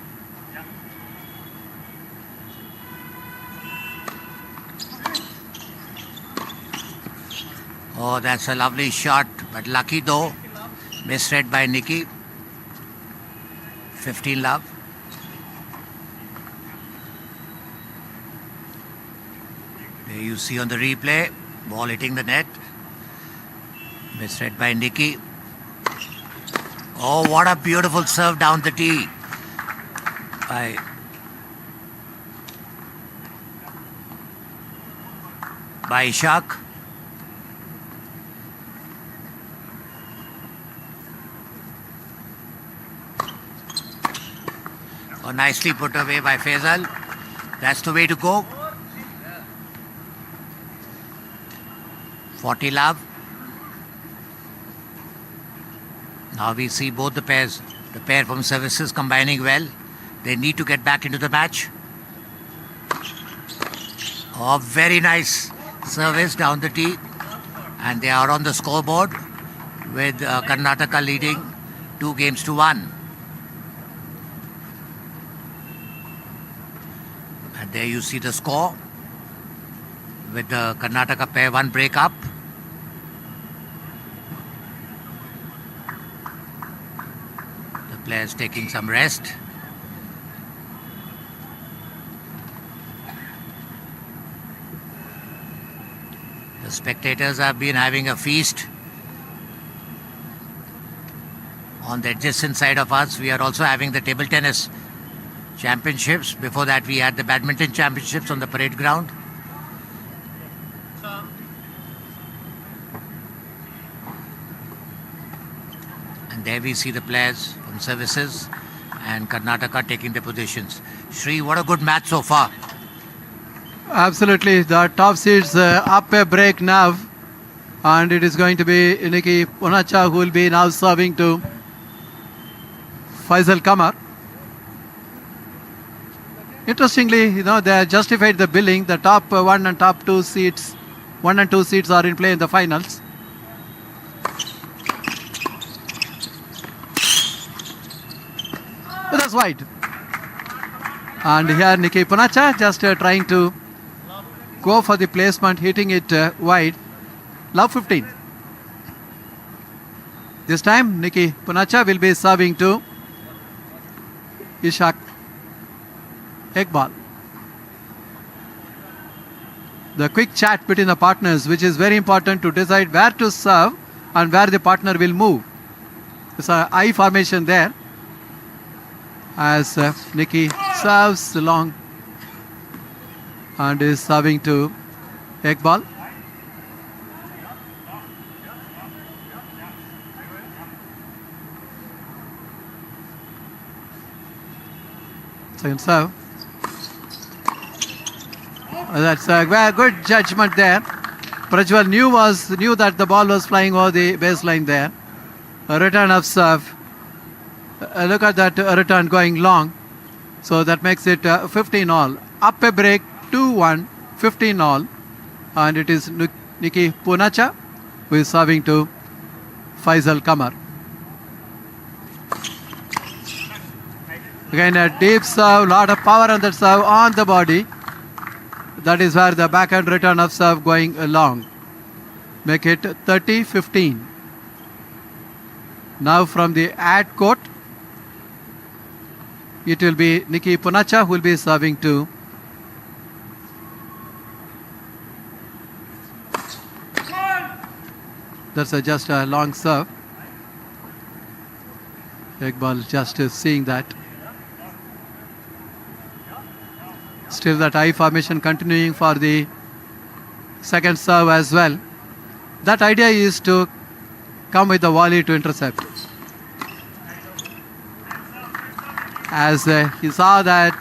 Oh, that's a lovely shot, but lucky though. Misread by Nikki. 15 love. There you see on the replay, ball hitting the net. Misread by Nikki. Oh, what a beautiful serve down the tee by Ishak. Oh, nicely put away by Faisal. That's the way to go. 40 love. Now we see both the pairs, the pair from services combining well. They need to get back into the match. Oh, very nice service down the tee. And they are on the scoreboard with Karnataka leading 2-1. And there you see the score with the Karnataka pair 1 break up. The players taking some rest. The spectators have been having a feast. On the adjacent side of us, we are also having the table tennis championships. Before that, we had the badminton championships on the parade ground. And there we see the players from services and Karnataka taking their positions. Shri, what a good match so far. Absolutely. The top seeds up a break now. And it is going to be Nikki Punacha who will be now serving to Faisal Kamar. Interestingly, they have justified the billing. The top 1 and top 2 seats, 1 and 2 seats are in play in the finals. But that's wide. And here Nikki Punacha just trying to go for the placement, hitting it wide. Love 15. This time Nikki Punacha will be serving to Ishak Iqbal. The quick chat between the partners, which is very important to decide where to serve and where the partner will move. There's an I formation there as Nikki serves long and is serving to Iqbal. Second serve. That's a very good judgment there. Prajwal knew that the ball was flying over the baseline there. A return of serve. Look at that return going long. So that makes it 15 all. Up a break, 2-1, 15 all. And it is Nikki Punacha who is serving to Faisal Kamar. Again a deep serve, lot of power on that serve on the body. That is where the backhand return of serve going long. Make it 30-15. Now from the ad court, it will be Nikki Punacha who will be serving to that's just a long serve. Iqbal just seeing that. Still that I formation continuing for the second serve as well. That idea is to come with the volley to intercept. As he saw that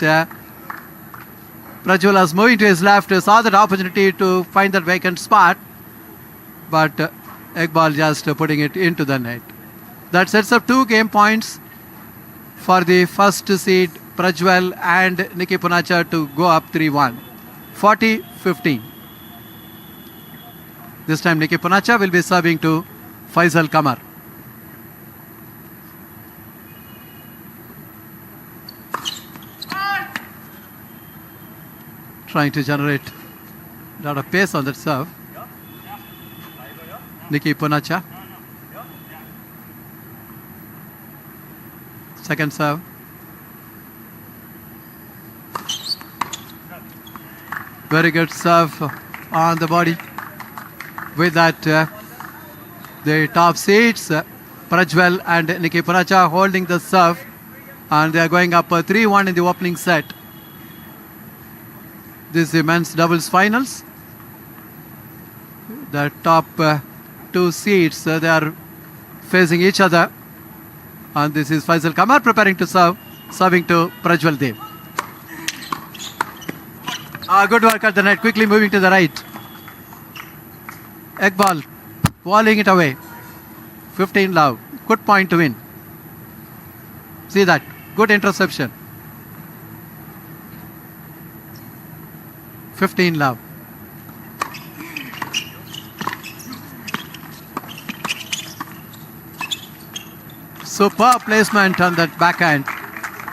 Prajwal was moving to his left, saw that opportunity to find that vacant spot, but Iqbal just putting it into the net. That sets up 2 game points for the first seed Prajwal and Nikki Punacha to go up 3-1. 40-15. This time Nikki Punacha will be serving to Faisal Kamar. Trying to generate a lot of pace on that serve. Nikki Punacha. Second serve. Very good serve on the body. With that, the top seeds, Prajwal and Nikki Punacha holding the serve, and they are going up 3-1 in the opening set. This is the men's doubles finals. The top two seeds, they are facing each other. And this is Faisal Kamar preparing to serve, serving to Prajwal Dev. Good work at the net, quickly moving to the right. Iqbal, volleying it away. 15 love, good point to win. See that, good interception. 15 love. Superb placement on that backhand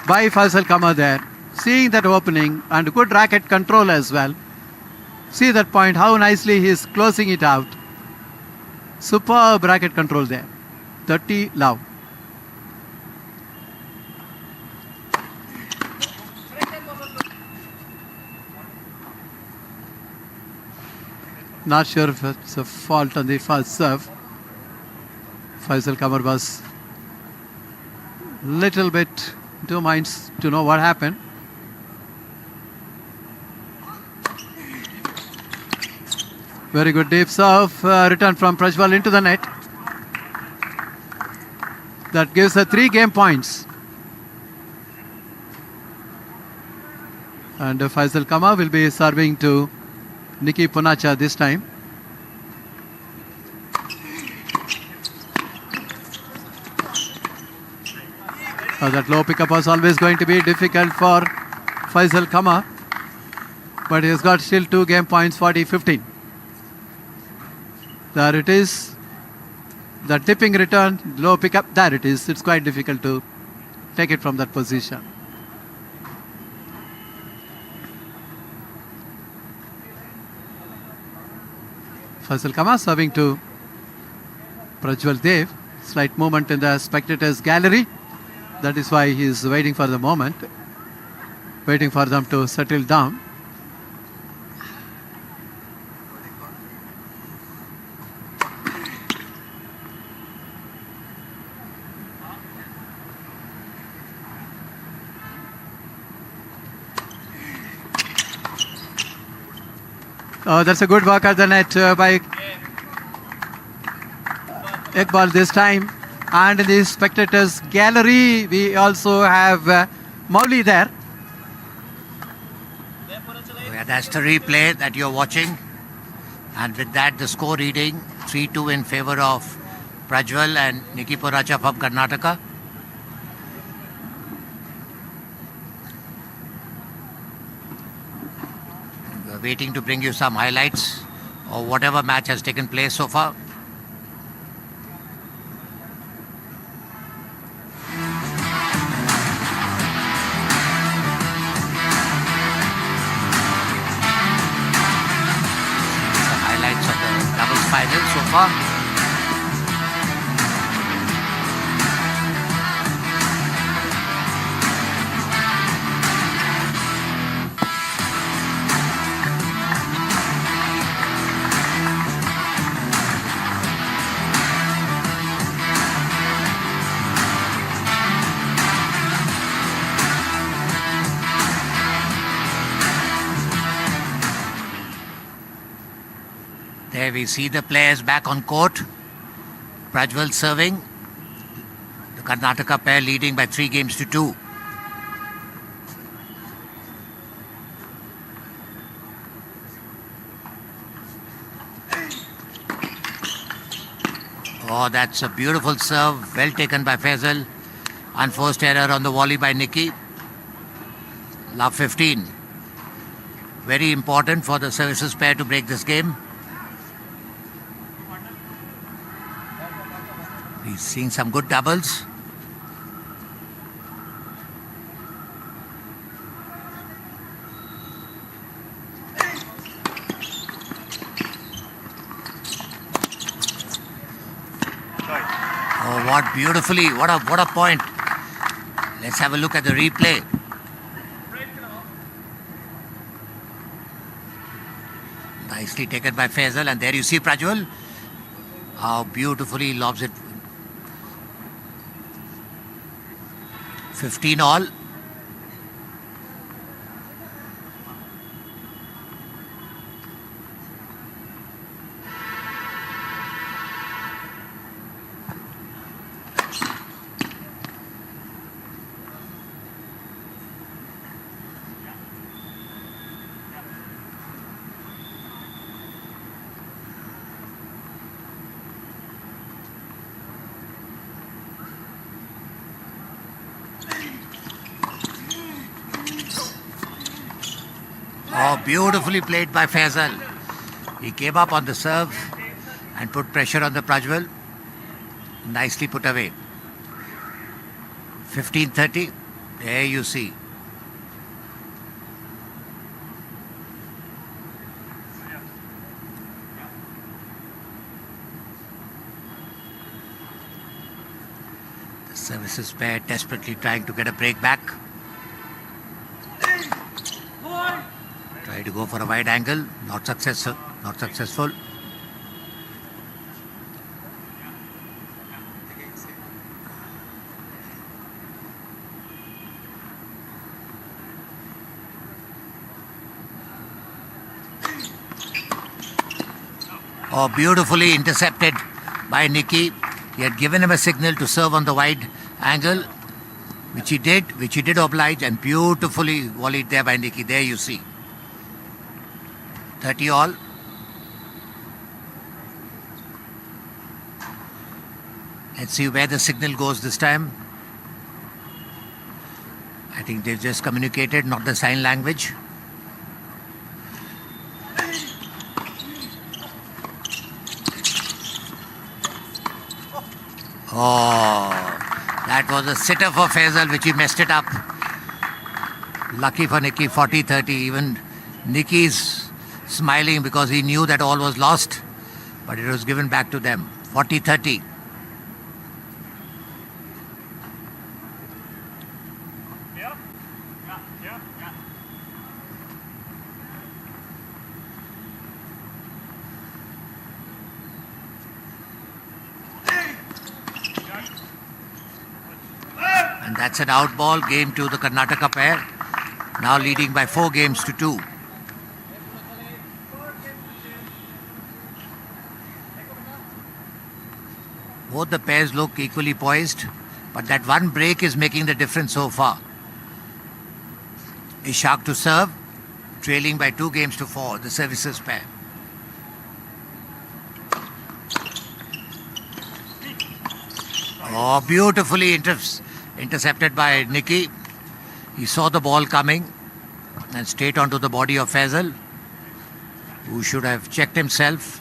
by Faisal Kamar there. Seeing that opening and good racket control as well. See that point, how nicely he is closing it out. Superb racket control there. 30 love. Not sure if it's a fault on the first serve. Faisal Kamar was little bit two minds to know what happened. Very good deep serve, return from Prajwal into the net. That gives her 3 game points. And Faisal Kamar will be serving to Nikki Punacha this time. That low pickup was always going to be difficult for Faisal Kamar. But he has got still 2 game points, 40-15. There it is. The tipping return, low pickup, there it is. It's quite difficult to take it from that position. Faisal Kamar serving to Prajwal Dev. Slight movement in the spectators gallery. That is why he is waiting for the moment. Waiting for them to settle down. Oh, that's a good work at the net by Iqbal this time. And in the spectators gallery, we also have Mauli there. Yeah, that's the replay that you're watching. And with that, the score reading 3-2 in favor of Prajwal and Nikki Punacha from Karnataka. We're waiting to bring you some highlights of whatever match has taken place so far. Final so far. There we see the players back on court. Prajwal serving. The Karnataka pair leading by 3-2. Oh, that's a beautiful serve. Well taken by Faisal. Unforced error on the volley by Nikki. Love 15. Very important for the services pair to break this game. He's seeing some good doubles. What beautifully, what a point. Let's have a look at the replay. Nicely taken by Faisal, and there you see Prajwal. How beautifully he lobs it. 15 all. Oh, beautifully played by Faisal. He came up on the serve and put pressure on the Prajwal. Nicely put away. 15-30. There you see. The services pair desperately trying to get a break back. Try to go for a wide angle, not successful. Oh, beautifully intercepted by Nicky. He had given him a signal to serve on the wide angle, which he did oblige, and beautifully volleyed there by Nicky. There you see. 30 all. Let's see where the signal goes this time. I think they've just communicated, not the sign language. Oh, that was a sitter for Faisal, which he messed it up. Lucky for Nicky, 40-30. Even Nicky's smiling because he knew that all was lost, but it was given back to them. 40-30. And that's an out ball. Game to the Karnataka pair. Now leading by 4 games to 2. Both the pairs look equally poised, but that one break is making the difference so far. Ishaq to serve, trailing by 2 games to 4, the services pair. Oh, beautifully intercepted by Nicky. He saw the ball coming and straight onto the body of Faisal, who should have checked himself.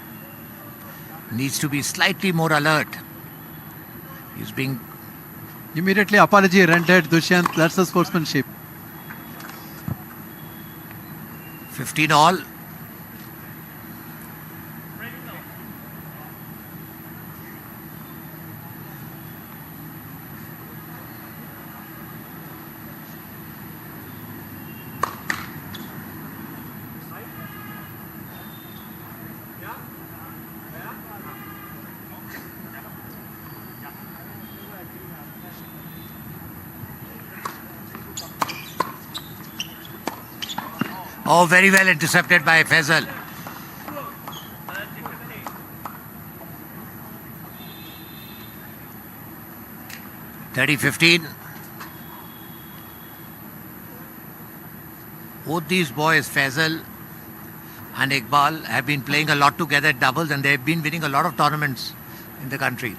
Needs to be slightly more alert. He's being... Immediately apology rendered, Dushyant. That's the sportsmanship. 15 all. Oh, very well intercepted by Faisal. (30-15). Both these boys, Faisal and Iqbal, have been playing a lot together at doubles, and they've been winning a lot of tournaments in the country.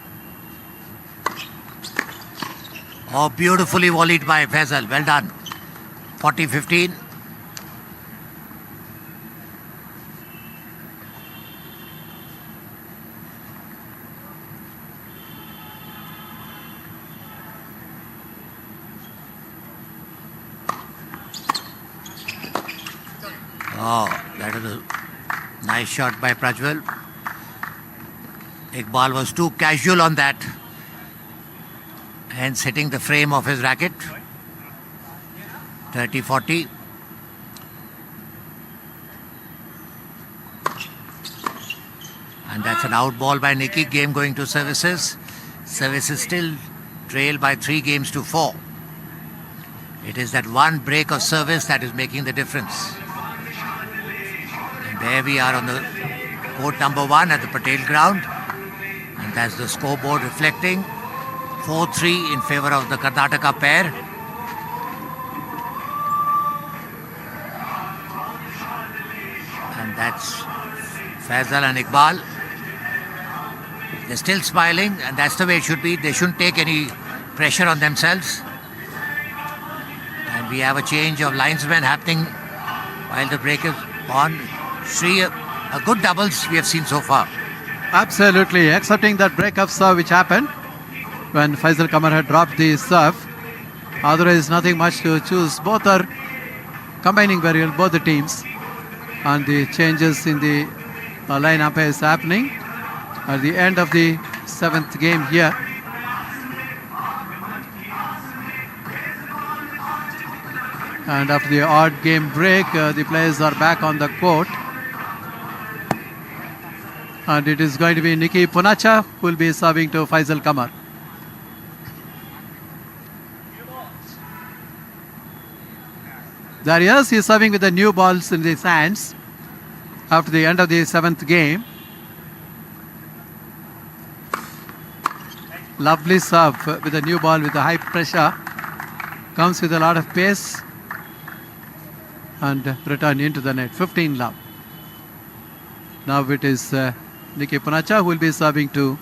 Oh, beautifully volleyed by Faisal. Well done. 40-15. Oh, that is a nice shot by Prajwal. Iqbal was too casual on that. hence hitting the frame of his racket. 30-40. And that's an out ball by Nikki. Game going to services. Services still trail by 3 games to 4. It is that one break of service that is making the difference. And there we are on the court number 1 at the Patel ground. And that's the scoreboard reflecting. 4-3 in favor of the Karnataka pair. And that's Faisal and Iqbal. They're still smiling, and that's the way it should be. They shouldn't take any pressure on themselves. And we have a change of linesmen happening while the break is on. Sri, a good doubles we have seen so far. Absolutely, excepting that break of serve which happened when Faisal Kamar had dropped the serve. Otherwise, nothing much to choose. Both are combining very well, both the teams. And the changes in the lineup is happening at the end of the 7th game here. And after the odd game break, the players are back on the court. And it is going to be Nikki Punacha who will be serving to Faisal Kamar. There he is, he is serving with the new balls in his hands after the end of the 7th game. Lovely serve with a new ball with a high pressure. Comes with a lot of pace and return into the net. 15 love. Now it is Nikki Punacha who will be serving to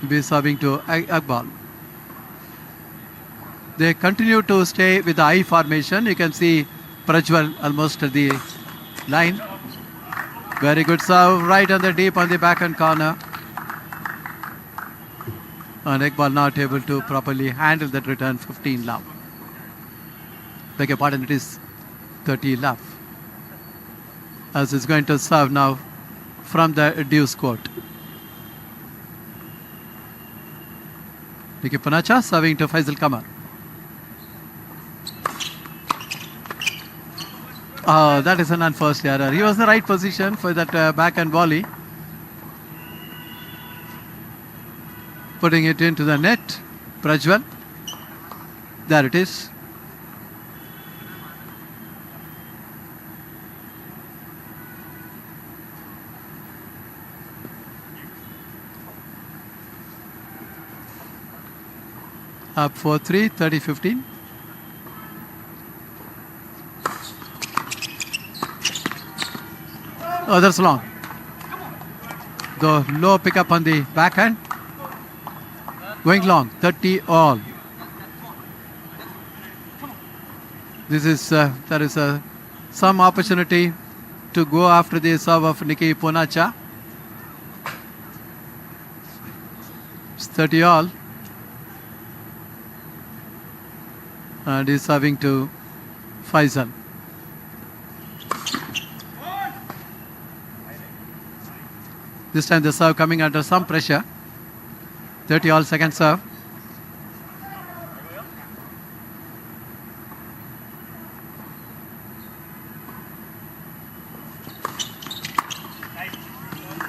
Iqbal. They continue to stay with the I formation. You can see Prajwal almost at the line. Very good serve right on the deep on the backhand corner. And Iqbal not able to properly handle that return. 15 love. Beg your pardon, it is 30 love. As is going to serve now from the deuce court. Nikki Punacha serving to Faisal Kamar. Oh, that is an unforced error. He was in the right position for that backhand volley. Putting it into the net. Prajwal. There it is. Up 4-3, 30-15. Oh, that's long. The low pickup on the backhand. Going long, 30 all. This is, there is some opportunity to go after the serve of Nikki Punacha. It's 30 all. And he's serving to Faisal. This time the serve coming under some pressure. 30 all second serve.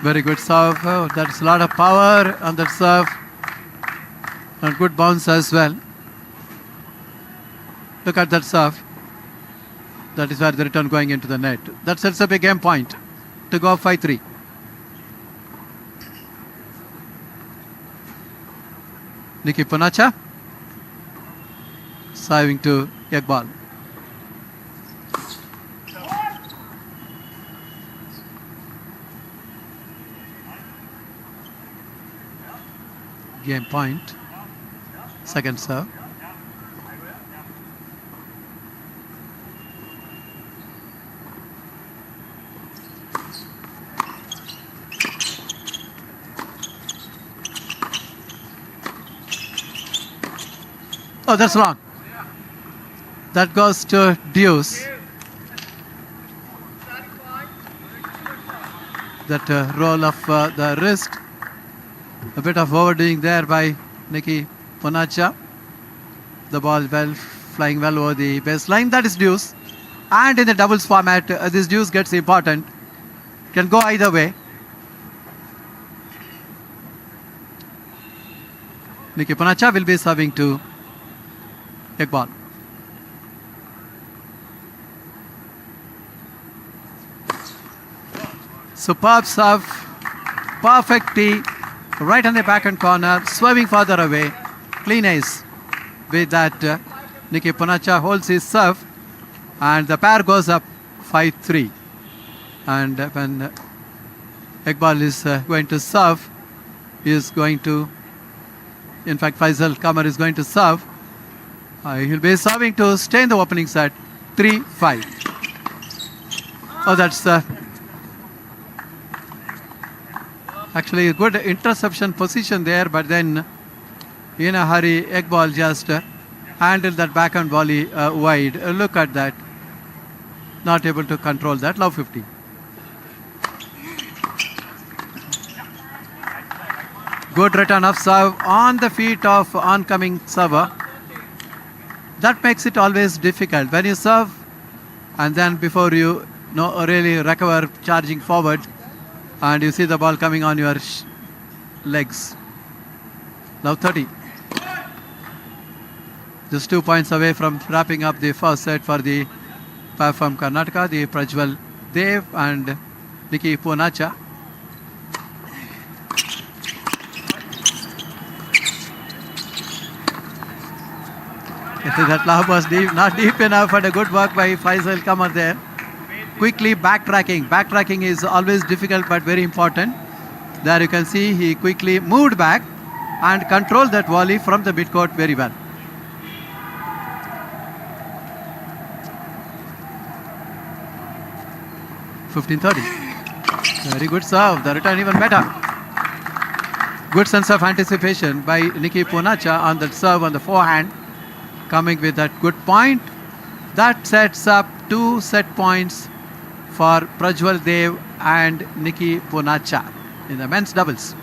Very good serve. Oh, that's a lot of power on that serve. And good bounce as well. Look at that serve. That is where the return going into the net. That sets up a game point to go 5-3. Nikki Punacha serving to Iqbal. Game point. Second serve. Oh, that's wrong. That goes to deuce. That roll of the wrist. A bit of overdoing there by Nikki Ponacha. The ball flying well over the baseline. That is deuce. And in the doubles format, this deuce gets important. Can go either way. Nikki Ponacha will be serving to Iqbal. Superb serve. Perfect tee. Right on the backhand corner. Swerving further away. Clean ace. With that, Nikki Ponacha holds his serve. And the pair goes up 5-3. And when Iqbal is going to serve, he is going to, in fact, Faisal Kamar is going to serve. He'll be serving to stay in the opening set, 3-5. Oh, that's actually a good interception position there, but then in a hurry, Iqbal just handled that backhand volley wide. Look at that. Not able to control that. Love 50. Good return of serve on the feet of oncoming server. That makes it always difficult. When you serve and then before you really recover, charging forward, and you see the ball coming on your legs. Now 30. Just 2 points away from wrapping up the first set for the pair from Karnataka, the Prajwal Dev and Nikki Ponacha. That love was deep, not deep enough, but a good work by Faisal Kamar there. Quickly backtracking. Backtracking is always difficult but very important. There you can see he quickly moved back and controlled that volley from the midcourt very well. (15:30). Very good serve. The return even better. Good sense of anticipation by Nikki Ponacha on that serve on the forehand. Coming with that good point. That sets up 2 set points for Prajwal Dev and Nikki Ponacha in the men's doubles.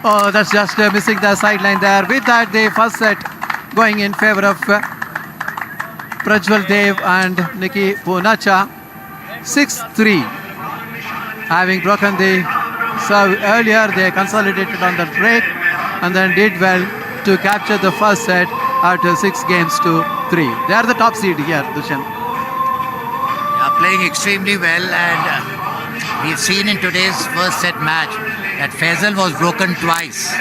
Oh, that's just missing the sideline there. With that, the first set going in favor of Prajwal Dev and Nikki Ponacha. 6-3. Having broken the serve earlier, they consolidated on the break and then did well to capture the first set after 6 games to 3. They are the top seed here, Dushan. They are playing extremely well, and we've seen in today's first set match that Faisal was broken twice.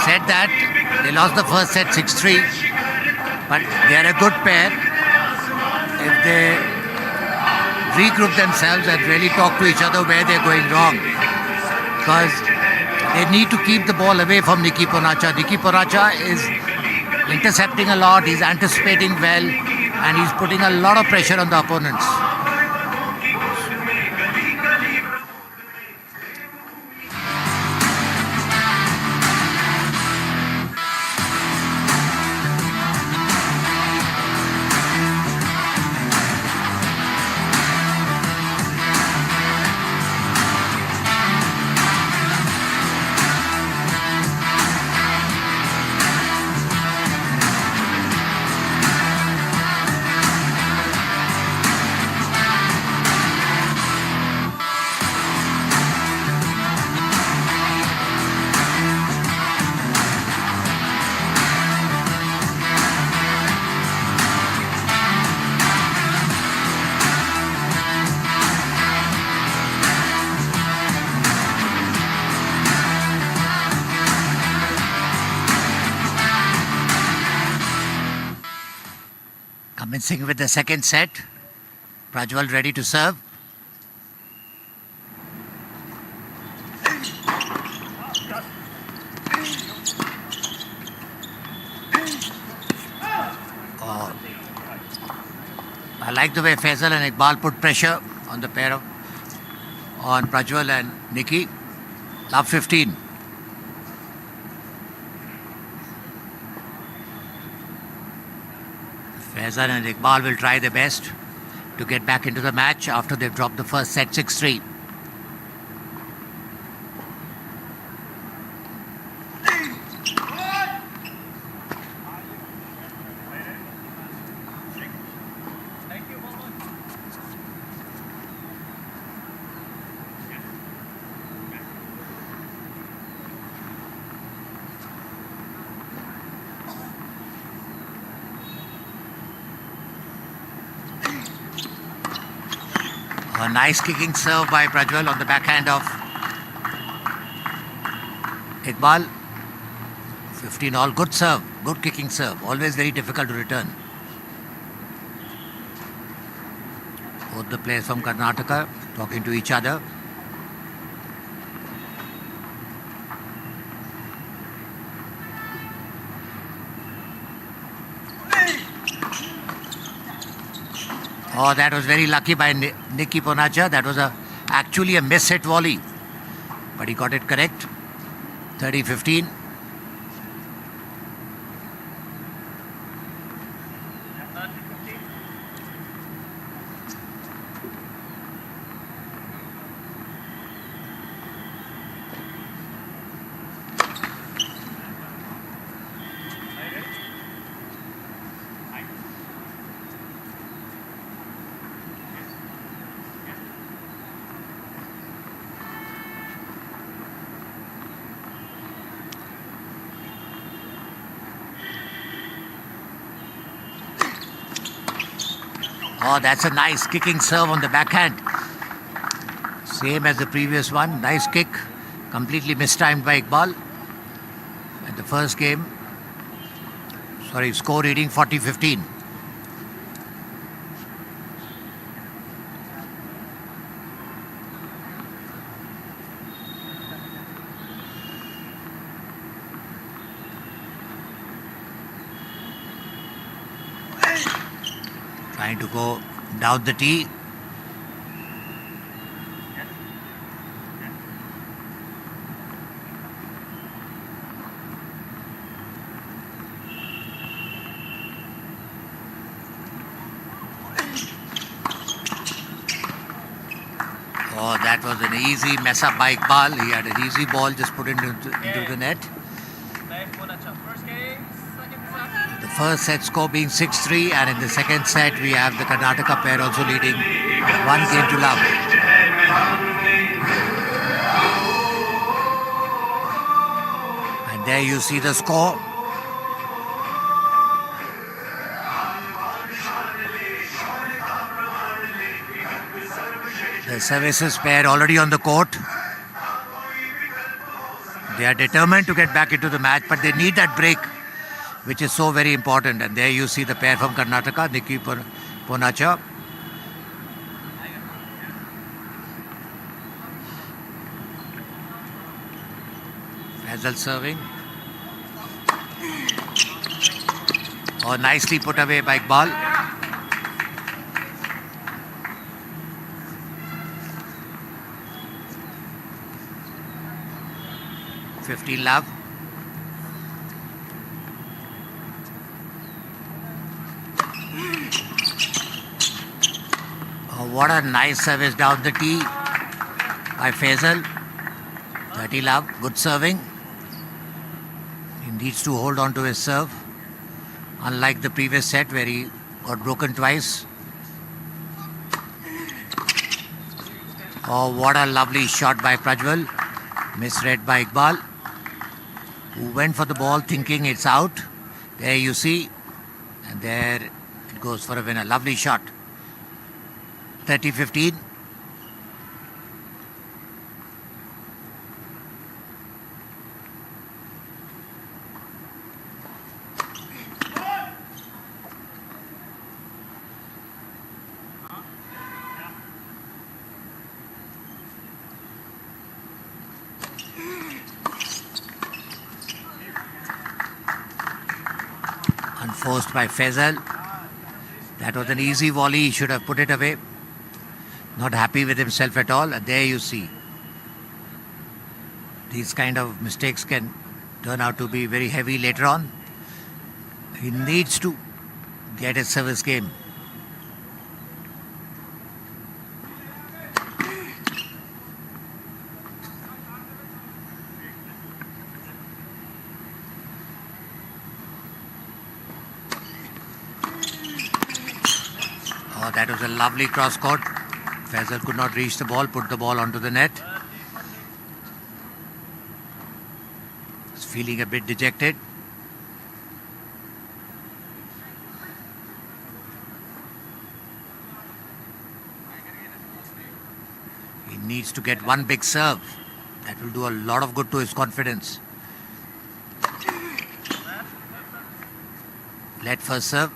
Said that they lost the first set 6-3, but they are a good pair. If they regroup themselves and really talk to each other where they're going wrong, because they need to keep the ball away from Nikki Ponacha. Nikki Ponacha is intercepting a lot, he's anticipating well, and he's putting a lot of pressure on the opponents. Commencing with the second set, Prajwal ready to serve. I like the way Faisal and Iqbal put pressure on the pair on Prajwal and Nikki. Love 15. Faisal and Iqbal will try their best to get back into the match after they've dropped the first set 6-3. A nice kicking serve by Prajwal on the backhand of Iqbal. 15 all. Good serve. Good kicking serve. Always very difficult to return. Both the players from Karnataka talking to each other. Oh, that was very lucky by Nicky Ponacha. That was actually a miss-hit volley. But he got it correct. 30-15. Oh, that's a nice kicking serve on the backhand. Same as the previous one. Nice kick. Completely mistimed by Iqbal. And the first game, score reading 40-15. Trying to go down the tee. Oh, that was an easy mess up by Iqbal. He had an easy ball, just put it into the net. The first set score being 6-3, and in the second set we have the Karnataka pair also leading 1-0. And there you see the score. The services pair already on the court. They are determined to get back into the match, but they need that break, which is so very important. And there you see the pair from Karnataka, Nicky Ponacha. Faisal serving. Oh, nicely put away by Iqbal. Love. Oh, what a nice service down the tee by Faisal. 30 love. Good serving. He needs to hold on to his serve, unlike the previous set where he got broken twice. Oh, what a lovely shot by Prajwal. Misread by Iqbal, who went for the ball thinking it's out. There you see. And there it goes for a winner. Lovely shot. 30-15. Unforced by Faisal. That was an easy volley. He should have put it away. Not happy with himself at all. And there you see. These kind of mistakes can turn out to be very heavy later on. He needs to get his service game. Oh, that was a lovely cross court. Faisal could not reach the ball, put the ball onto the net. He's feeling a bit dejected. He needs to get one big serve. That will do a lot of good to his confidence. Let first serve.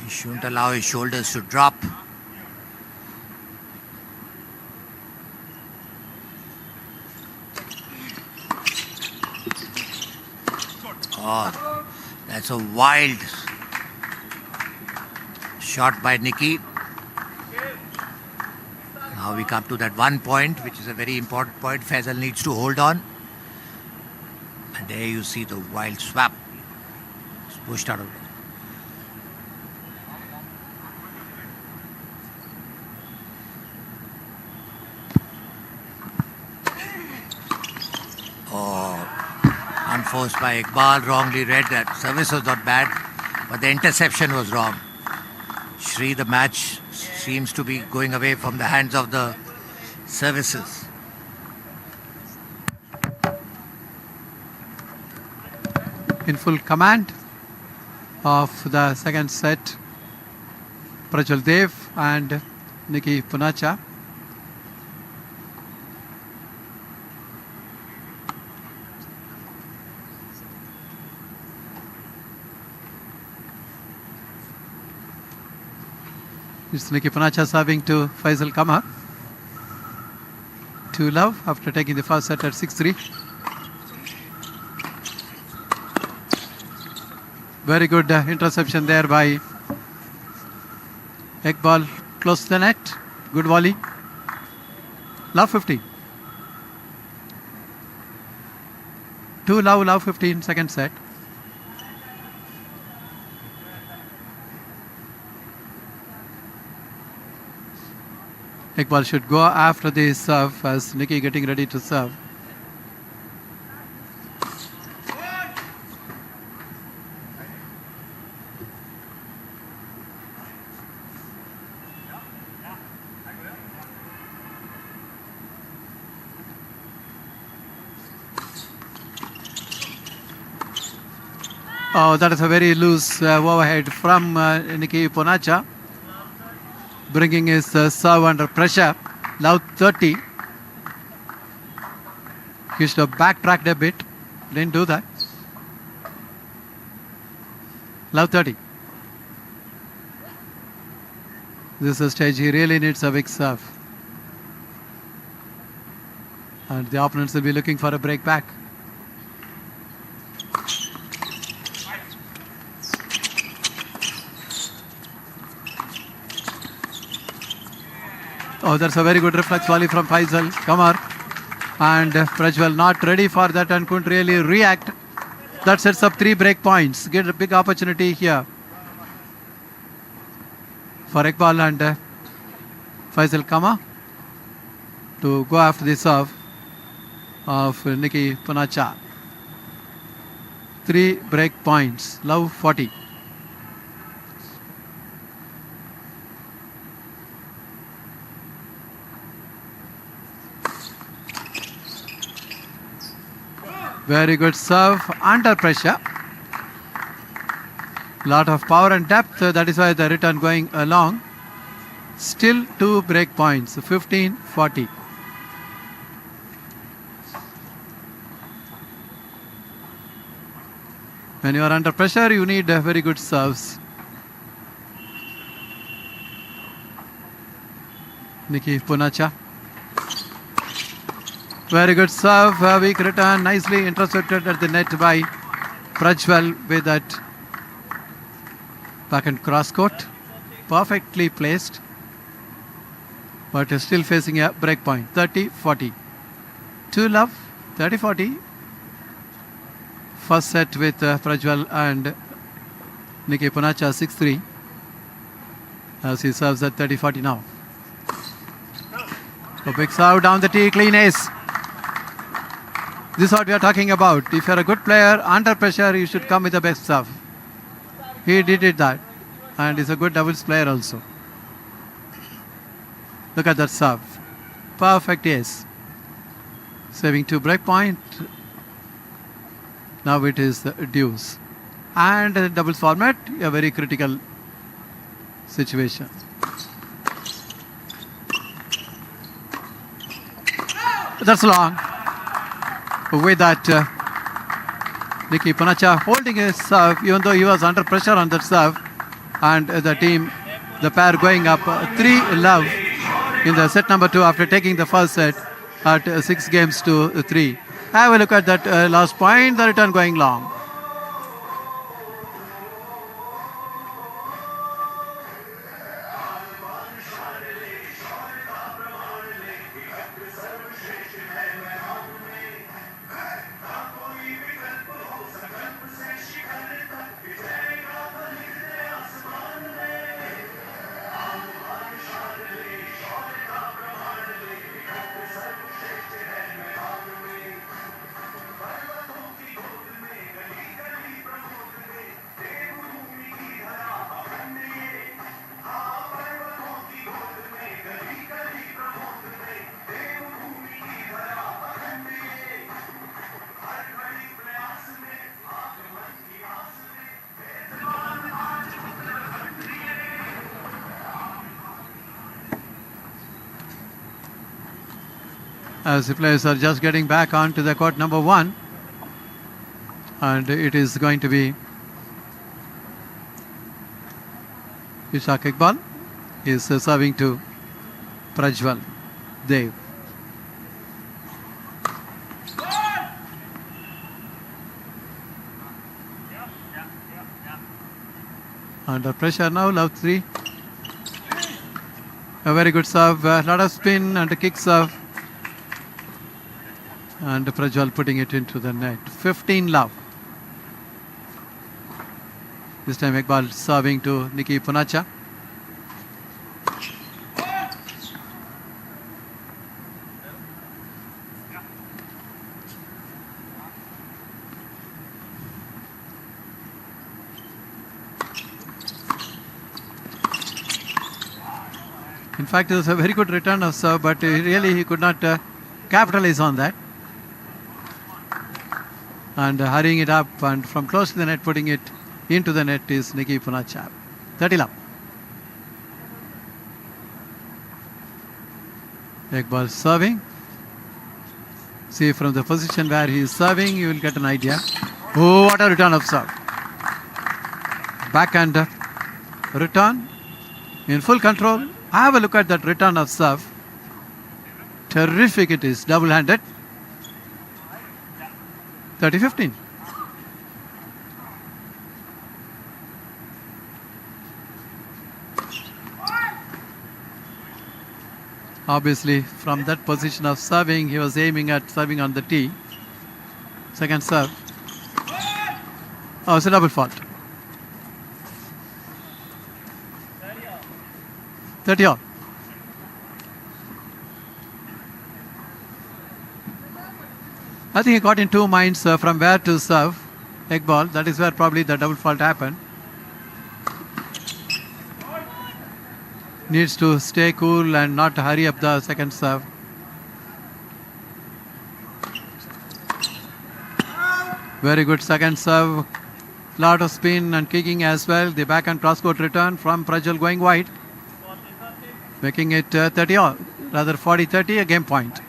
He shouldn't allow his shoulders to drop. Oh, that's a wild shot by Nicky. Now we come to that one point, which is a very important point. Faisal needs to hold on. And there you see the wild swap. It's pushed out of it. Unforced by Iqbal, wrongly read. That service was not bad, but the interception was wrong. Shri, the match seems to be going away from the hands of the services. In full command of the second set, Prajwal Dev and Nicky Punacha. It's Nicky Punacha serving to Faisal Kamar. 2-love after taking the first set at 6-3. Very good interception there by Iqbal, close to the net. Good volley. Love 15. 2-love, love 15, second set. Iqbal should go after the serve as Nicky getting ready to serve. Oh, that is a very loose overhead from Nicky Punacha, bringing his serve under pressure. Love 30. He should have backtracked a bit. Didn't do that. Love 30. This is a stage he really needs a big serve. And the opponents will be looking for a break back. Oh, that's a very good reflex volley from Faisal Kamar. And Prajwal not ready for that and couldn't really react. That sets up 3 break points. Get a big opportunity here for Iqbal and Faisal Kamar to go after the serve of Nicky Punacha. 3 break points. Love 40. Very good serve under pressure. Lot of power and depth. That is why the return going along. Still 2 break points. 15-40. When you are under pressure, you need very good serves. Nicky Punacha. Very good serve, weak return, nicely intercepted at the net by Prajwal with that back and cross court. perfectly placed, but is still facing a break point. 30-40. 2 love, 30-40. First set with Prajwal and Nicky Punacha 6-3 as he serves at 30-40 now. A big serve down the tee, clean ace. This is what we are talking about. If you are a good player, under pressure, you should come with the best serve. He did that, and is a good doubles player also. Look at that serve. Perfect ace. Saving 2 break point. Now it is the deuce. And doubles format, a very critical situation. That's long. With that, Nicky Punacha holding his serve, even though he was under pressure on that serve. And the pair going up 3 love in the set number 2 after taking the first set at 6-3. Have a look at that last point, the return going long. As the players are just getting back onto the court number 1, and it is going to be Ishaq Iqbal is serving to Prajwal Dev. Under pressure now, love 3. A very good serve, a lot of spin and a kick serve. And Prajwal putting it into the net. 15 love. This time Iqbal serving to Nicky Punacha. In fact, it was a very good return of serve, but really he could not capitalize on that. And hurrying it up and from close to the net, putting it into the net is Nicky Punacha. 30 love. Iqbal serving. See, from the position where he is serving, you will get an idea. Oh, what a return of serve. Backhand return in full control. Have a look at that return of serve. Terrific it is, double-handed. 30-15. Obviously, from that position of serving, he was aiming at serving on the tee. Second serve. Oh, it's a double fault. 30 all. I think he got in 2 minds from where to serve Iqbal. That is where probably the double fault happened. Needs to stay cool and not hurry up the second serve. Very good second serve. Lot of spin and kicking as well. The backhand cross-court return from Prajwal going wide. Making it 30 all. Rather 40-30, a game point.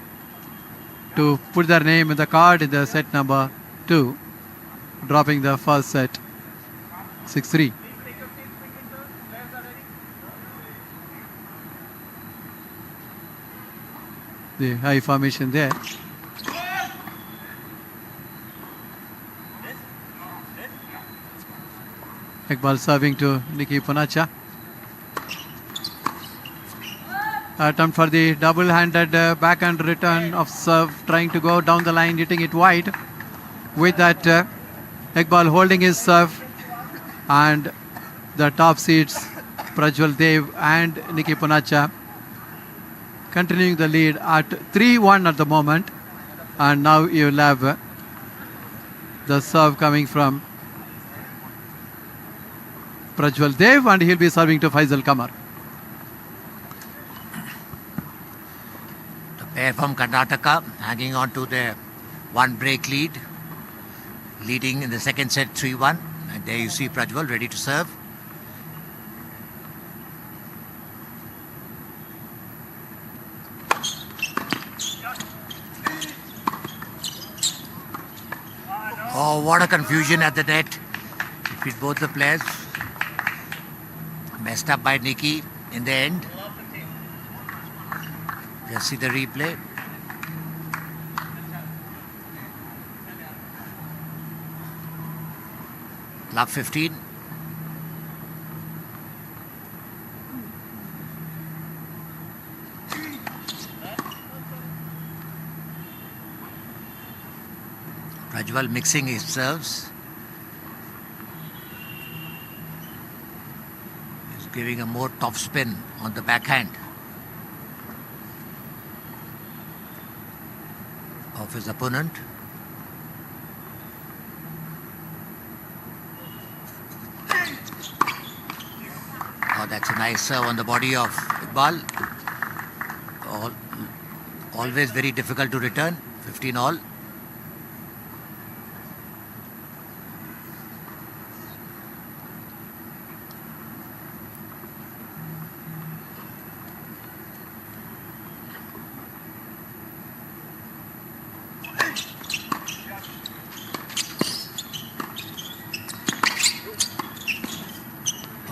To put their name in the card in the set number 2, dropping the first set 6-3. The high formation there. Iqbal serving to Nicky Punacha. Attempt for the double-handed backhand return of serve, trying to go down the line, hitting it wide. With that, Iqbal holding his serve, and the top seeds Prajwal Dev and Nikki Punacha continuing the lead at 3-1 at the moment. And now you will have the serve coming from Prajwal Dev, and he'll be serving to Faisal Kamar. The pair from Karnataka hanging on to their one break lead, leading in the second set 3-1. And there you see Prajwal ready to serve. Oh, what a confusion at the net between both the players. Messed up by Nikki in the end. Just see the replay. Club 15. Prajwal mixing his serves. He's giving a more top spin on the backhand of his opponent. Oh, that's a nice serve on the body of Iqbal. Always very difficult to return. 15 all.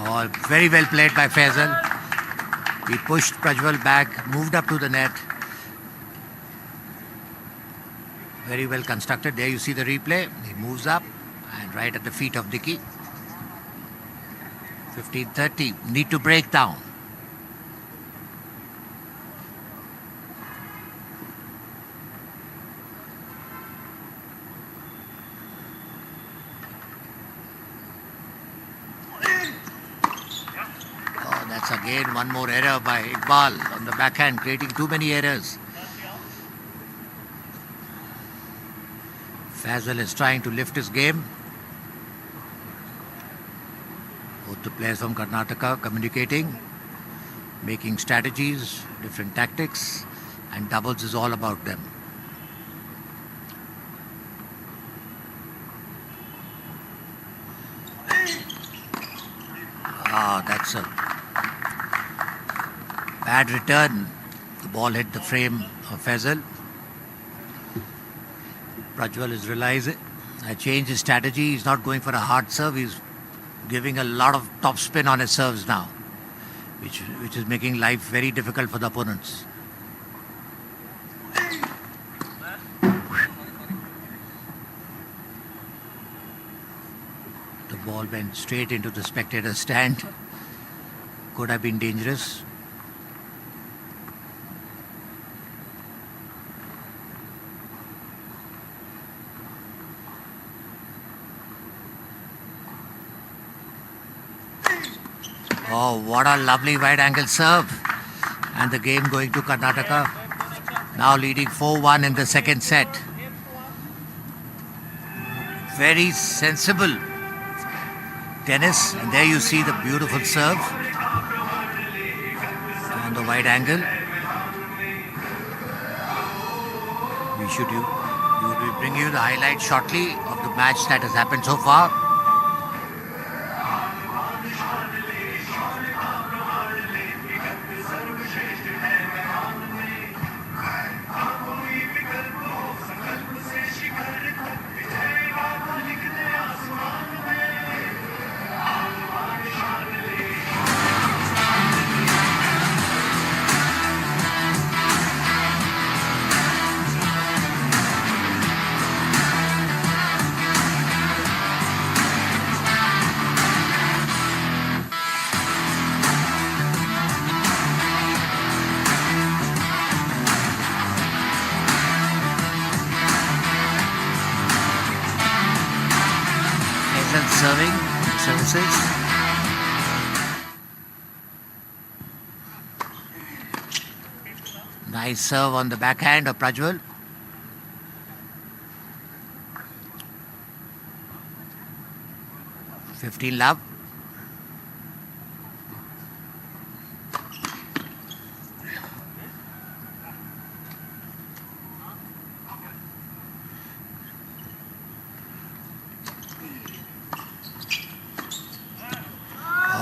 Oh, very well played by Faisal. He pushed Prajwal back, moved up to the net. Very well constructed. There you see the replay. He moves up and right at the feet of Dicky. 15-30. Need to break down. That's again one more error by Iqbal on the backhand, creating too many errors. Faisal is trying to lift his game. Both the players from Karnataka communicating, making strategies, different tactics, and doubles is all about them. That's a bad return. The ball hit the frame of Faisal. Prajwal is realizing I changed his strategy. He's not going for a hard serve. He's giving a lot of top spin on his serves now, which is making life very difficult for the opponents. The ball went straight into the spectator stand. Could have been dangerous. Oh, what a lovely wide angle serve. And the game going to Karnataka. Now leading 4-1 in the second set. Very sensible tennis. And there you see the beautiful serve on the wide angle. We will bring you the highlight shortly of the match that has happened so far. Faisal serving services. Nice serve on the backhand of Prajwal. $15 love.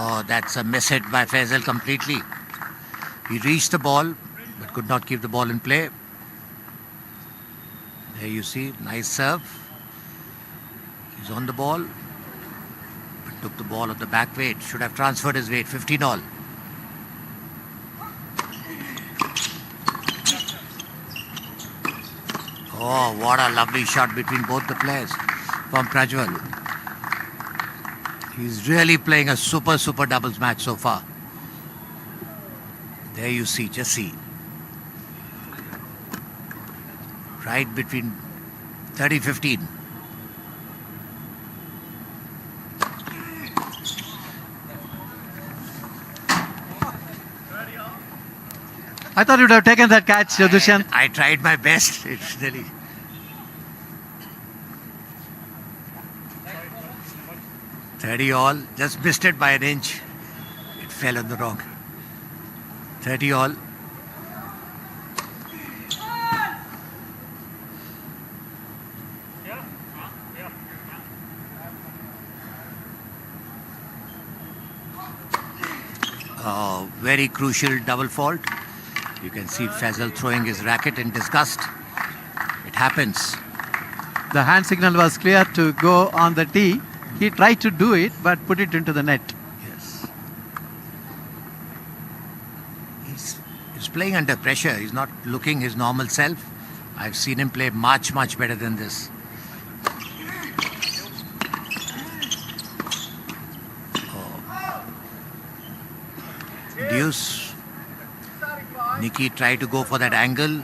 Oh, that's a miss hit by Faisal completely. He reached the ball but could not keep the ball in play. There you see, nice serve. He's on the ball, but took the ball on the back weight. Should have transferred his weight. 15 all. Oh, what a lovely shot between both the players from Prajwal. He's really playing a super doubles match so far. There you see, just see. Right between 30-15. I thought you would have taken that catch, Dushyant. I tried my best. It's really... $30 all. Just missed it by an inch. It fell on the wrong. $30 all. Oh, very crucial double fault. You can see Faisal throwing his racket in disgust. It happens. The hand signal was clear to go on the tee. He tried to do it, but put it into the net. Yes. He's playing under pressure. He's not looking his normal self. I've seen him play much better than this. Oh. Deuce. Nikki tried to go for that angle.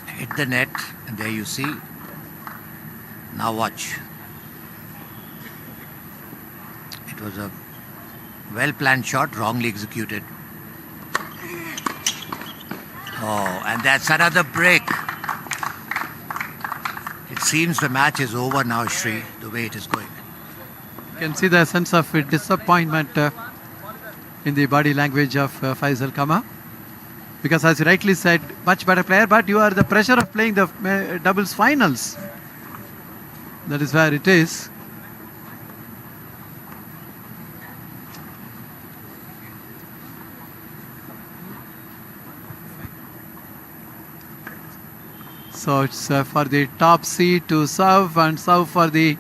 Hit the net, and there you see. Now watch. It was a well-planned shot, wrongly executed. Oh, and that's another break. It seems the match is over now, Shri, the way it is going. You can see the sense of disappointment in the body language of Faisal Kama. Because as you rightly said, much better player, but you are the pressure of playing the doubles finals. That is where it is. So it's for the top seed to serve and serve for the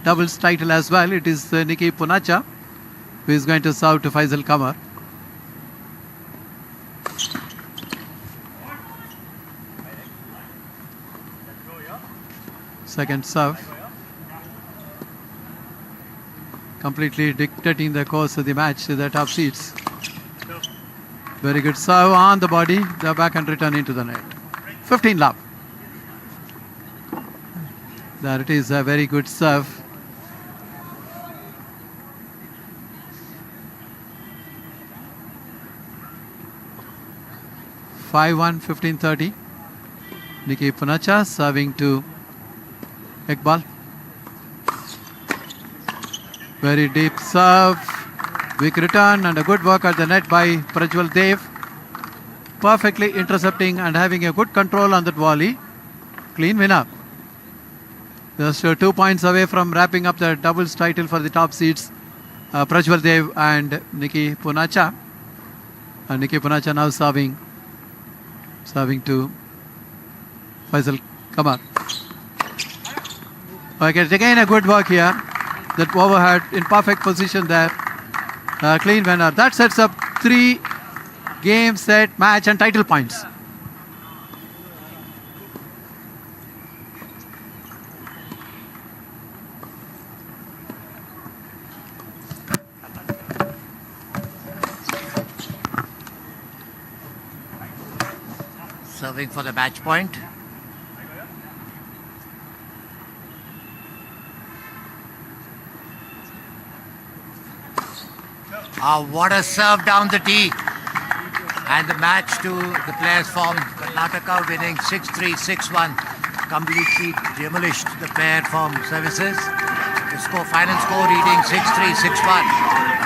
doubles title as well. It is Nikki Punacha who is going to serve to Faisal Kamar. Second serve. Completely dictating the course of the match to the top seeds. Very good serve on the body. The backhand return into the net. 15 love. There it is, a very good serve. (5-1), 15-30. Nikki Punacha serving to Iqbal. Very deep serve. Weak return and a good work at the net by Prajwal Dev. Perfectly intercepting and having a good control on that volley. Clean winner. Just 2 points away from wrapping up the doubles title for the top seeds. Prajwal Dev and Nikki Punacha. And Nikki Punacha now serving to Faisal Kamar. Okay, again a good work here. That overhead in perfect position there. Clean winner. That sets up 3 game, set, match and title points. Serving for the match point. What a serve down the tee. And the match to the players from Karnataka winning 6-3, 6-1. Completely demolished the pair from services. The final score reading 6-3, 6-1.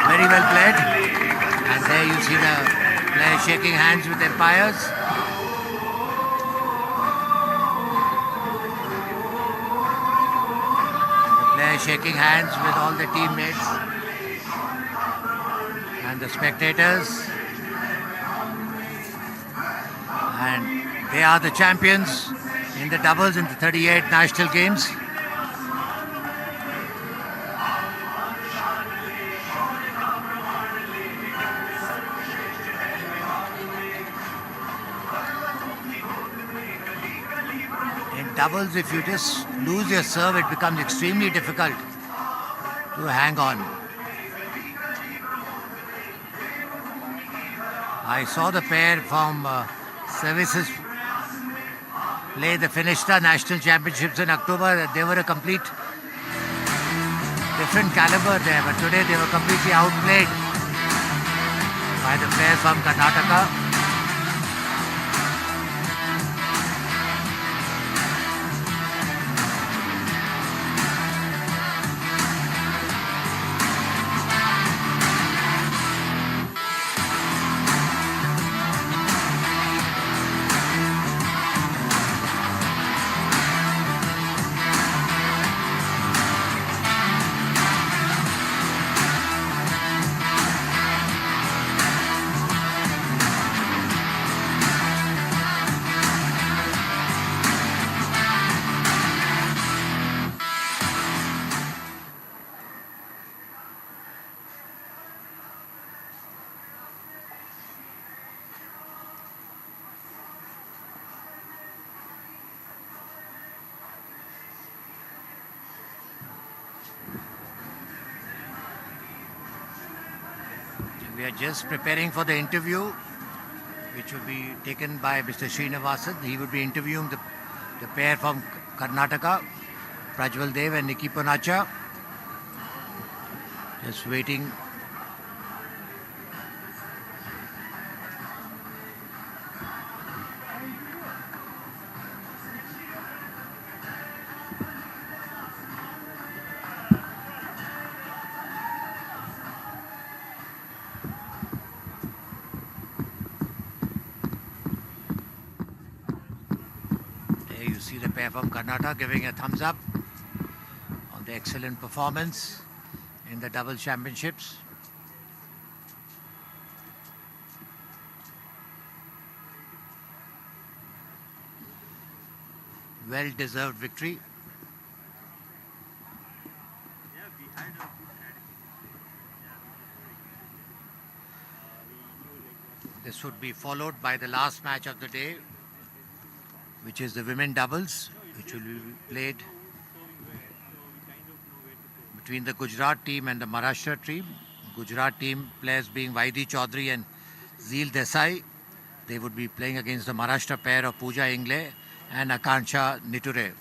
Very well played. And there you see the players shaking hands with umpires. The players shaking hands with all the teammates and the spectators. And they are the champions in the doubles in the 38 national games. In doubles, if you just lose your serve, it becomes extremely difficult to hang on. I saw the pair from services play the Finista National Championships in October. They were a complete different caliber there, but today they were completely outplayed by the players from Karnataka. We are just preparing for the interview, which will be taken by Mr. Srinivasan. He will be interviewing the pair from Karnataka, Prajwal Dev and Nikki Ponacha. Just waiting. You see the pair from Karnataka giving a thumbs up on the excellent performance in the double championships. Well-deserved victory. This would be followed by the last match of the day, which is the women doubles, which will be played between the Gujarat team and the Maharashtra team. Gujarat team players being Vaidi Chaudhary and Zeel Desai. They would be playing against the Maharashtra pair of Pooja Ingle and Akansha Niture.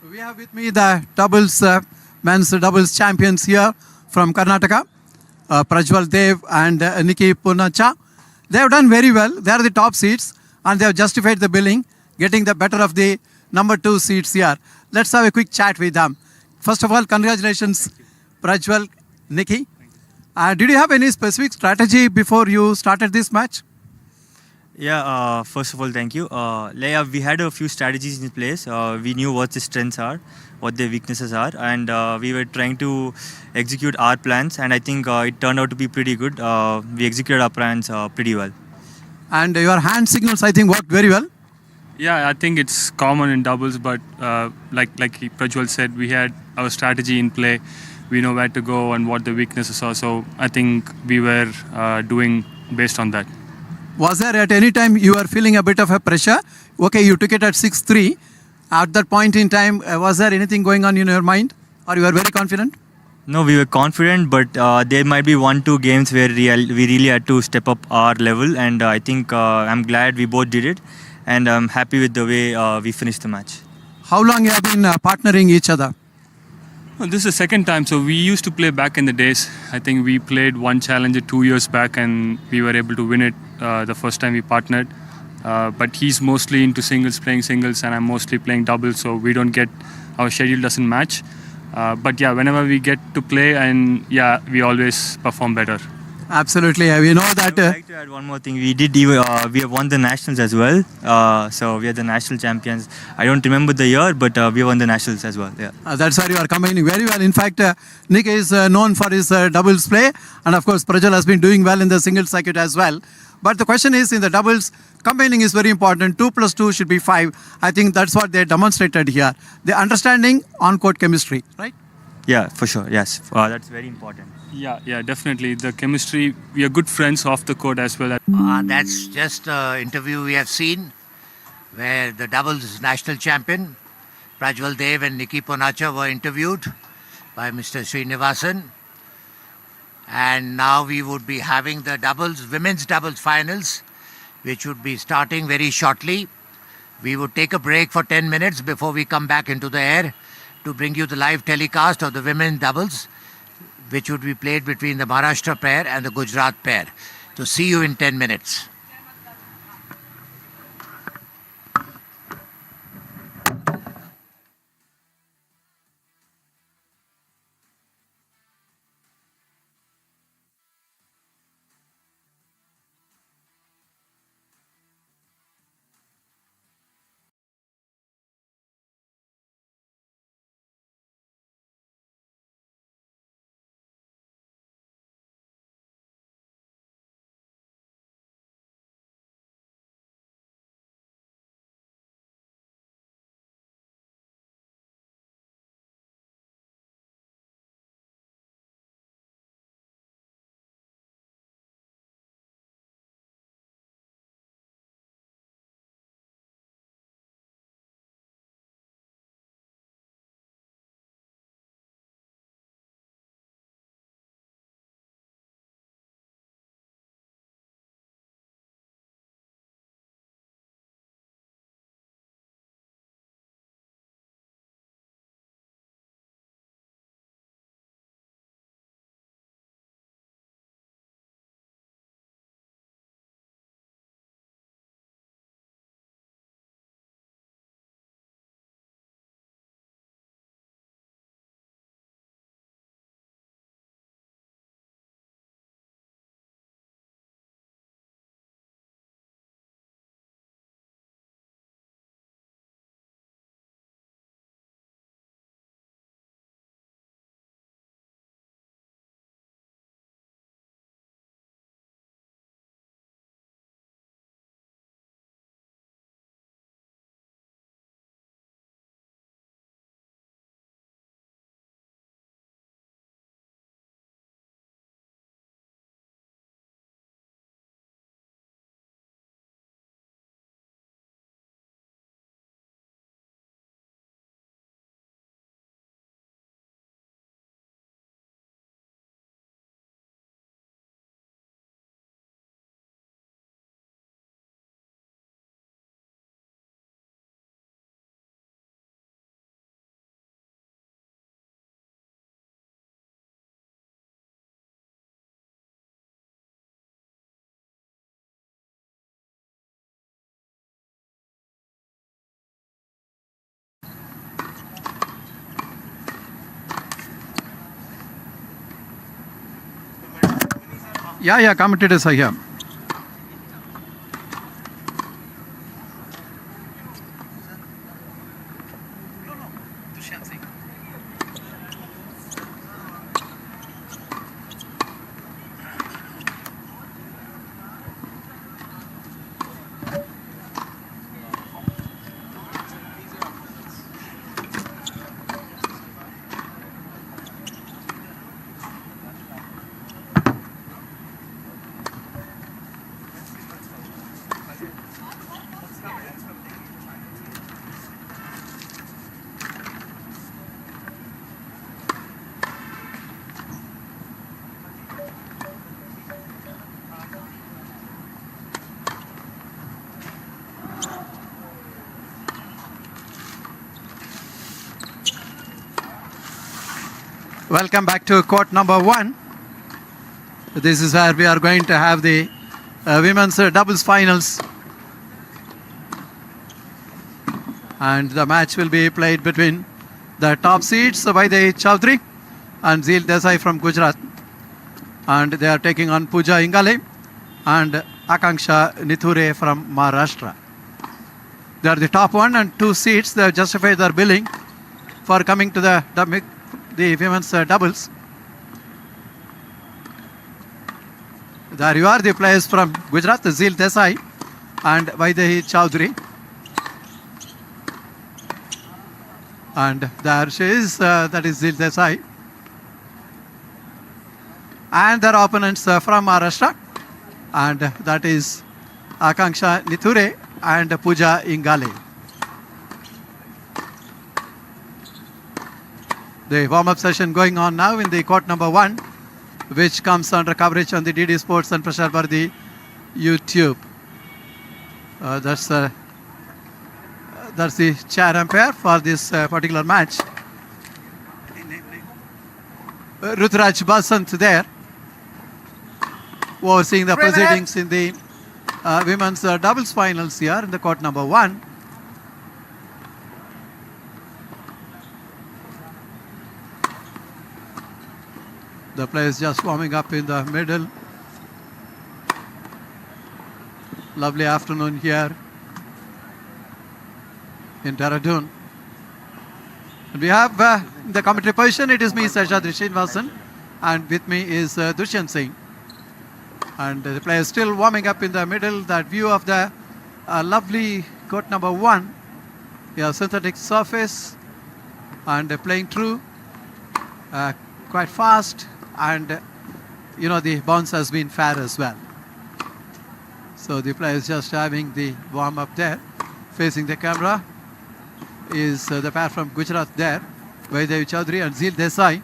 We have with me the doubles, men's doubles champions here from Karnataka, Prajwal Dev and Nikki Ponacha. They have done very well. They are the top seeds and they have justified the billing, getting the better of the number 2 seeds here. Let's have a quick chat with them. First of all, congratulations, Prajwal, Nikki. Did you have any specific strategy before you started this match? Yeah, first of all, thank you. We had a few strategies in place. We knew what the strengths are, what their weaknesses are, and we were trying to execute our plans, and I think it turned out to be pretty good. We executed our plans pretty well. And your hand signals, I think, worked very well. Yeah, I think it's common in doubles, but like Prajwal said, we had our strategy in play. we know where to go and what the weaknesses are. So I think we were doing based on that. Was there at any time you were feeling a bit of a pressure? Okay, you took it at 6-3. At that point in time, was there anything going on in your mind? Or you were very confident? No, we were confident, but there might be 1-2 games where we really had to step up our level, and I think I'm glad we both did it, and I'm happy with the way we finished the match. How long you have been partnering each other? Well, this is the second time. So we used to play back in the days. I think we played one challenger 2 years back, and we were able to win it the first time we partnered. But he's mostly into singles, playing singles, and I'm mostly playing doubles. So we don't get, our schedule doesn't match. But yeah, whenever we get to play, and yeah, we always perform better. Absolutely. We know that. I would like to add one more thing. We have won the nationals as well. So we are the national champions. I don't remember the year, but we won the nationals as well. Yeah. That's why you are combining very well. In fact, Nick is known for his doubles play, and of course, Prajal has been doing well in the singles circuit as well. But the question is, in the doubles, combining is very important. 2 + 2 should be 5. I think that's what they demonstrated here. The understanding on-court chemistry, right? Yeah, for sure. Yes, that's very important. Yeah, definitely. The chemistry, we are good friends off the court as well. That's just an interview we have seen where the doubles national champion Prajwal Dev and Nikki Ponacha were interviewed by Mr. Srinivasan. And now we would be having the women's doubles finals, which would be starting very shortly. We would take a break for 10 minutes before we come back into the air to bring you the live telecast of the women's doubles, which would be played between the Maharashtra pair and the Gujarat pair. So see you in 10 minutes. Yeah, commentators are here. Welcome back to court number 1. This is where we are going to have the women's doubles finals. And the match will be played between the top seeds Vaidhi Chaudhary and Zeel Desai from Gujarat. And they are taking on Pooja Ingale and Akanksha Nithure from Maharashtra. They are the top 1 and 2 seeds. They have justified their billing for coming to the women's doubles. There you are, the players from Gujarat, Zeel Desai and Vaidhi Chaudhary. And there she is, that is Zeel Desai. And their opponents from Maharashtra, and that is Akanksha Nithure and Pooja Ingale. The warm-up session going on now in the court number 1, which comes under coverage on the DD Sports and Prashar Bharti YouTube. That's the chair umpire for this particular match. Rutraj Basant there, overseeing the proceedings in the women's doubles finals here in the court number 1. The players just warming up in the middle. Lovely afternoon here in Dehradun. And we have the commentary position. It is me, Seshadri Srinivasan, and with me is Dushyant Singh. And the players still warming up in the middle. That view of the lovely court number 1. We have synthetic surface and playing through quite fast, and you know the bounce has been fair as well. So the players just having the warm up there. Facing the camera is the pair from Gujarat there, Vaidhi Chaudhary and Zeel Desai.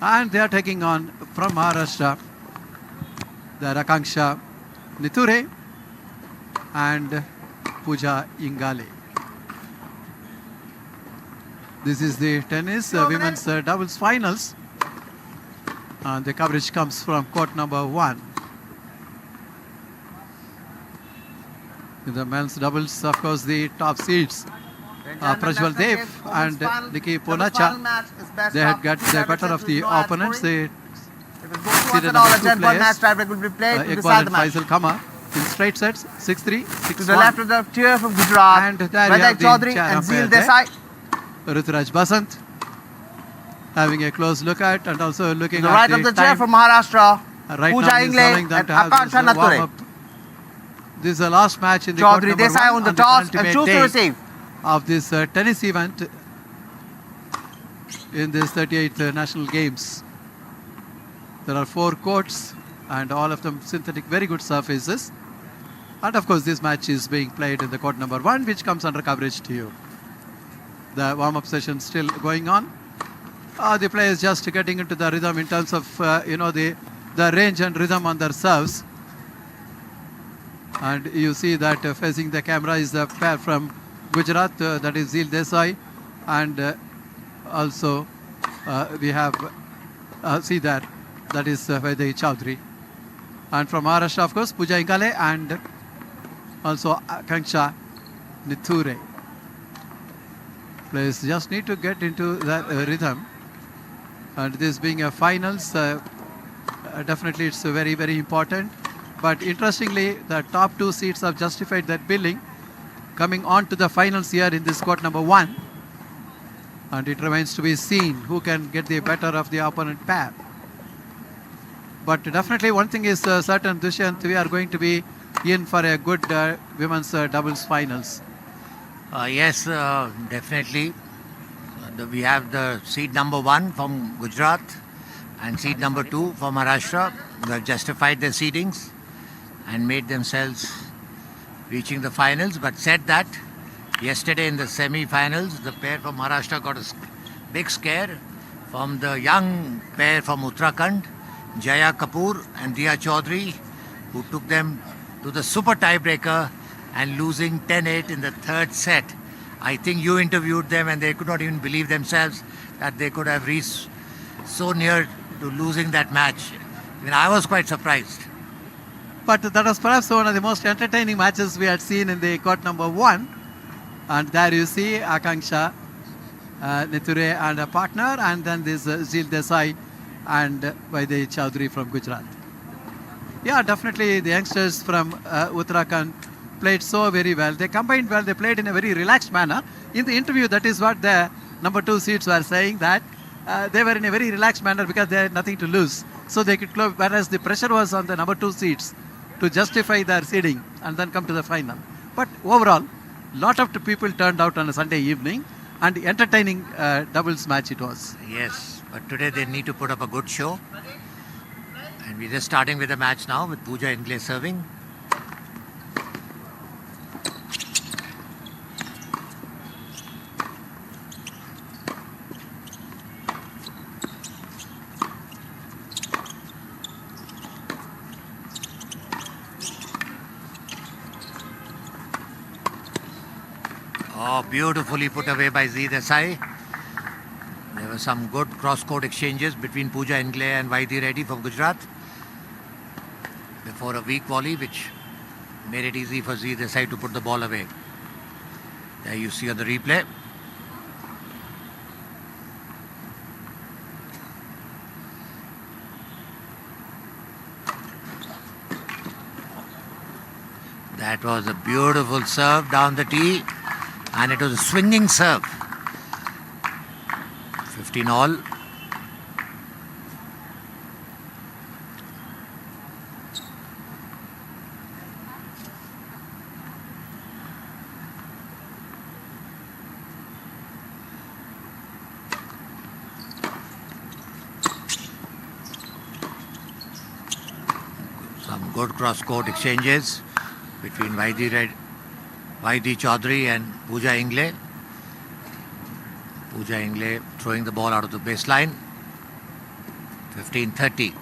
And they are taking on from Maharashtra, the Akanksha Nithure and Pooja Ingale. This is the tennis women's doubles finals. And the coverage comes from court number 1. In the men's doubles, of course, the top seeds Prajwal Dev and Nikki Ponacha. They had got the better of the opponents. They seeded number 2 players, Iqbal and Faisal Kama, in straight sets, 6-3, 6-1. To the left of the tier from Gujarat, And there you have the Chaudhary chair and umpire Zeel there. Desai. Rutraj Basant having a close look at, and also looking To the at right the of the chair time. from Maharashtra, Right Pooja now he's allowing Ingale them and to have this Akanksha Nithure. warm-up. This is the last match in the court Chaudhary number Desai 1 on the on toss and penultimate choose to day receive. of this tennis event in this 38th National Games. There are 4 courts and all of them synthetic, very good surfaces. And of course this match is being played in the court number 1, which comes under coverage to you. The warm-up session still going on. The players just getting into the rhythm in terms of the range and rhythm on their serves. And you see that facing the camera is the pair from Gujarat, that is Zeel Desai, and also we have see that is Vaidhi Chaudhary, and from Maharashtra, of course, Pooja Ingale and also Akanksha Nithure. Players just need to get into that rhythm, and this being a finals, definitely it's very, very important. But interestingly, the top 2 seeds have justified that billing, coming on to the finals here in this court number 1. And it remains to be seen who can get the better of the opponent pair. But definitely one thing is certain, Dushyant, we are going to be in for a good women's doubles finals. Yes, definitely. We have the seed number 1 from Gujarat and seed number 2 from Maharashtra. They have justified their seedings and made themselves reaching the finals. But said that, yesterday in the semi-finals, the pair from Maharashtra got a big scare from the young pair from Uttarakhand, Jaya Kapoor and Diya Chaudhary, who took them to the super tiebreaker and losing 10-8 in the third set I think you interviewed them and they could not even believe themselves that they could have reached so near to losing that match. I mean, I was quite surprised. But that was perhaps one of the most entertaining matches we had seen in the court number 1. And there you see Akanksha, Neture and a partner, and then this Zil Desai and Vaidhi Chaudhary from Gujarat. Yeah, definitely the youngsters from Uttarakhand played so very well. They combined well, they played in a very relaxed manner. In the interview, that is what the number 2 seeds were saying, that they were in a very relaxed manner because they had nothing to lose. So they could close, whereas the pressure was on the number 2 seeds to justify their seeding and then come to the final. But overall, lot of people turned out on a Sunday evening, and entertaining doubles match it was. Yes, but today they need to put up a good show. And we're just starting with the match now with Pooja Ingle serving. Oh, beautifully put away by Z Desai. There were some good cross-court exchanges between Pooja Ingle and Vaidhi Reddy from Gujarat before a weak volley which made it easy for Z Desai to put the ball away. There you see on the replay. That was a beautiful serve down the tee, and it was a swinging serve. 15 all. Some good cross-court exchanges between Vaidhi Chaudhary and Pooja Ingle. Pooja Ingle throwing the ball out of the baseline. 15-30.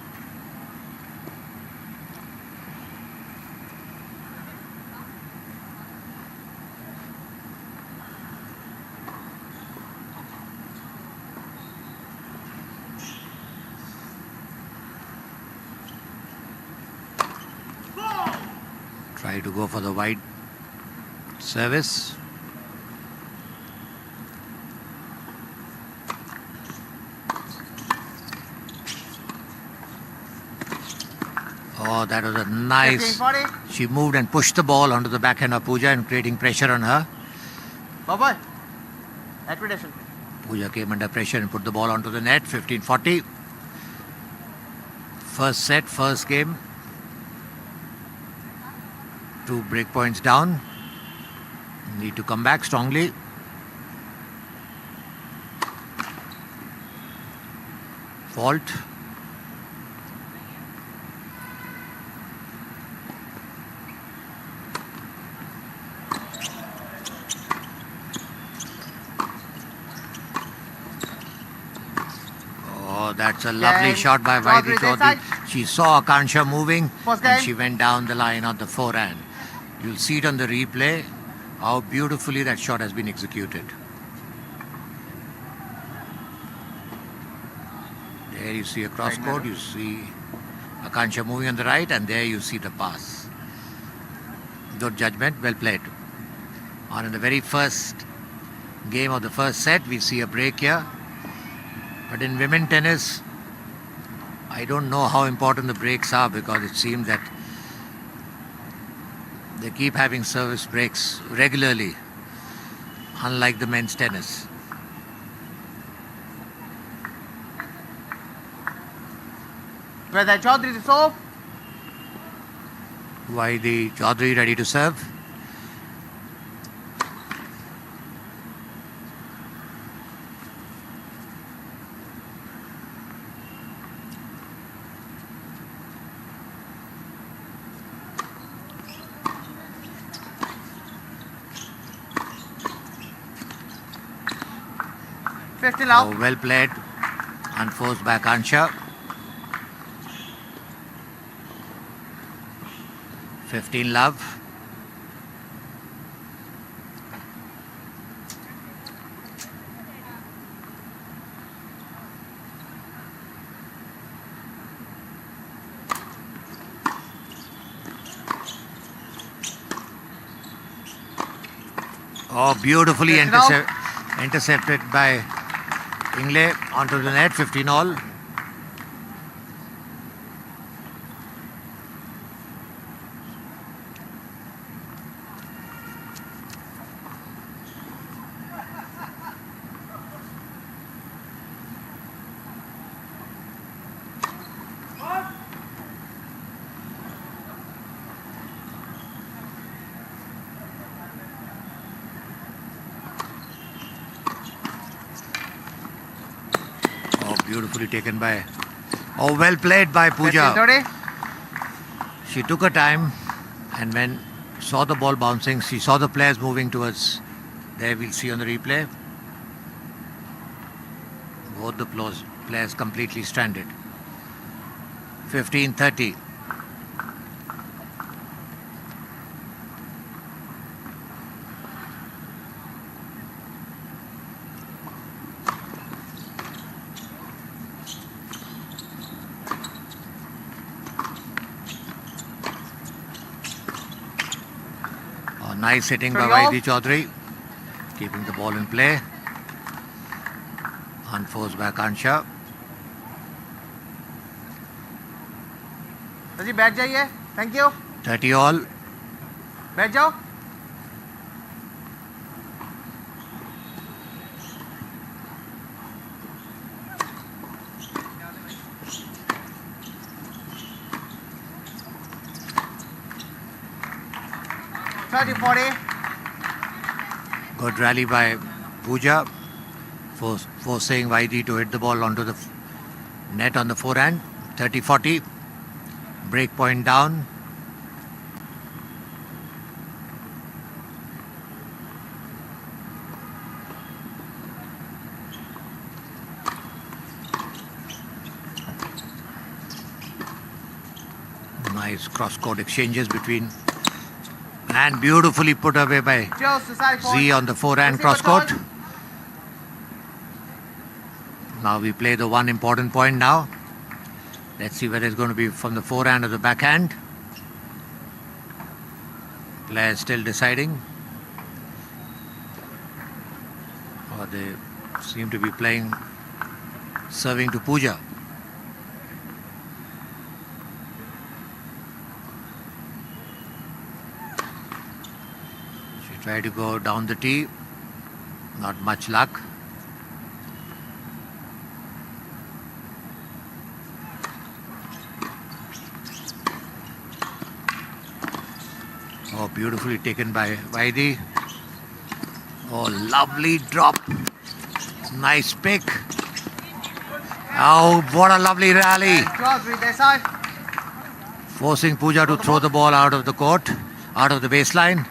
Try to go for the wide service. Oh, that was a nice. She moved and pushed the ball onto the backhand of Pooja and creating pressure on her. Bye-bye. Accreditation. Pooja came under pressure and put the ball onto the net. 15-40. First set, first game. 2 break points down. Need to come back strongly. Fault. Oh, that's a lovely shot by Vaidhi Chaudhary. She saw Akansha moving and she went down the line on the forehand. You'll see it on the replay how beautifully that shot has been executed. There you see a cross court, you see Akansha moving on the right, and there you see the pass. Good judgment, well played. On in the very first game of the first set, we see a break here. But in women tennis, I don't know how important the breaks are, because it seems that they keep having service breaks regularly, unlike the men's tennis. Vaidhi Chaudhary to serve. Vaidhi Chaudhary ready to serve. Oh, well played. Unforced by Akansha. 15 love. Oh, beautifully Yes, now. intercepted by Ingle onto the net, 15 all. Oh, beautifully taken by. Oh, well played by Pooja. 15-30. She took her time, and when saw the ball bouncing, she saw the players moving towards. There we'll see on the replay. Both the players completely stranded. 15-30. Oh, nice hitting by Vaidi Chaudhary, keeping the ball in play. Unforced by Kansha. जी बैठ जाइए. Thank you. 30 all. बैठ जाओ. Good rally by Pooja, forcing Vaidi to hit the ball onto the net on the forehand. 30-40. Break point down. Nice cross-court exchanges between, and beautifully put away by Z on the forehand cross-court. Now we play the one important point now. Let's see whether it's going to be from the forehand or the backhand. Players still deciding. Or they seem to be playing, serving to Pooja. She tried to go down the tee. Not much luck. Oh, beautifully taken by Vaidi. Oh, lovely drop. Nice pick. Oh, what a lovely rally. Forcing Pooja to throw the ball out of the court, out of the baseline.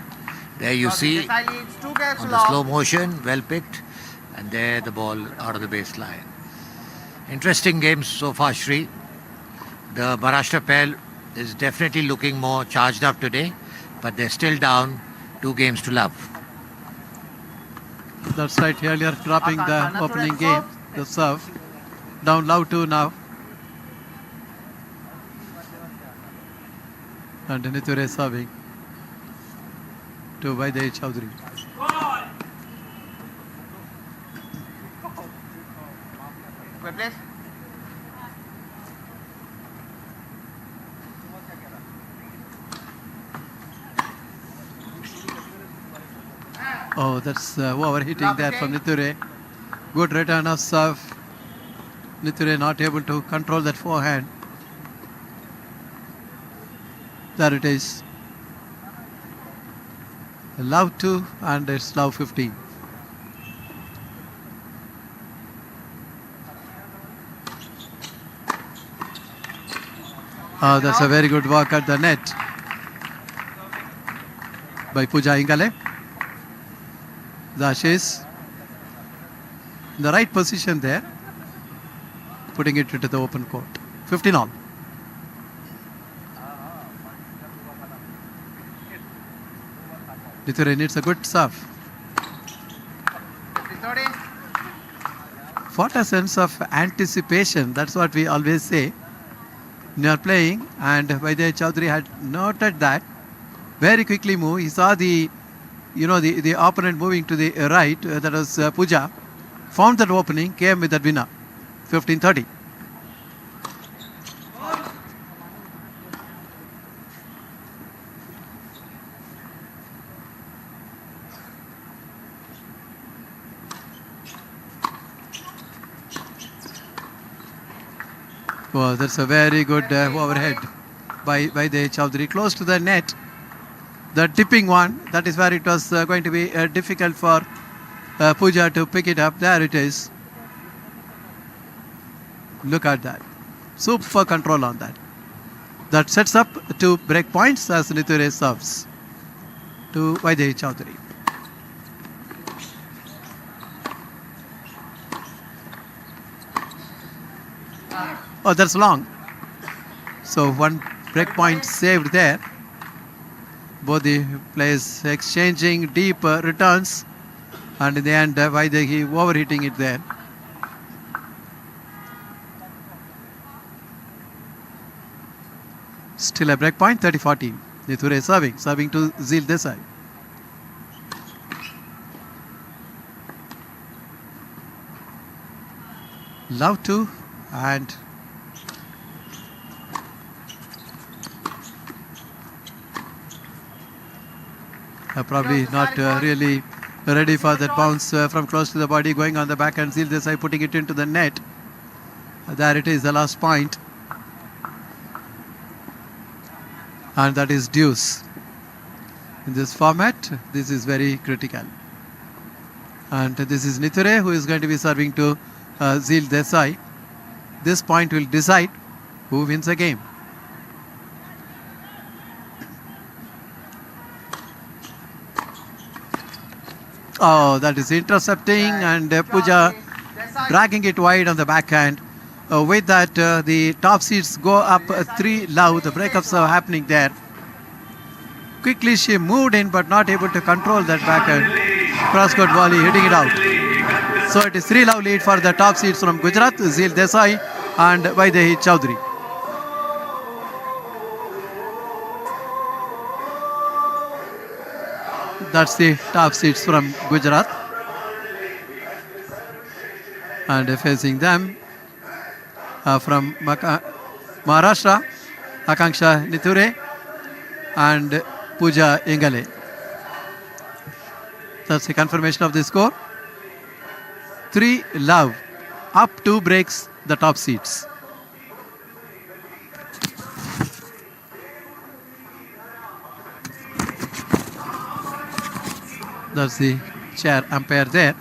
There you see on the slow motion, well picked. And there the ball out of the baseline. Interesting games so far, Shri. The Maharashtra pair is definitely looking more charged up today, but they're still down 2 games to love. That's right, earlier dropping the opening game, the serve. Down love 2 now. And Niture serving to Vaidi Chaudhary. Oh, that's overheating there from Niture. Good return of serve. Niture not able to control that forehand. There it is. Love 2 and it's love 15. Oh, that's a very good work at the net by Pooja Ingale. Zashes in the right position there, putting it into the open court. 15 all. Niture needs a good serve. What a sense of anticipation. That's what we always say when you are playing. And Vaidi Chaudhary had noted that. Very quickly move. He saw the the opponent moving to the right, that was Puja, found that opening, came with that winner, 15-30. Well, that's a very good overhead by the Chowdhury, close to the net. The tipping one, that is where it was going to be difficult for Puja to pick it up. There it is. Look at that. Super control on that. That sets up 2 break points as Niture serves to Vaidehi Chowdhury. Oh, that's long. So 1 break point saved there. Both the players exchanging deep returns, and in the end, Vaidehi overheating it there. Still a break point, 30-40. Niture serving to Zil Desai. Love to, and probably not really ready for that bounce from close to the body, going on the backhand. Zil Desai putting it into the net. There it is, the last point. And that is deuce. In this format, this is very critical. And this is Niture, who is going to be serving to Zil Desai. This point will decide who wins the game. Oh, that is intercepting, and Puja dragging it wide on the backhand. With that, the top seeds go up 3 love. The breakups are happening there. Quickly she moved in, but not able to control that backhand. Cross-court volley, hitting it out. So it is 3 love lead for the top seeds from Gujarat, Zil Desai and Vaidehi Chowdhury. That's the top seeds from Gujarat. And facing them from Maharashtra, Akanksha Niture and Puja Ingale. That's the confirmation of the score. 3 love. Up 2 breaks the top seeds. That's the chair umpire there,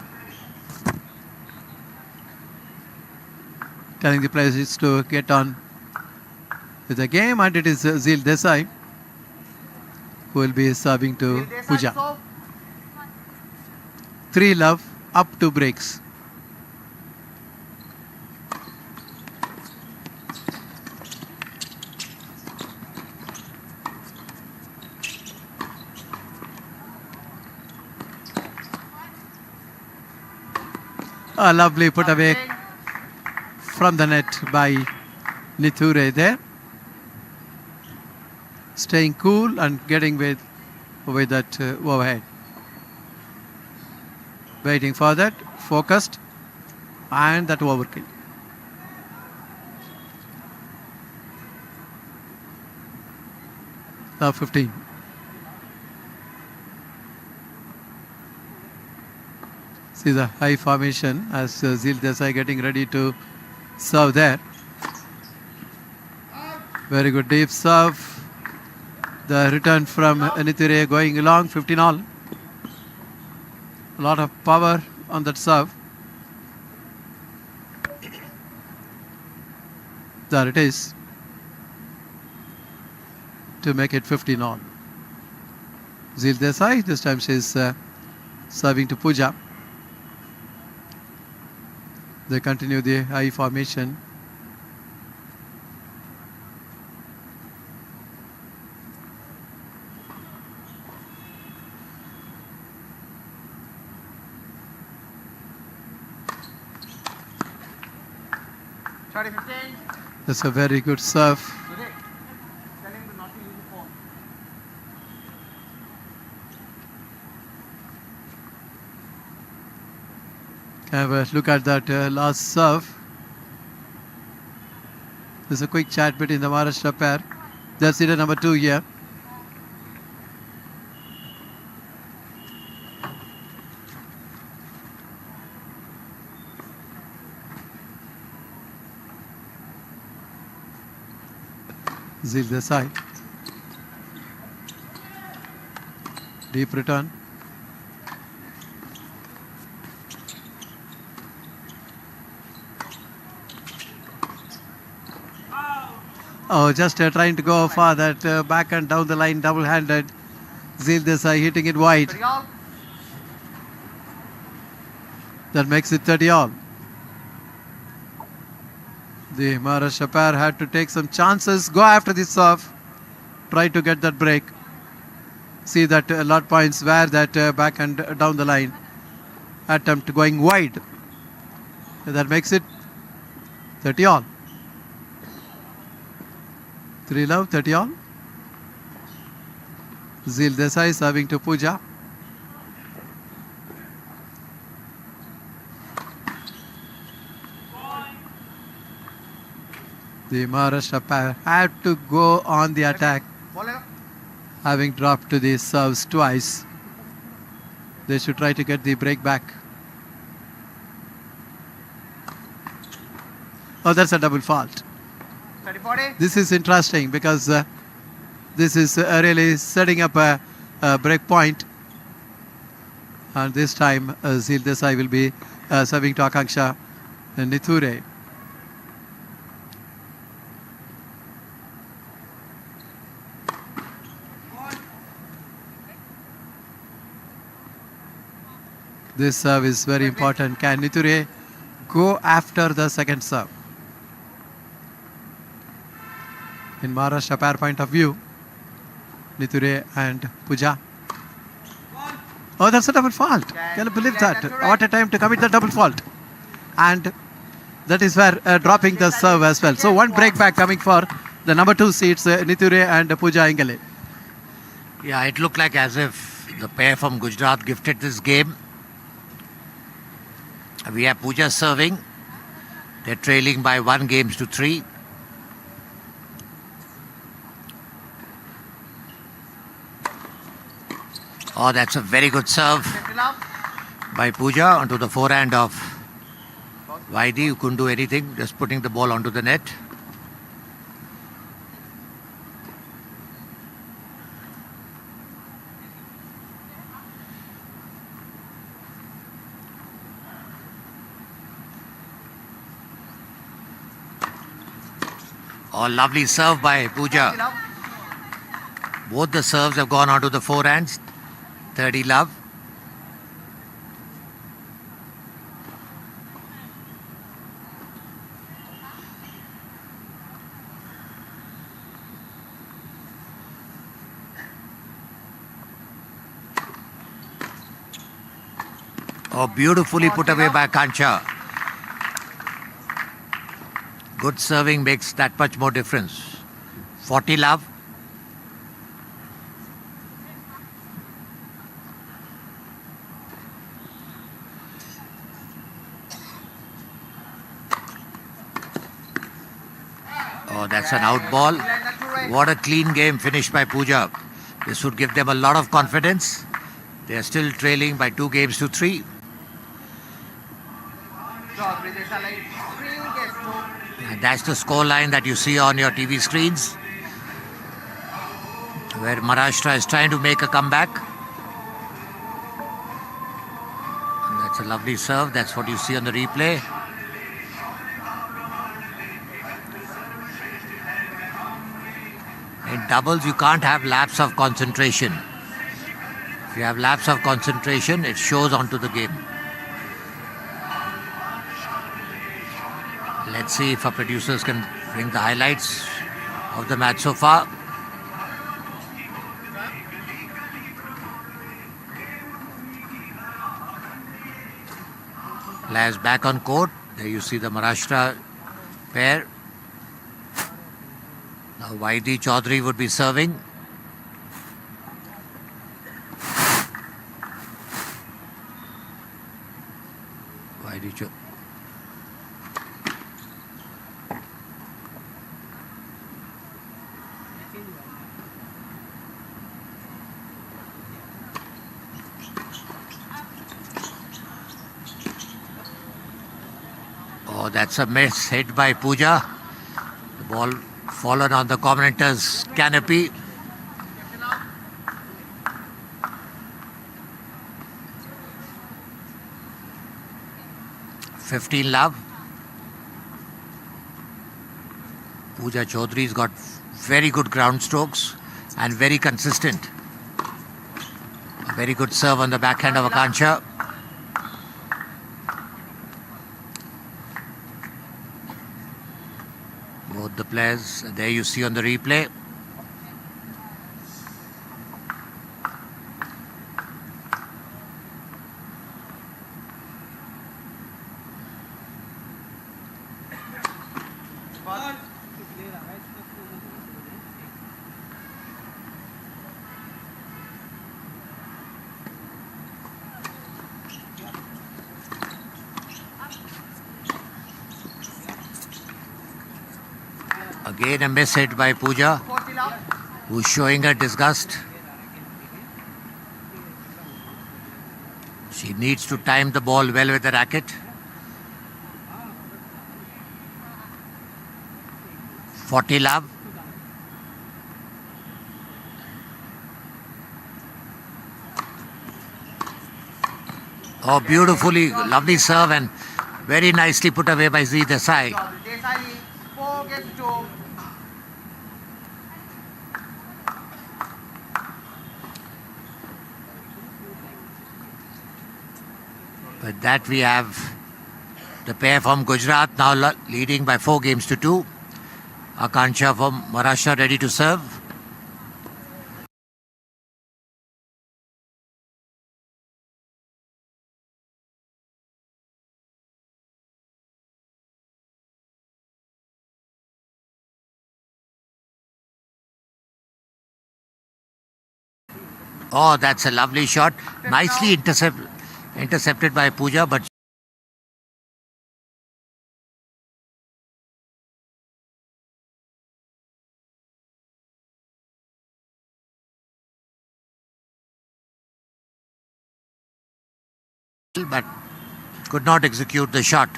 telling the players to get on with the game, and it is Zil Desai who will be serving to Puja. 3 love, up 2 breaks. A lovely put away from the net by Niture there. Staying cool and getting with that overhead. Waiting for that, focused, and that overkill. Now 15. See the high formation as Zil Desai getting ready to serve there. Very good deep serve. The return from Niture going long, 15 all. A lot of power on that serve. There it is. To make it 15 all. Zil Desai, this time she is serving to Puja. They continue the high formation. That's a very good serve. Have a look at that last serve. There's a quick chat between the Maharashtra pair. That's seated number 2 here. Zil Desai. Deep return. Oh, just trying to go for that back and down the line, double-handed. Zil Desai hitting it wide. That makes it 30 all. The Maharashtra pair had to take some chances, go after the serve, try to get that break. See that a lot points where that back and down the line attempt going wide. That makes it 30 all. 3 love, 30 all. Zil Desai serving to Pooja. The Maharashtra pair had to go on the attack, having dropped to the serves twice. They should try to get the break back. Oh, that's a double fault. This is interesting because this is really setting up a break point. And this time Zil Desai will be serving to Akanksha Nithure. This serve is very important. Can Nithure go after the second serve? In Maharashtra pair point of view, Nithure and Pooja. Oh, that's a double fault. Can you believe that? What a time to commit the double fault. And that is where dropping the serve as well. So one break back coming for the number 2 seeds, Nithure and Pooja Ingale. Yeah, it looked like as if the pair from Gujarat gifted this game. We have Pooja serving. They're trailing by 1 game to 3. Oh, that's a very good serve by Pooja onto the forehand of Vaidi, who couldn't do anything, just putting the ball onto the net. Oh, lovely serve by Pooja. Both the serves have gone onto the forehands. 30 love. Oh, beautifully put away by Kancha. Good serving makes that much more difference. 40 love. Oh, that's an out ball. What a clean game finished by Pooja. This would give them a lot of confidence. They are still trailing by 2 games to 3. And that's the scoreline that you see on your TV screens, where Maharashtra is trying to make a comeback. And that's a lovely serve. That's what you see on the replay. In doubles, you can't have lapse of concentration. If you have lapse of concentration, it shows onto the game. Let's see if our producers can bring the highlights of the match so far. Players back on court. There you see the Maharashtra pair. Now Vaidi Chaudhary would be serving. Vaidi Oh, that's a miss hit by Pooja. The ball fallen on the commentator's canopy. "15 love." Pooja Chaudhary's got very good ground strokes and very consistent. A very good serve on the backhand of Akanksha. Both the players, there you see on the replay. Again a miss hit by Pooja, who's showing her disgust. She needs to time the ball well with the racket. "40 love." Oh, beautifully, lovely serve and very nicely put away by Z Desai. With that, we have the pair from Gujarat now leading by 4 games to 2. Akanksha from Maharashtra ready to serve. Oh, that's a lovely shot. Nicely intercepted by Pooja, but could not execute the shot.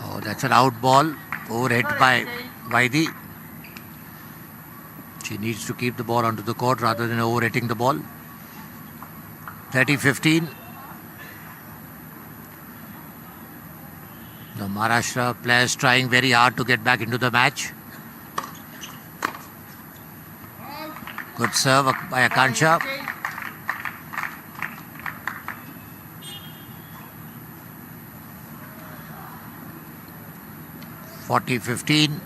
Oh, that's an out ball, overhit by Vaidi. She needs to keep the ball onto the court rather than overhitting the ball. 30-15. The Maharashtra players trying very hard to get back into the match. Good serve by Akanksha. (40-15).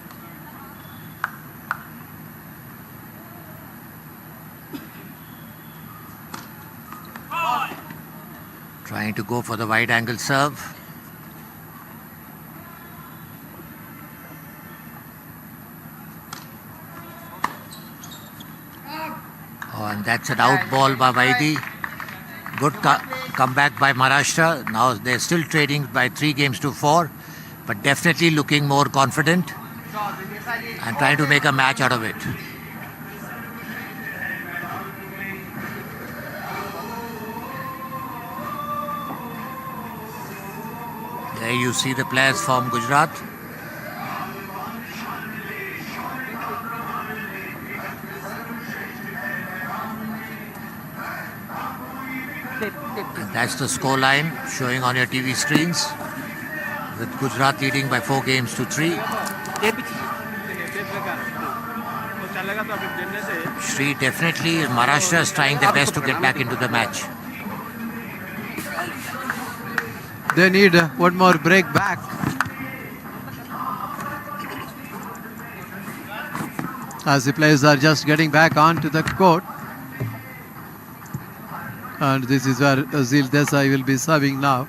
Trying to go for the wide angle serve. Oh, and that's an out ball by Vaidi. Good comeback by Maharashtra. Now they're still trading by 3 games to 4, but definitely looking more confident and trying to make a match out of it. There you see the players from Gujarat. And that's the score line showing on your TV screens, with Gujarat leading by 4 games to 3. Shri, definitely Maharashtra is trying their best to get back into the match. They need one more break back. As the players are just getting back onto the court. And this is where Zil Desai will be serving now.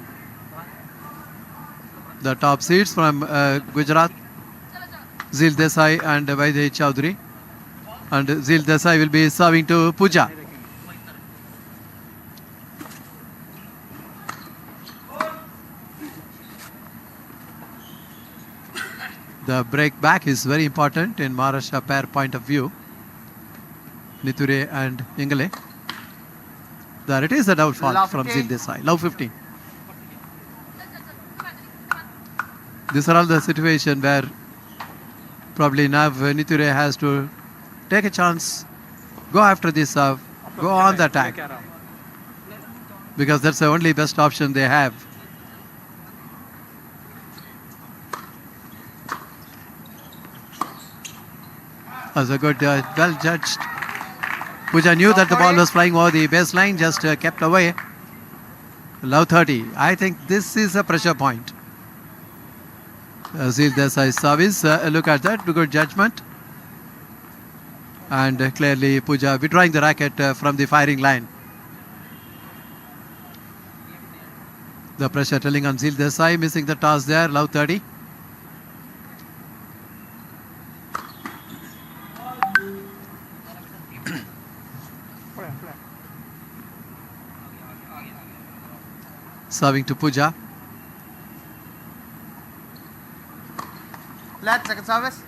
The top seeds from Gujarat, Zil Desai and Vaidhi Chaudhary. And Zil Desai will be serving to Pooja. The break back is very important in Maharashtra pair point of view. Niture and Ingale. There it is, a double fault Love from 15. Zil Desai. Love 15. These are all the situation where probably now Niture has to take a chance, go after this serve, go on the attack. Because that's the only best option they have. As a good, well judged. Puja knew that the ball was flying over the baseline, just kept away. Love 30. I think this is a pressure point. Zil Desai's service. Look at that. Good judgment. And clearly Puja withdrawing the racket from the firing line. The pressure telling on Zil Desai, missing the toss there. Love 30. Serving to Puja. Flat, second service.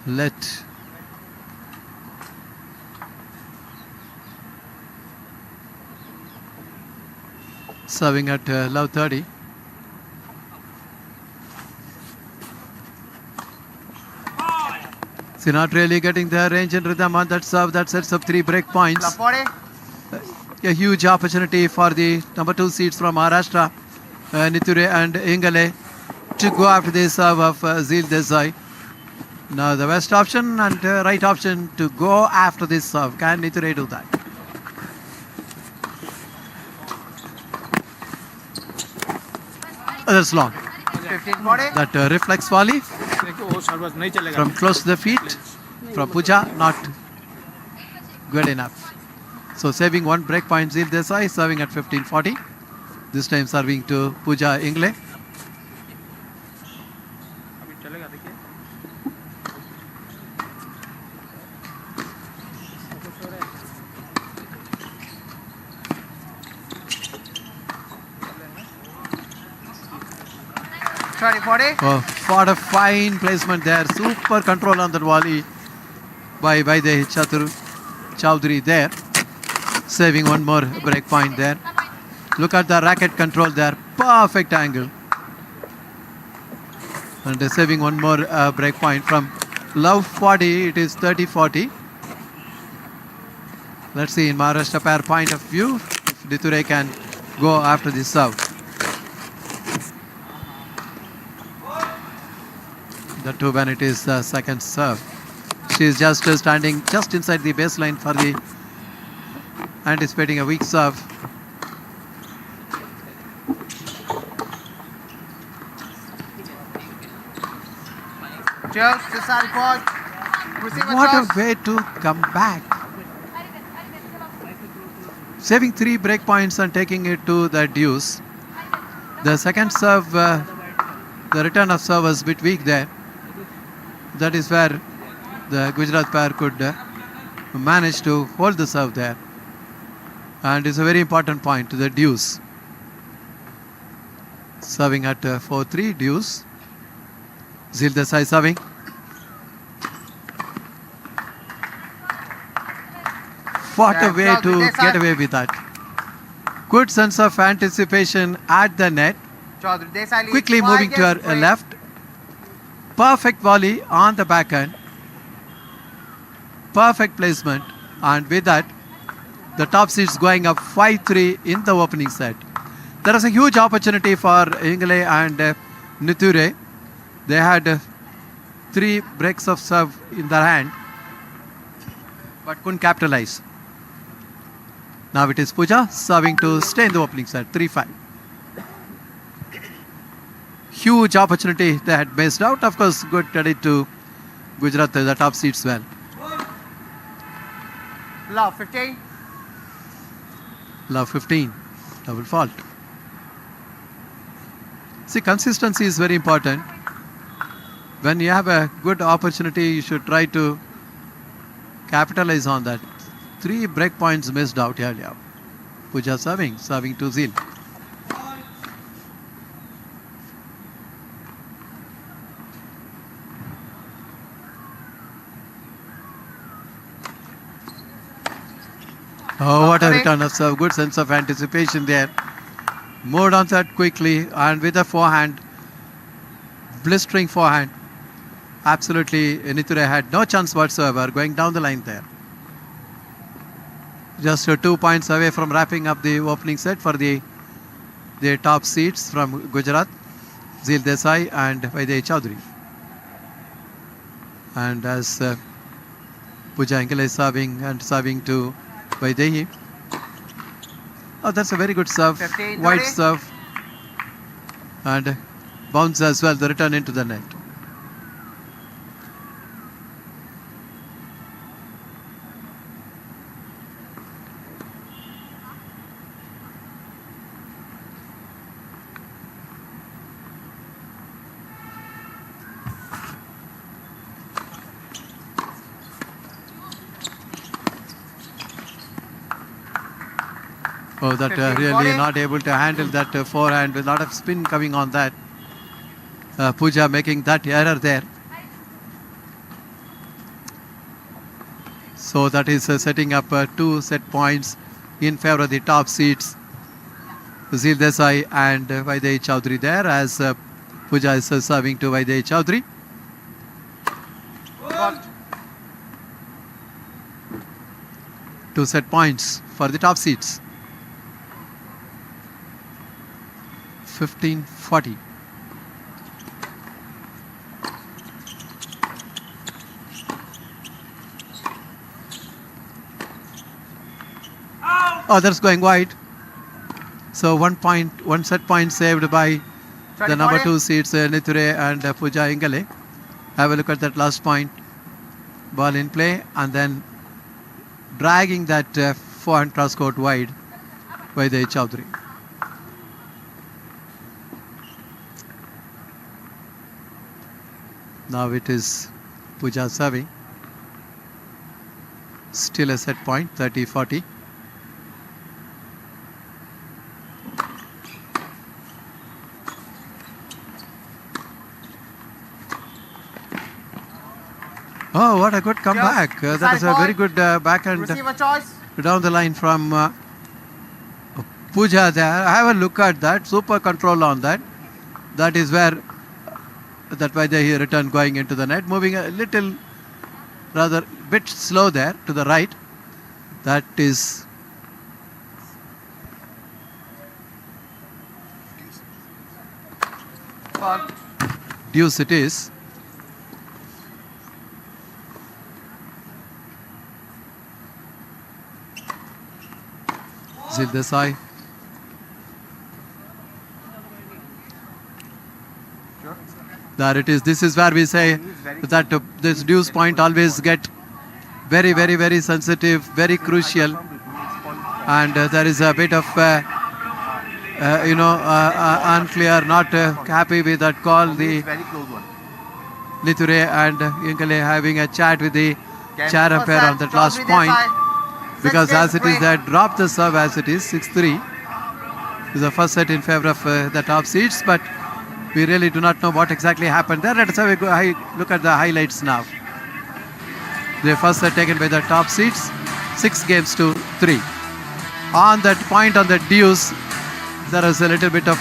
Let serving at Love 30. So not really getting the range and rhythm on that serve. That sets up 3 break points. Love 40. A huge opportunity for the number 2 seeds from Maharashtra, Niture and Ingale, to go after the serve of Zil Desai. Now the best option and right option to go after this serve. Can Niture do that? That's long. 15-40. That reflex volley from close to the feet from Puja, not good enough. So saving 1 break point, Zil Desai serving at 15-40. This time serving to Puja Ingle. Oh, what a fine placement there. Super control on that volley by the Chatur Chowdhury there. Saving 1 more break point there. Look at the racket control there. Perfect angle. And saving 1 more break point from Love 40. It is 30-40. Let's see in Maharashtra pair point of view if Niture can go after this serve. The two when it is the second serve. She is just standing just inside the baseline for the anticipating a weak serve. Cheers, Desai ball. Receiver What toss. a way to come back. Saving 3 break points and taking it to the deuce. The second serve, the return of serve was a bit weak there. That is where the Gujarat pair could manage to hold the serve there. And it's a very important point to the deuce. Serving at 4-3 deuce. Zil Desai serving. What a way to get away with that. Good sense of anticipation at the net. Chaudhary Desai leads Quickly 5 moving to games her break. left. Perfect volley on the backhand. Perfect placement. And with that, the top seeds going up 5-3 in the opening set. There is a huge opportunity for Ingle and Niture. They had 3 breaks of serve in their hand, but couldn't capitalize. Now it is Puja serving to stay in the opening set, 3-5. Huge opportunity they had missed out. Of course, good credit to Gujarat, the top seeds well. Love 15. Love 15, double fault. See, consistency is very important. When you have a good opportunity, you should try to capitalize on that. 3 break points missed out earlier. Puja serving to Zil. Oh, what a return of serve. Good sense of anticipation there. Moved on that quickly and with a forehand. Blistering forehand. Absolutely, Niture had no chance whatsoever going down the line there. Just 2 points away from wrapping up the opening set for the top seeds from Gujarat, Zil Desai and Vaidehi Chaudhary. And as Pooja Engel is serving to Vaidehi. Oh, that's a very good serve. 15, Wide 30. serve. And bounce as well, the return into the net. Oh, that 15, really 40. not able to handle that forehand with a lot of spin coming on that. Pooja making that error there. So that is setting up 2 set points in favor of the top seeds. Zil Desai and Vaidehi Chaudhary there as Pooja is serving to Vaidehi Chaudhary. 2 set points for the top seeds. 15-40. Oh, that's going wide. So 1 set point saved by the number 2 seeds Niture and Pooja Ingale. Have a look at that last point. Ball in play and then dragging that forehand cross court wide by the Chaudhary. Now it is Pooja serving. Still a set point, 30-40. Oh, what a good comeback. That is a very good backhand Receiver choice. down the line from Pooja there. Have a look at that. Super control on that. That is where that Vaidehi return going into the net. Moving a little, rather bit slow there to the right. That is deuce it is. Zil Desai. There it is. This is where we say that this deuce point always get very, very, very sensitive, very crucial. And there is a bit of, unclear, not happy with that call. The Very close one. Niture and Ingale having a chat with the chair umpire on that last point. Because as it is, they dropped the serve as it is, 6-3. Is the first set in favor of the top seeds, but we really do not know what exactly happened there. Let's have a look at the highlights now. The first set taken by the top seeds, 6-3. On that point, on the deuce, there is a little bit of,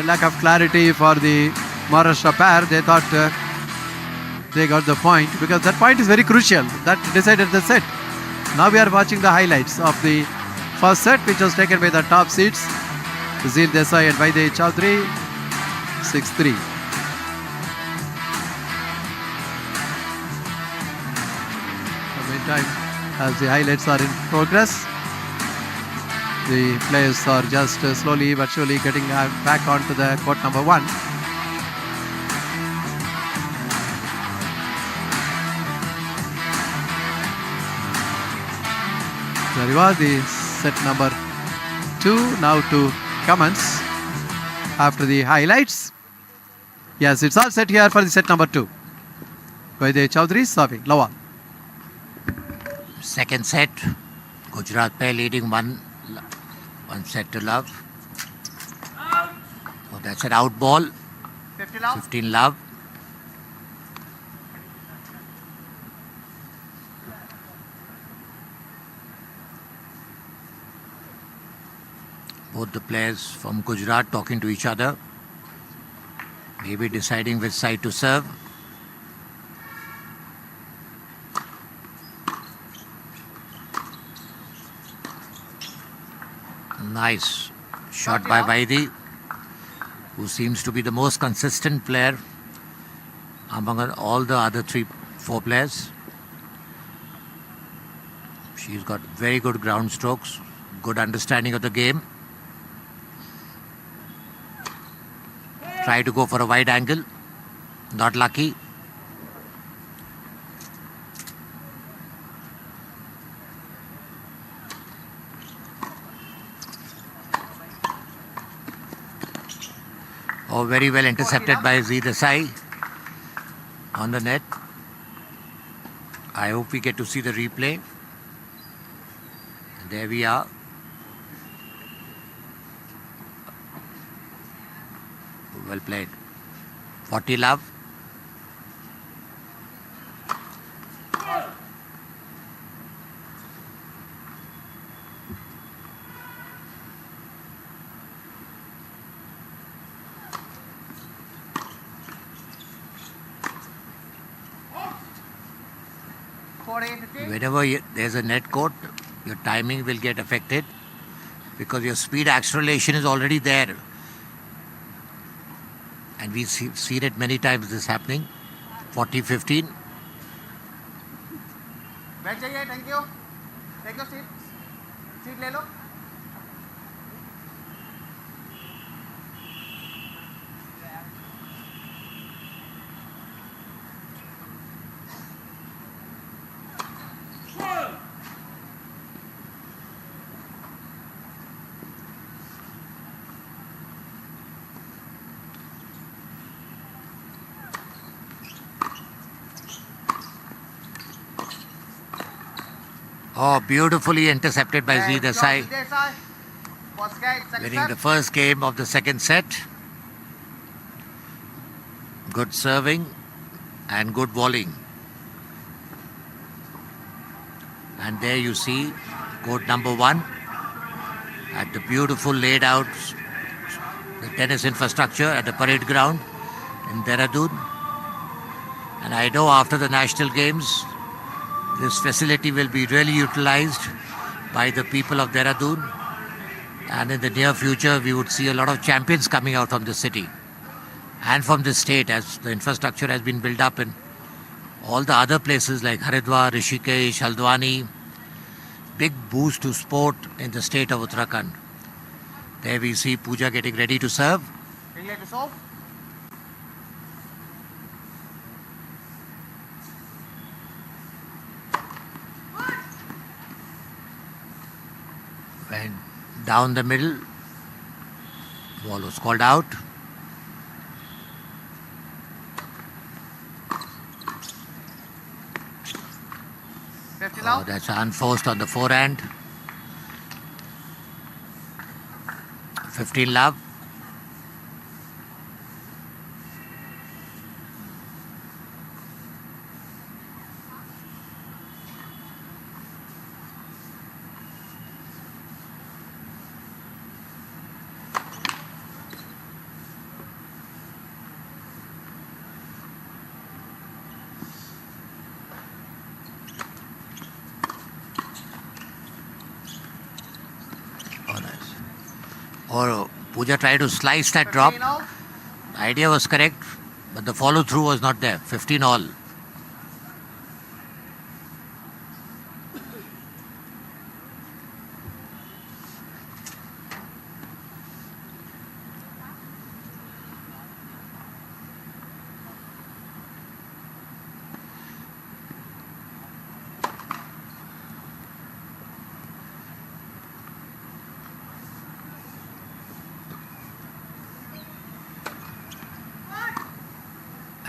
lack of clarity for the Maharashtra pair. They thought they got the point because that point is very crucial. That decided the set. Now we are watching the highlights of the first set, which was taken by the top seeds, Zil Desai and Vaidehi Chaudhary, 6-3. In the meantime, as the highlights are in progress, the players are just slowly but surely getting back onto the court number 1. There you are, the set number 2 now to commence after the highlights. Yes, it's all set here for the set number 2. Vaidehi Chaudhary serving. Lawal. Second set, Gujarat pair leading one set to love. Oh, that's an out ball. 50 love. 15 love. Both the players from Gujarat talking to each other, maybe deciding which side to serve. Nice shot by Vaidi, who seems to be the most consistent player among all the other 4 players. She's got very good ground strokes, good understanding of the game. Try to go for a wide angle, not lucky. Oh, very well intercepted by Z Desai on the net. I hope we get to see the replay. There we are. Well played. 40 love. Whenever there's a net court, your timing will get affected because your speed acceleration is already there. And we've seen it many times this happening. 40-15. बैठ जाइए, thank you. Take your seat. Seat ले लो. Oh, beautifully intercepted by Z Desai, winning the first game of the second set. Good serving and good volleying. And there you see court number 1 at the beautiful laid out the tennis infrastructure at the parade ground in Dehradun. And I know after the national games, this facility will be really utilized by the people of Dehradun, and in the near future we would see a lot of champions coming out from the city and from the state, as the infrastructure has been built up in all the other places like Haridwar, Rishikesh, Haldwani. Big boost to sport in the state of Uttarakhand. There we see Pooja getting ready to serve. Went down the middle. Ball was called out. Oh, that's unforced on the forehand. 15 love. Or Pooja tried to slice that drop. The idea was correct, but the follow through was not there. 15 all.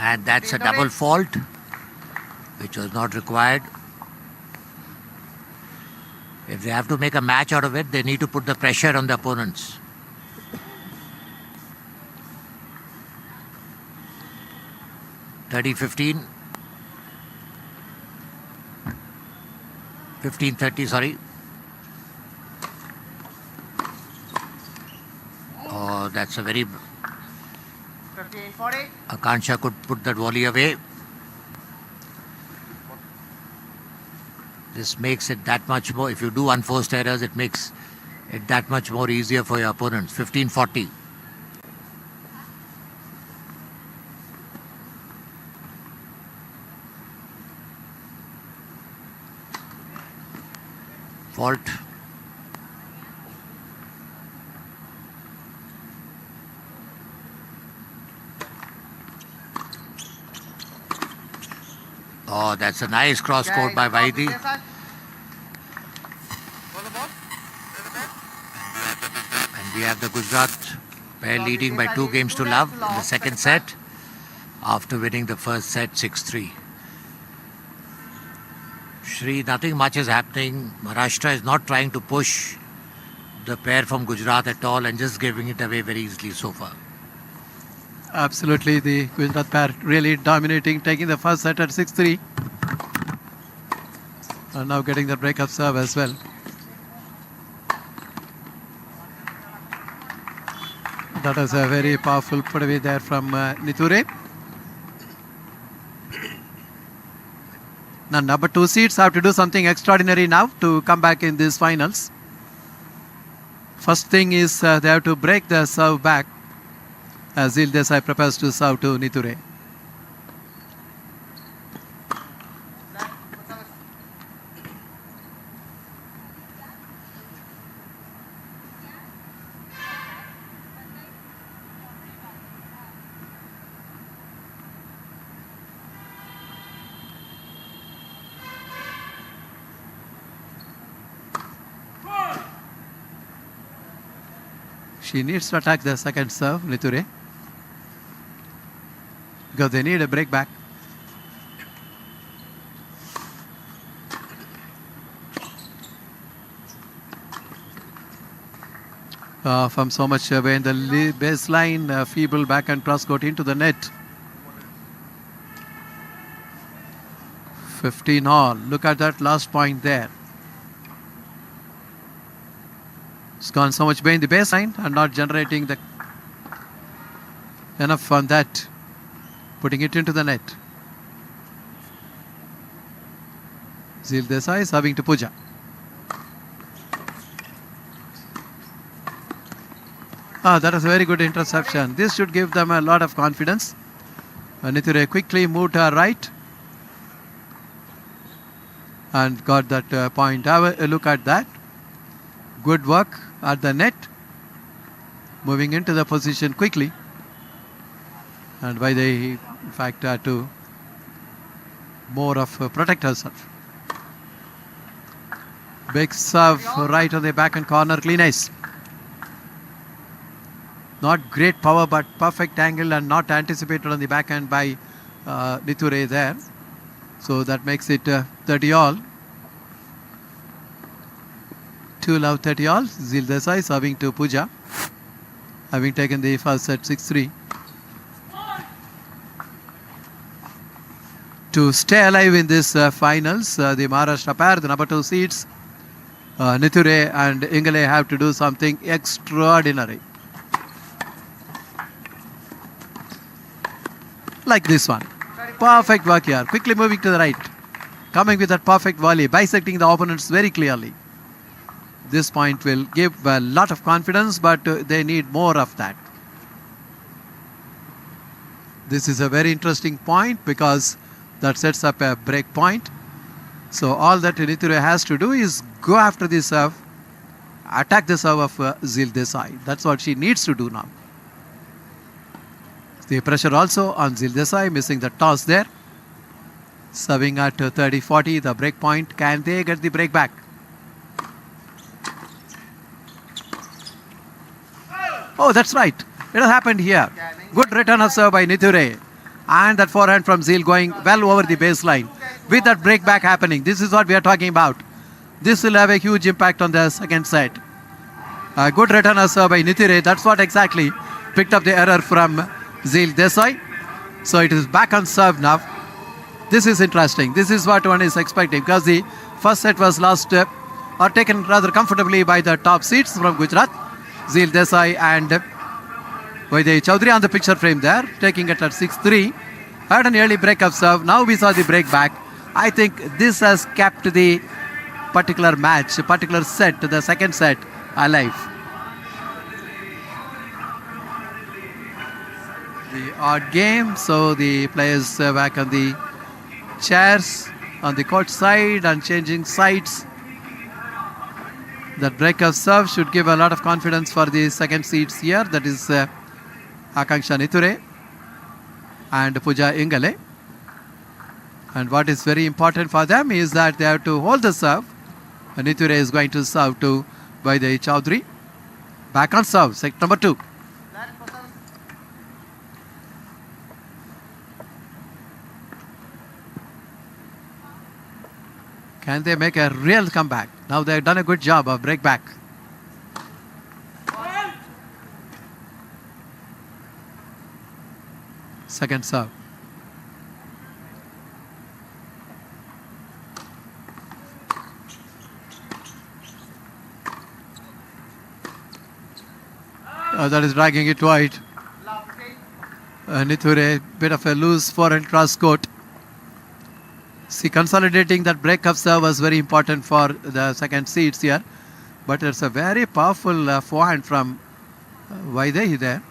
And that's a double fault, which was not required. If they have to make a match out of it, they need to put the pressure on the opponents. (30-15), 15-30, sorry. that's a very... 58-40. Akansha could put that volley away. This makes it that much more... If you do unforced errors, it makes it that much more easier for your opponents. 15-40. Fault. Oh, that's a nice cross court by Vaidi. And we have the Gujarat pair leading by 2-0 in the second set after winning the first set 6-3. Shri, nothing much is happening. Maharashtra is not trying to push the pair from Gujarat at all and just giving it away very easily so far. Absolutely, the Gujarat pair really dominating, taking the first set at 6-3. And now getting the break-up serve as well. That is a very powerful put away there from Niture. Now number 2 seeds have to do something extraordinary now to come back in these finals. First thing is they have to break the serve back as Zil Desai prepares to serve to Niture. She needs to attack the second serve, Niture, because they need a break back. From so much away in the baseline, feeble back and cross court into the net. 15 all. Look at that last point there. It's gone so much behind the baseline and not generating the enough on that, putting it into the net. Zil Desai is serving to Pooja. That is a very good interception. This should give them a lot of confidence. Niture quickly moved to her right and got that point. Have a look at that. Good work at the net, moving into the position quickly, and by the in fact to more of protect herself. Big serve right on the back and corner, clean ice. Not great power but perfect angle and not anticipated on the backhand by Niture there, so that makes it 30 all. 2 30 all. Zil Desai serving to Pooja, having taken the first set 6-3. To stay alive in this finals, the Maharashtra pair, the number 2 seeds, Niture and Ingale, have to do something extraordinary. Like this one. Perfect work here. Quickly moving to the right. Coming with that perfect volley, bisecting the opponents very clearly. This point will give a lot of confidence, but they need more of that. This is a very interesting point because that sets up a break point. So all that Niture has to do is go after the serve, attack the serve of Zil Desai. That's what she needs to do now. The pressure also on Zil Desai, missing the toss there. Serving at 30-40, the break point. Can they get the break back? Oh, that's right. It has happened here. Good return of serve by Niture. And that forehand from Zil going well over the baseline. With that break back happening, this is what we are talking about. This will have a huge impact on the second set. A good return of serve by Niture. That's what exactly picked up the error from Zil Desai. So it is back on serve now. This is interesting. This is what one is expecting, because the first set was lost or taken rather comfortably by the top seeds from Gujarat, Zil Desai and by the Chaudhary on the picture frame there, taking it at 6-3. Had an early break of serve. Now we saw the break back. I think this has kept the particular match, particular set, the second set, alive. The odd game, so the players back on the chairs on the court side and changing sides. That break of serve should give a lot of confidence for the second seeds here. That is Akanksha Niture and Pooja Ingale. And what is very important for them is that they have to hold the serve. Niture is going to serve to by the Chaudhary. Back on serve, set number 2. Can they make a real comeback? Now they have done a good job of break back. Second serve. That is dragging it wide. Niture, bit of a loose forehand cross court. See, consolidating that break of serve was very important for the second seeds here. But it's a very powerful forehand from Vaidehi there.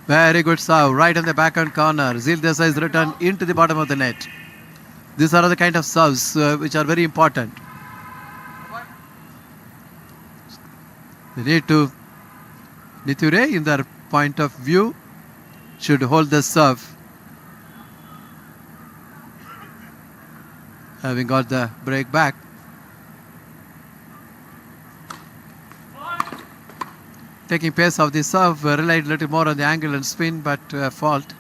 Very good serve, right in the backhand corner. Zil Desai is returned into the bottom of the net. These are the kind of serves which are very important. They need to, Niture in their point of view, should hold the serve. Having got the break back. Taking pace of the serve, relied a little more on the angle and spin, but fault.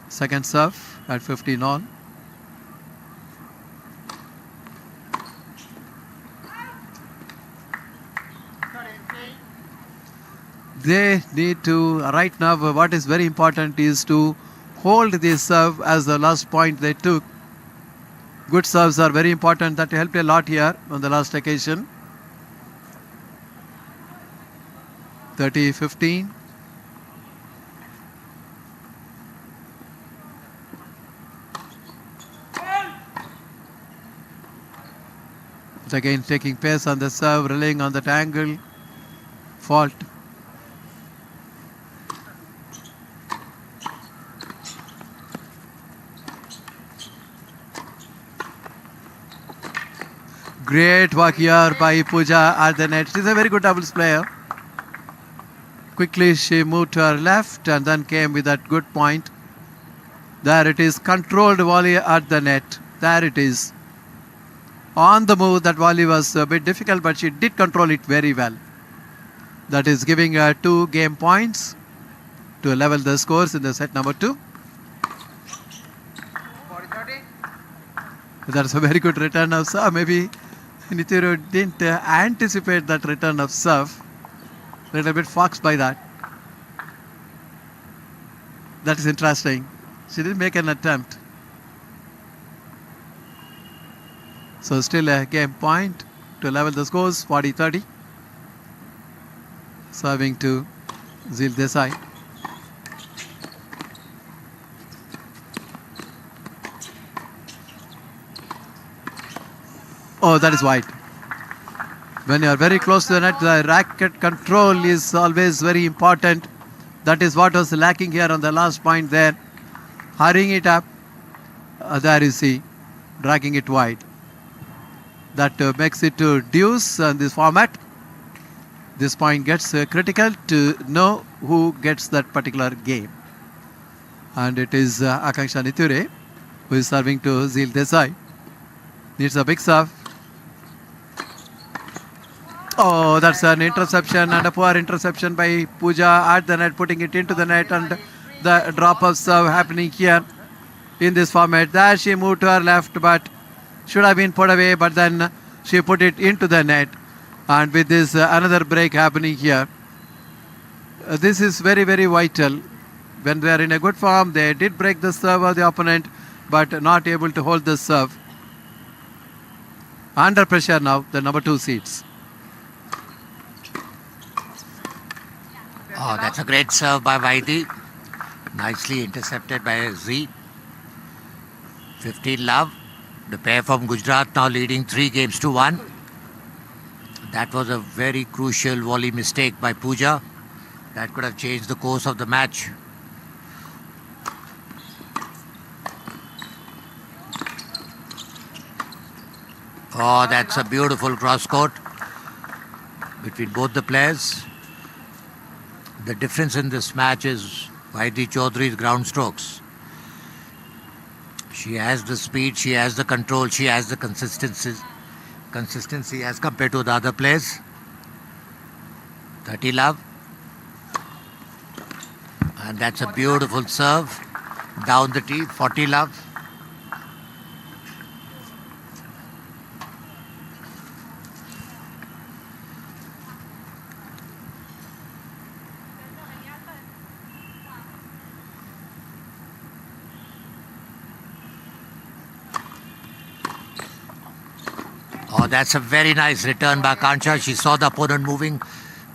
Second serve at 15 on. They need to, right now, what is very important is to hold the serve as the last point they took. Good serves are very important. That helped a lot here on the last occasion. 30-15. Again taking pace on the serve, relying on that angle. Fault. Great work here by Pooja at the net. She's a very good doubles player. Quickly she moved to her left and then came with that good point. There it is, controlled volley at the net. There it is. On the move, that volley was a bit difficult, but she did control it very well. That is giving her 2 game points to level the scores in the set number 2. That's a very good return of serve. Maybe Niture didn't anticipate that return of serve. A little bit foxed by that. That is interesting. She didn't make an attempt. So still a game point to level the scores, 40-30. Serving to Zil Desai. Oh, that is wide. When you are very close to the net, the racket control is always very important. That is what was lacking here on the last point there. Hurrying it up. There you see, dragging it wide. That makes it to deuce in this format. This point gets critical to know who gets that particular game. And it is Akanksha Niture who is serving to Zil Desai. Needs a big serve. Oh, that's an interception and a poor interception by Pooja at the net, putting it into the net, and the drop of serve happening here in this format. There she moved to her left, but should have been put away, but then she put it into the net. And with this another break happening here, this is very, very vital. When they are in a good form, they did break the serve of the opponent, but not able to hold the serve. Under pressure now, the number 2 seeds. Oh, that's a great serve by Vaidi. Nicely intercepted by Z. 15 love. The pair from Gujarat now leading 3 games to 1. That was a very crucial volley mistake by Pooja. That could have changed the course of the match. Oh, that's a beautiful cross court between both the players. The difference in this match is Vaidi Chaudhary's ground strokes. She has the speed, she has the control, she has the consistency as compared to the other players. 30 love. And that's a beautiful serve down the tee. 40 love. Oh, that's a very nice return by Kancha. She saw the opponent moving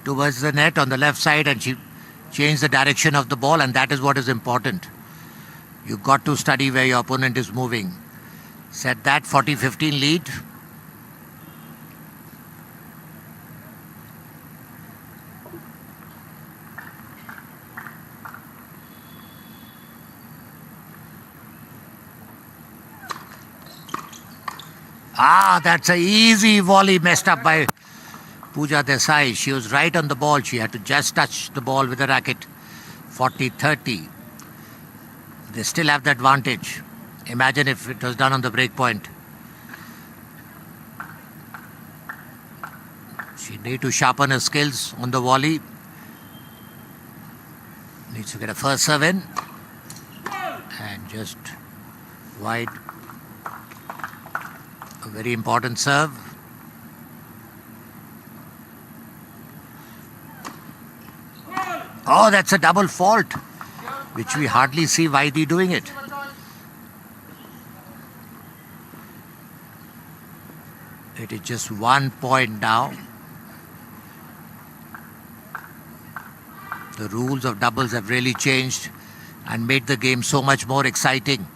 towards the net on the left side and she changed the direction of the ball, and that is what is important. You've got to study where your opponent is moving. Set that 40-15 lead. Ah, that's an easy volley messed up by Pooja Desai. She was right on the ball. She had to just touch the ball with the racket. 40-30. They still have the advantage. Imagine if it was done on the break point. She needs to sharpen her skills on the volley. Needs to get a first serve in. And just wide. A very important serve. Oh, that's a double fault, which we hardly see Vaidi doing it. It is just 1 point now. The rules of doubles have really changed and made the game so much more exciting.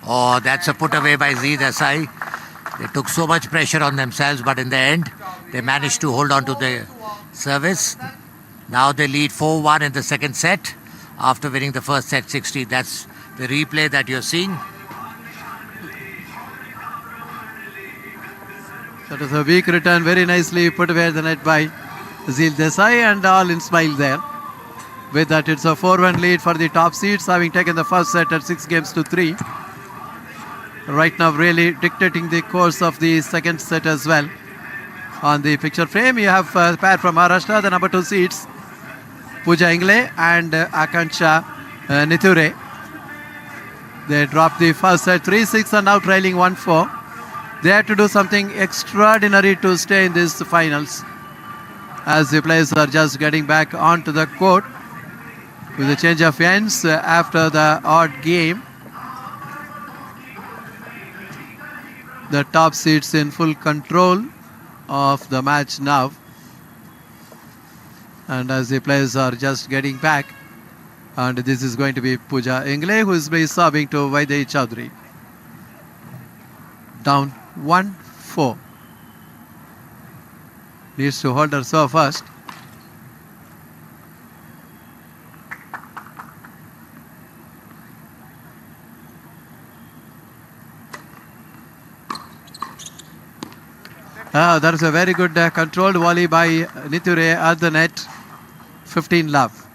Oh, that's a put away by Z Desai. They took so much pressure on themselves, but in the end, they managed to hold on to the service. Now they lead 4-1 in the second set after winning the first set 60. That's the replay that you're seeing. That was a weak return, very nicely put away the net by Zil Desai, and all in smile there. With that, it's a 4-1 lead for the top seeds, having taken the first set at 6 games to 3. Right now really dictating the course of the second set as well. On the picture frame you have a pair from Maharashtra, the number 2 seeds, Pooja Ingle and Akanksha Nithure. They dropped the first set 3-6 and now trailing 1-4. They had to do something extraordinary to stay in these finals, as the players are just getting back onto the court with a change of ends after the odd game. The top seeds in full control of the match now, and as the players are just getting back, and this is going to be Pooja Ingle who is serving to Vaidi Chaudhary. Down 1-4. Needs to hold her serve first. That is a very good controlled volley by Nithure at the net. 15 love.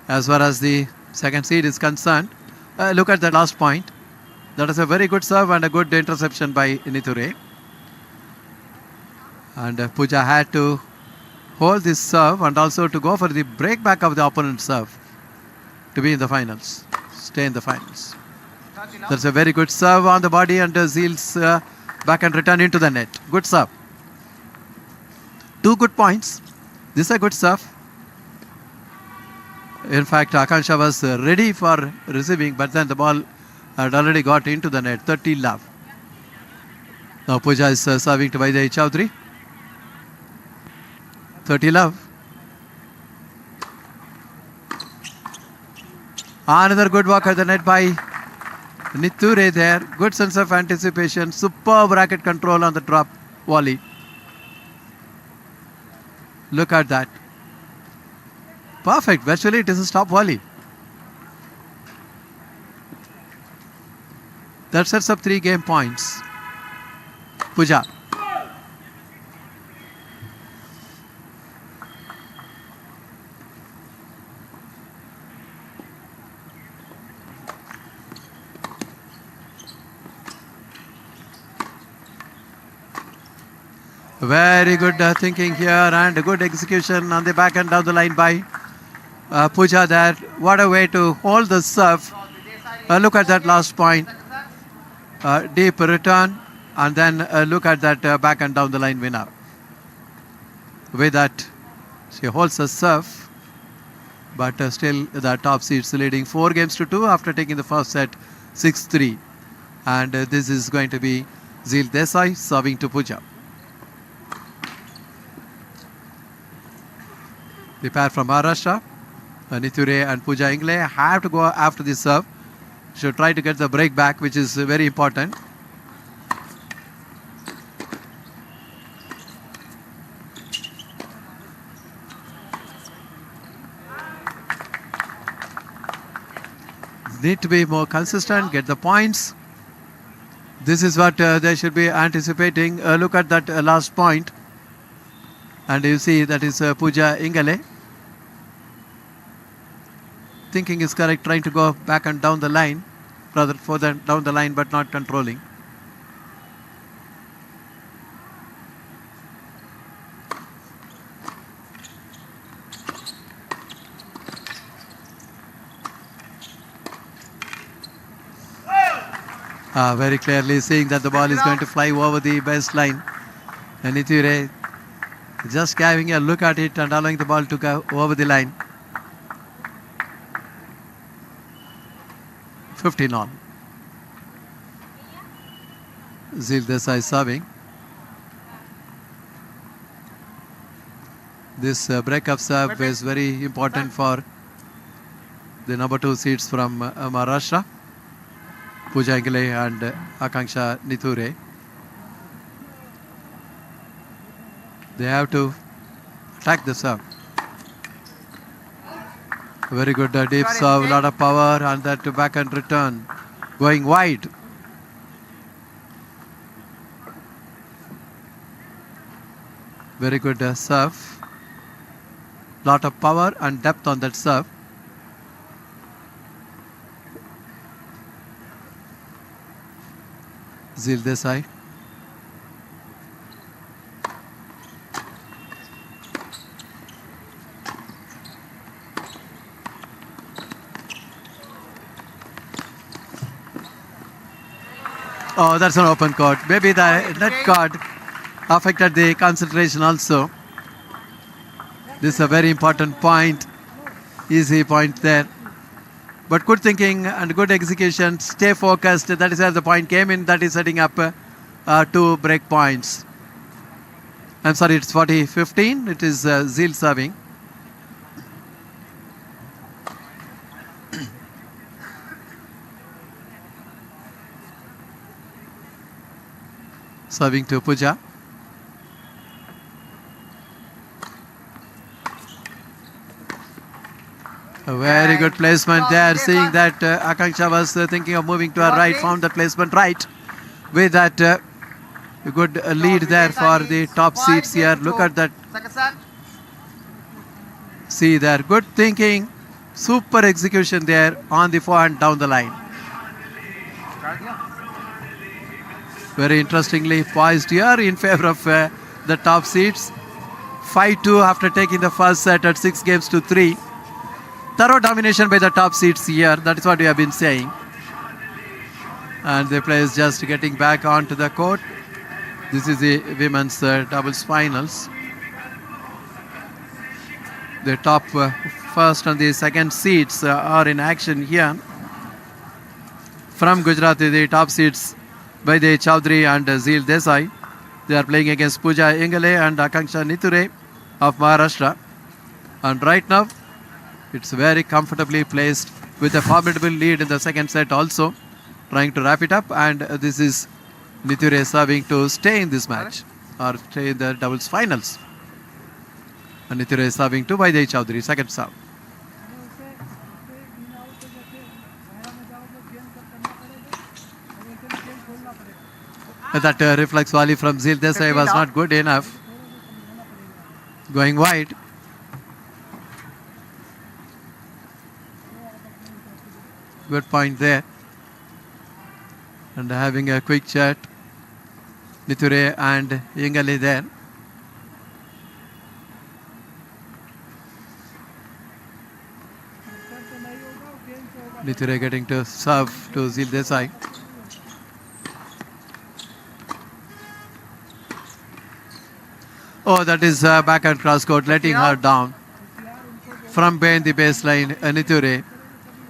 As far as the second seed is concerned, look at the last point. That is a very good serve and a good interception by Nithure. And Pooja had to hold this serve and also to go for the break back of the opponent's serve to be in the finals, stay in the finals. That's a very good serve on the body, and Zil's back and return into the net. Good serve. 2 good points. This is a good serve. In fact, Akanksha was ready for receiving, but then the ball had already got into the net. 30 love. Now Puja is serving to Vijay Chowdhury. 30 love. Another good walk at the net by Nitture there. Good sense of anticipation. Superb racket control on the drop volley. Look at that. Perfect. Virtually it is a stop volley. That sets up 3 game points. Puja. Very good thinking here and good execution on the back and down the line by Puja there. What a way to hold the serve. Look at that last point. Deep return and then look at that back and down the line winner. With that, she holds the serve, but still the top seeds leading 4-2 after taking the first set 6-3. And this is going to be Zil Desai serving to Puja. The pair from Maharashtra, Nithure and Puja Ingle, have to go after the serve. Should try to get the break back, which is very important. Need to be more consistent, get the points. This is what they should be anticipating. Look at that last point. And you see that is Puja Ingale. Thinking is correct, trying to go back and down the line, rather further down the line, but not controlling. Very clearly seeing that the ball is going to fly over the baseline. And Nithure just having a look at it and allowing the ball to go over the line. 15 on. Zil Desai serving. This break-up serve is very important for the number 2 seeds from Maharashtra, Puja Ingale and Akanksha Nithure. They have to attack the serve. Very good deep serve, lot of power and that back and return going wide. Very good serve. Lot of power and depth on that serve. Zil Desai. Oh, that's an open court. Maybe the net court affected the concentration also. This is a very important point. Easy point there. But good thinking and good execution. Stay focused. That is where the point came in. That is setting up 2 break points. I'm sorry, it's 40-15. It is Zil serving. Serving to Puja. A very good placement there. Seeing that Akanksha was thinking of moving to her right, found the placement right. With that good lead there for the top seeds here. Look at that. See there, good thinking, super execution there on the forehand down the line. Very interestingly poised here in favor of the top seeds. 5-2 after taking the first set at 6-3. Thorough domination by the top seeds here. That is what we have been saying. And the players just getting back onto the court. This is the women's doubles finals. The top first and the second seeds are in action here. from Gujarat, the top seeds by the Chaudhary and Zeel Desai. They are playing against Pooja Ingale and Akanksha Niture of Maharashtra. And right now, it's very comfortably placed with a formidable lead in the second set also, trying to wrap it up. And this is Niture serving to stay in this match or stay in the doubles finals. And Niture serving to Vaidehi Chaudhary, second serve. That reflex volley from Zeel Desai was not good enough. Going wide. Good point there. And having a quick chat. Niture and Ingale there. Niture getting to serve to Zeel Desai. Oh, that is backhand cross court, letting her down from behind the baseline. Niture.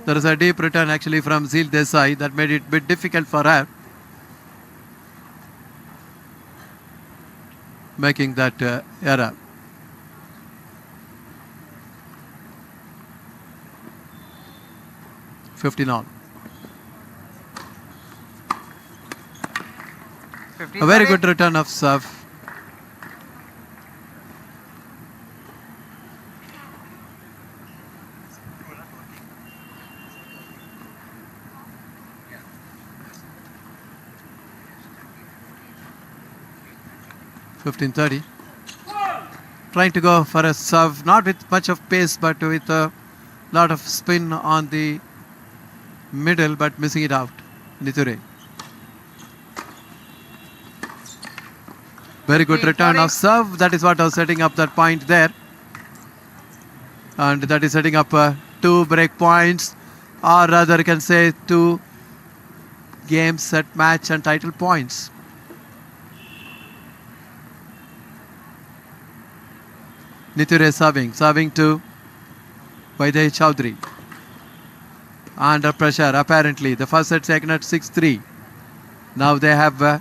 There is a deep return actually from Zeel Desai that made it a bit difficult for her, making that error. $15 all. A very good return of serve. $15-30. Trying to go for a serve, not with much of pace, but with a lot of spin on the middle, but missing it out. Niture. Very good return of serve. That is what I was setting up that point there. And that is setting up 2 break points, or rather you can say 2 game, set, match and title points. Niture serving to Vaidehi Chaudhary. Under pressure, apparently. The first set taken at 6-3. Now they have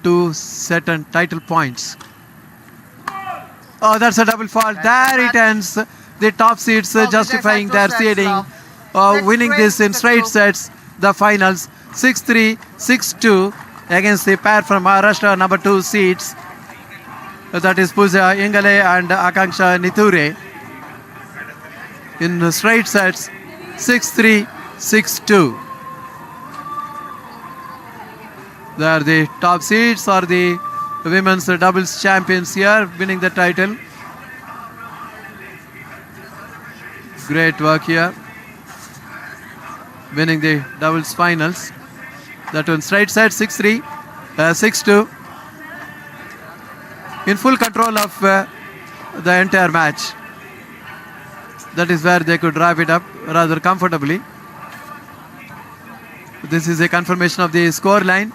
2 set and title points. Oh, that's a double fault. There it ends. The top seeds justifying their seeding, winning this in straight sets. The finals 6-3, 6-2 against the pair from Maharashtra, number 2 seeds. That is Pooja Ingale and Akanksha Niture. In straight sets, 6-3, 6-2. They are the top seeds or the women's doubles champions here, winning the title. Great work here. Winning the doubles finals. That one straight set, 6-3, 6-2. In full control of the entire match. That is where they could wrap it up rather comfortably. This is a confirmation of the score line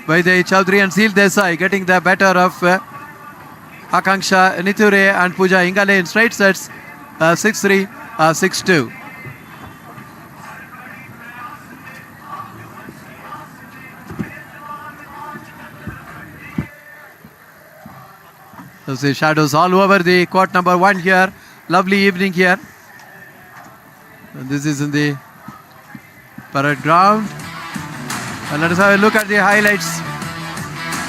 by the Chaudhary and Zeel Desai getting the better of Akanksha Niture and Pooja Ingale in straight sets, 6-3, 6-2. The shadows all over the court number 1 here. Lovely evening here. And this is in the parade ground. And let us have a look at the highlights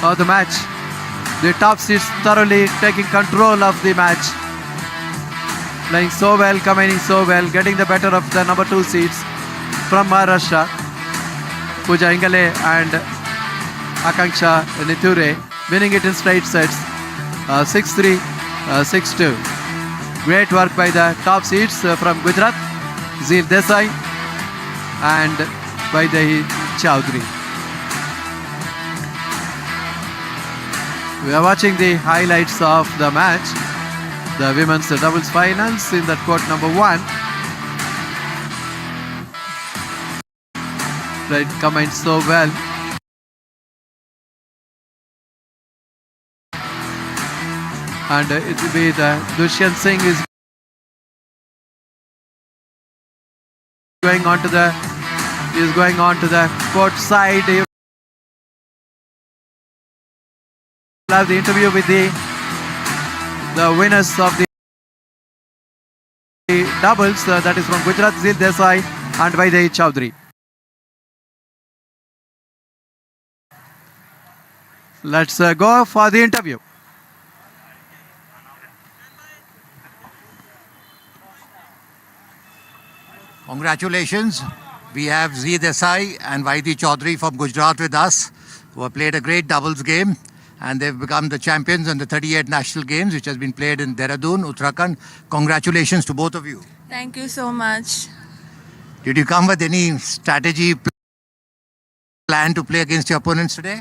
of the match. The top seeds thoroughly taking control of the match. Playing so well, commanding so well, getting the better of the number 2 seeds from Maharashtra. Pooja Ingale and Akanksha Niture winning it in straight sets. 6-3, 6-2. Great work by the top seeds from Gujarat, Zeel Desai and Vaidehi Chaudhary. We are watching the highlights of the match, the women's doubles finals in that court number 1. Right, combined so well. And it will be the Dushyant Singh is going on to the is going on to the court side. You will have the interview with the winners of the doubles. That is from Gujarat, Zil Desai and Vaidehi Chaudhary. Let's go for the interview. Congratulations. We have Z Desai and Vaidi Chaudhary from Gujarat with us, who have played a great doubles game, and they've become the champions in the 38 national games, which has been played in Dehradun, Uttarakhand. Congratulations to both of you. Thank you so much. Did you come with any strategy plan to play against your opponents today?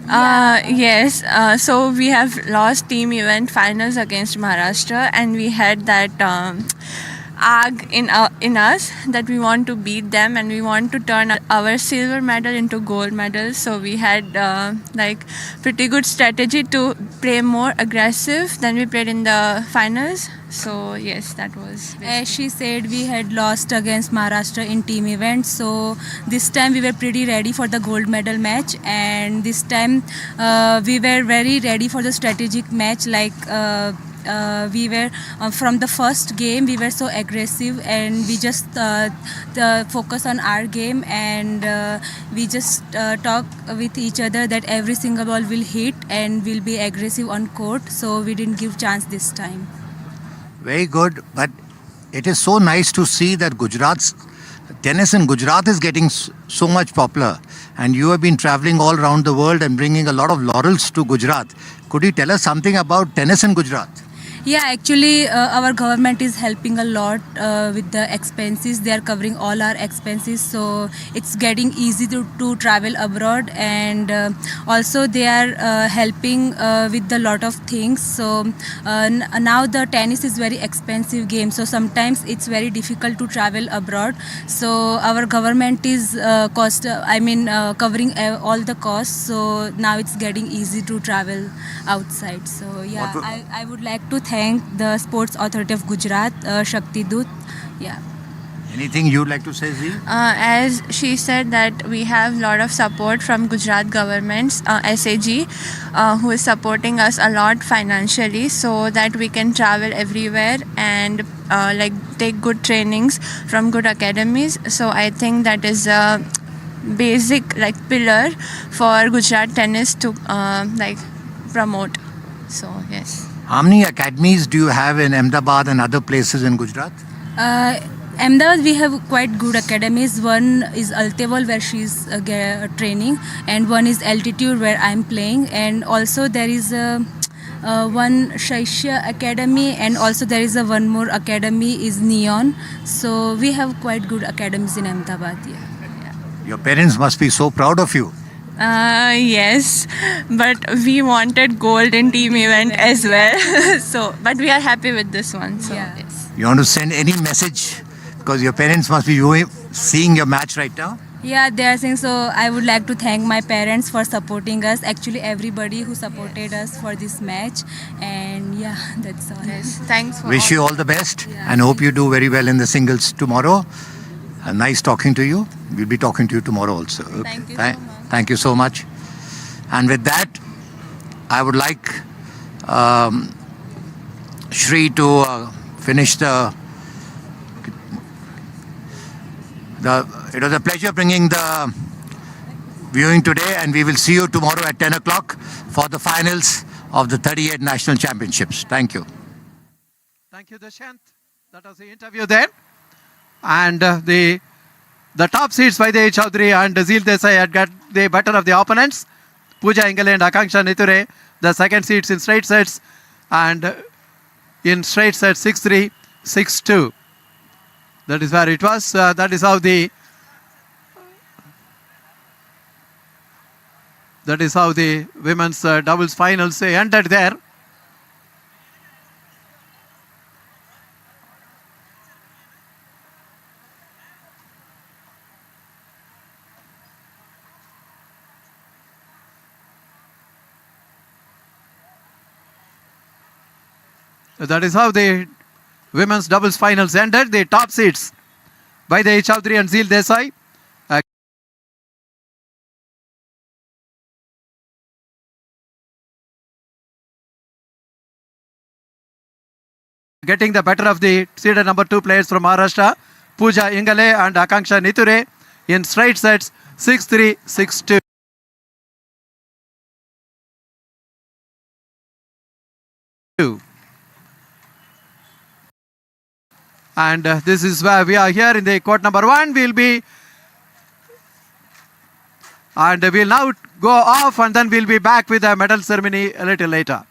Yes. So we have lost team event finals against Maharashtra, and we had that arg in us that we want to beat them and we want to turn our silver medal into gold medal. So we had like pretty good strategy to play more aggressive than we played in the finals. So yes, that was as she said, we had lost against Maharashtra in team event, so this time we were pretty ready for the gold medal match, and this time we were very ready for the strategic match. Like we were from the first game we were so aggressive, and we just focus on our game, and we just talk with each other that every single ball will hit and will be aggressive on court, so we didn't give chance this time. Very good, but it is so nice to see that tennis in Gujarat is getting so much popular, and you have been traveling all around the world and bringing a lot of laurels to Gujarat. Could you tell us something about tennis in Gujarat? Yeah, actually our government is helping a lot with the expenses. They are covering all our expenses, so it's getting easy to travel abroad, and also they are helping with a lot of things. So now the tennis is very expensive game, so sometimes it's very difficult to travel abroad. So our government is covering all the costs, so now it's getting easy to travel outside. So yeah, I would like to thank the Sports Authority of Gujarat, Shakti Dut. Yeah. Anything you'd like to say, Z? as she said that we have a lot of support from Gujarat government's SAG, who is supporting us a lot financially so that we can travel everywhere and like take good trainings from good academies. So I think that is a basic like pillar for Gujarat tennis to like promote. So yes. How many academies do you have in Ahmedabad and other places in Gujarat? Ahmedabad, we have quite good academies. One is Altewal, where she's training, and one is Altitude, where I'm playing, and also there is one Shaishya Academy, and also there is one more academy is Neon. So we have quite good academies in Ahmedabad. Yeah. Your parents must be so proud of you. Yes, but we wanted gold in team event as well. So, but we are happy with this one. So, Yeah. yes. You want to send any message? Because your parents must be seeing your match right now. Yeah, they are saying so. I would like to thank my parents for supporting us. Actually, everybody who supported us for this match. And yeah, that's all. Yes. Thanks for Wish all. you all the best Yeah. and hope you do very well in the singles tomorrow. Nice talking to you. We'll be talking to you tomorrow also. Okay. Thank you so much. Thank you so much. And with that, I would like Shri to finish the. It was a pleasure bringing the viewing today, and we will see you tomorrow at 10 o'clock for the finals of the 38 national championships. Thank you. Thank you, Dashant. That was the interview there. And the top seeds by the Chaudhary and Zil Desai had got the better of the opponents. Pooja Engale and Akanksha Niture, the second seeds in straight sets, and in straight sets 6-3, 6-2. That is where it was. That is how the women's doubles finals ended there. That is how the women's doubles finals ended. The top seeds by the Chaudhary and Zil Desai getting the better of the seeded number 2 players from Maharashtra, Pooja Ingale and Akanksha Niture in straight sets 6-3, 6-2. And this is where we are here in the court number 1. We'll now go off and then we'll be back with the medal ceremony a little later.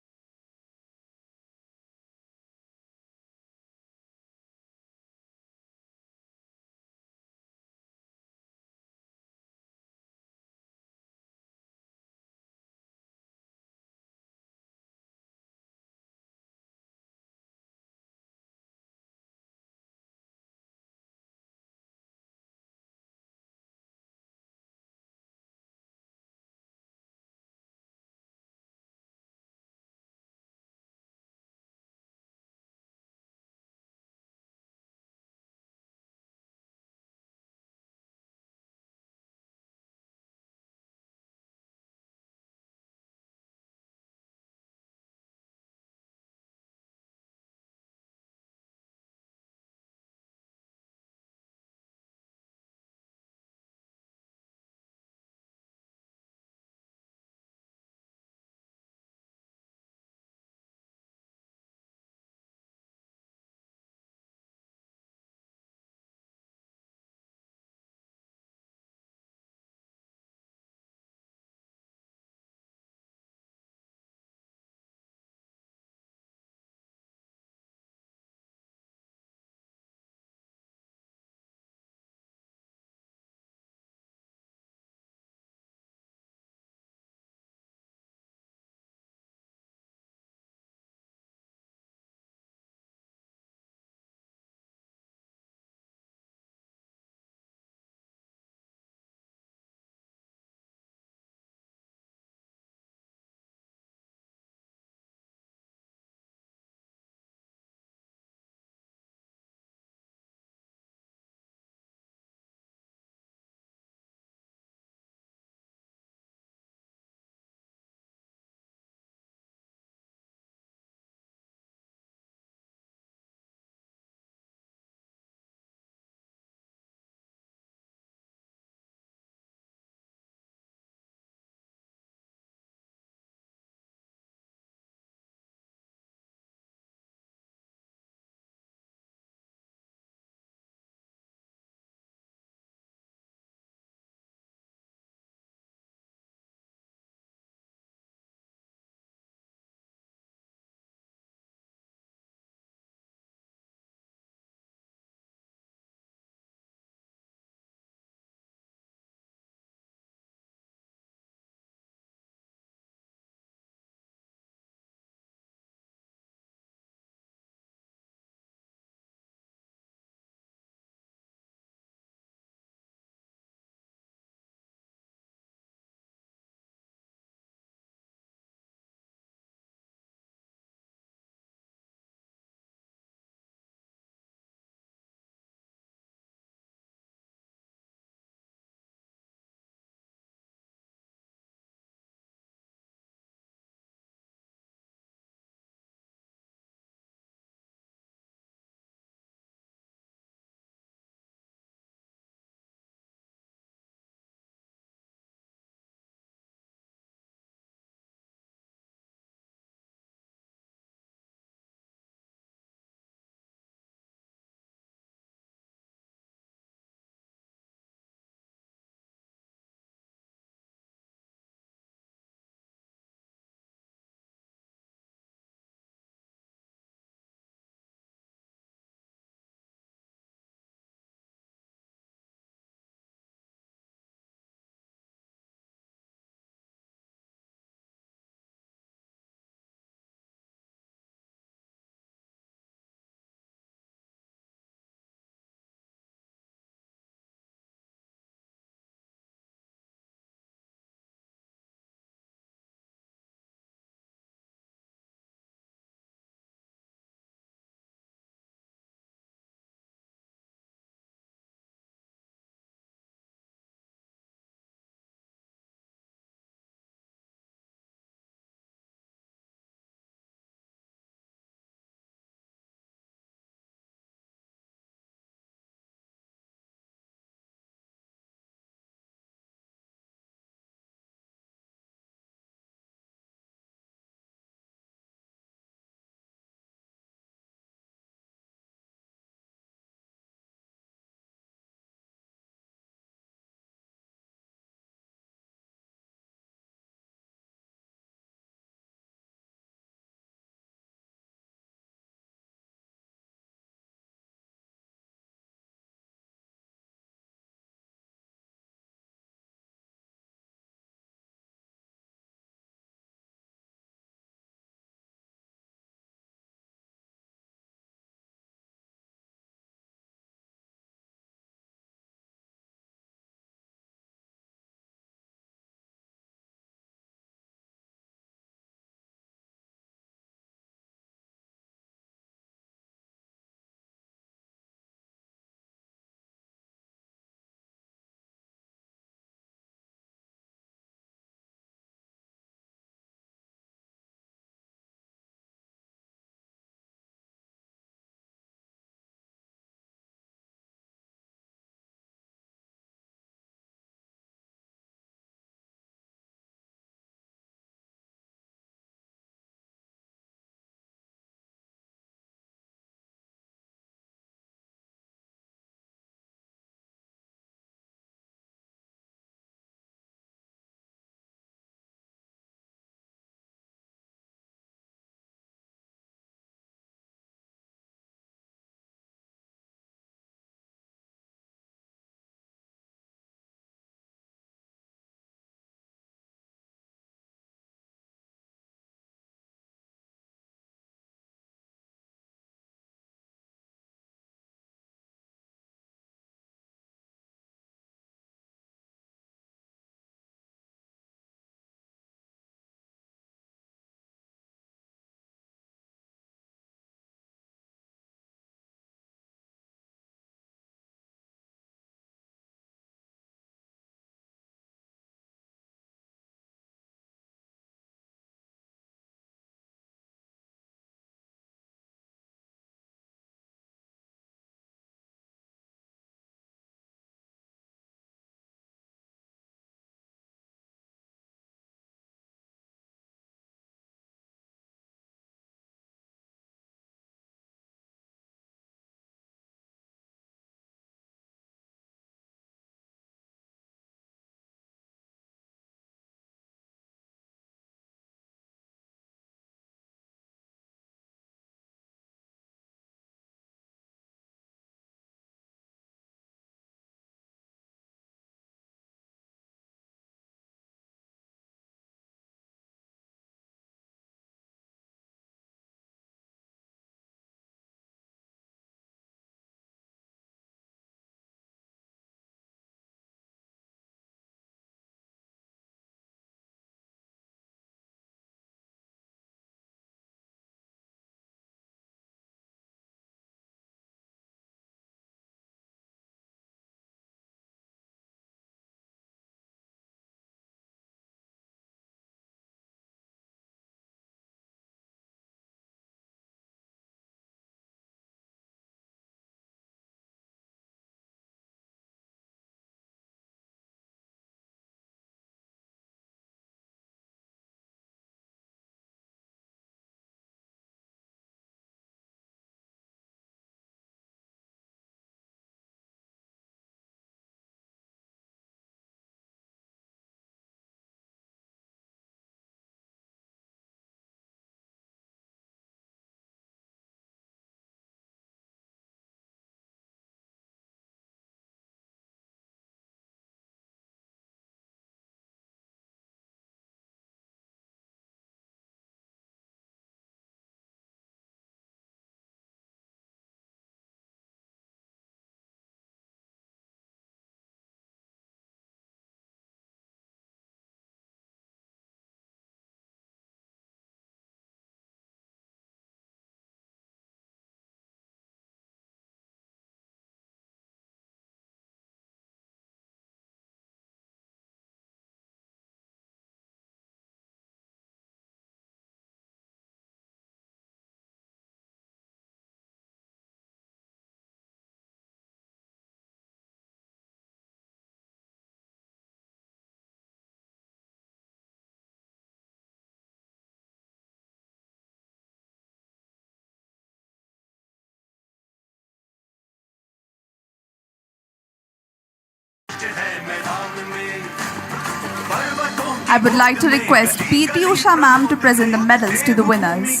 I would like to request PT Usha ma'am to present the medals to the winners.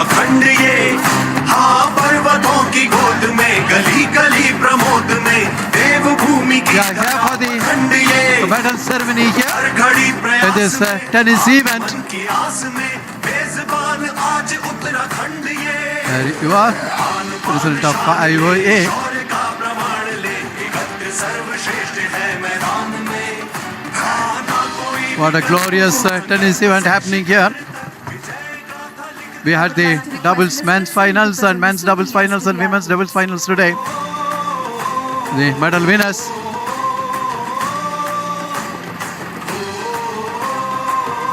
अखंड ये हाँ पर्वतों की गोद में गली गली प्रमोद में देवभूमि की for the अखंड ये medal ceremony here हर घड़ी in प्रयास this tennis event. की आस में मेजबान आज उत्तराखंड ये There you are, result of IOA. शौर्य का प्रमाण ले एकत्र सर्वश्रेष्ठ है मैदान में हाँ ना कोई What a glorious tennis event happening here. We had the doubles men's finals and men's doubles finals and women's doubles finals today. The medal winners.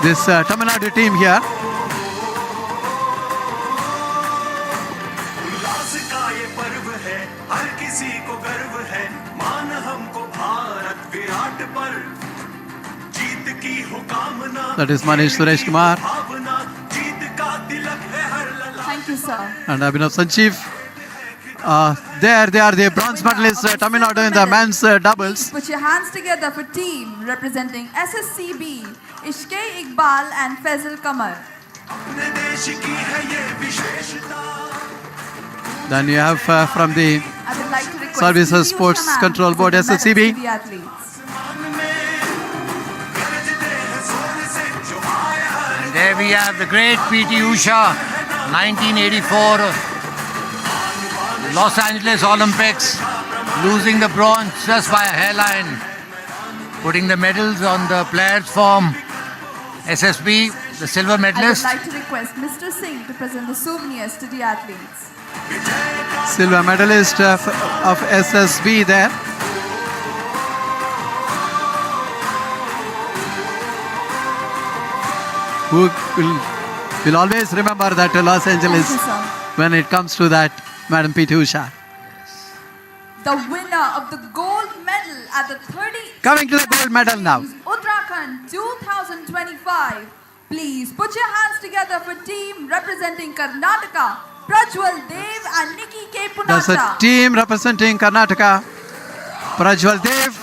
This Tamil Nadu team here. उल्लास का ये पर्व है हर किसी को गर्व है मान हमको भारत विराट पर जीत की हो कामना That is Manish Suresh Kumar भावना जीत का तिलक है हर लला Thank you, sir. and Abhinav Sanjeev. There they are, the bronze medalists Tamil Nadu in the men's doubles. Put your hands together for team representing SSCB, Ishke Iqbal and Faisal Kamar. अपने देश की है ये विशेषता Then you have from the I would like to request Services PT Sports Usha ma'am Control to Board, present the medals SSCB. to the athletes. गरजते हैं जोर से जो आए हर And there we have the great PT Usha, 1984 Los Angeles Olympics, losing the bronze just by a hairline, putting the medals on the players from SSB, the silver I would medalist. like to request Mr. Singh to present the souvenirs to the athletes. Silver medalist of SSB there. Who will always remember that Los Angeles Thank you, sir. when it comes to that, Madam PT Usha. The winner of the gold medal at the 30th Coming to the gold medal now. Uttarakhand 2025. Please put your hands together for team representing Karnataka, Prajwal Dev and Nikki K. That's a Punacha. team representing Karnataka, Prajwal Dev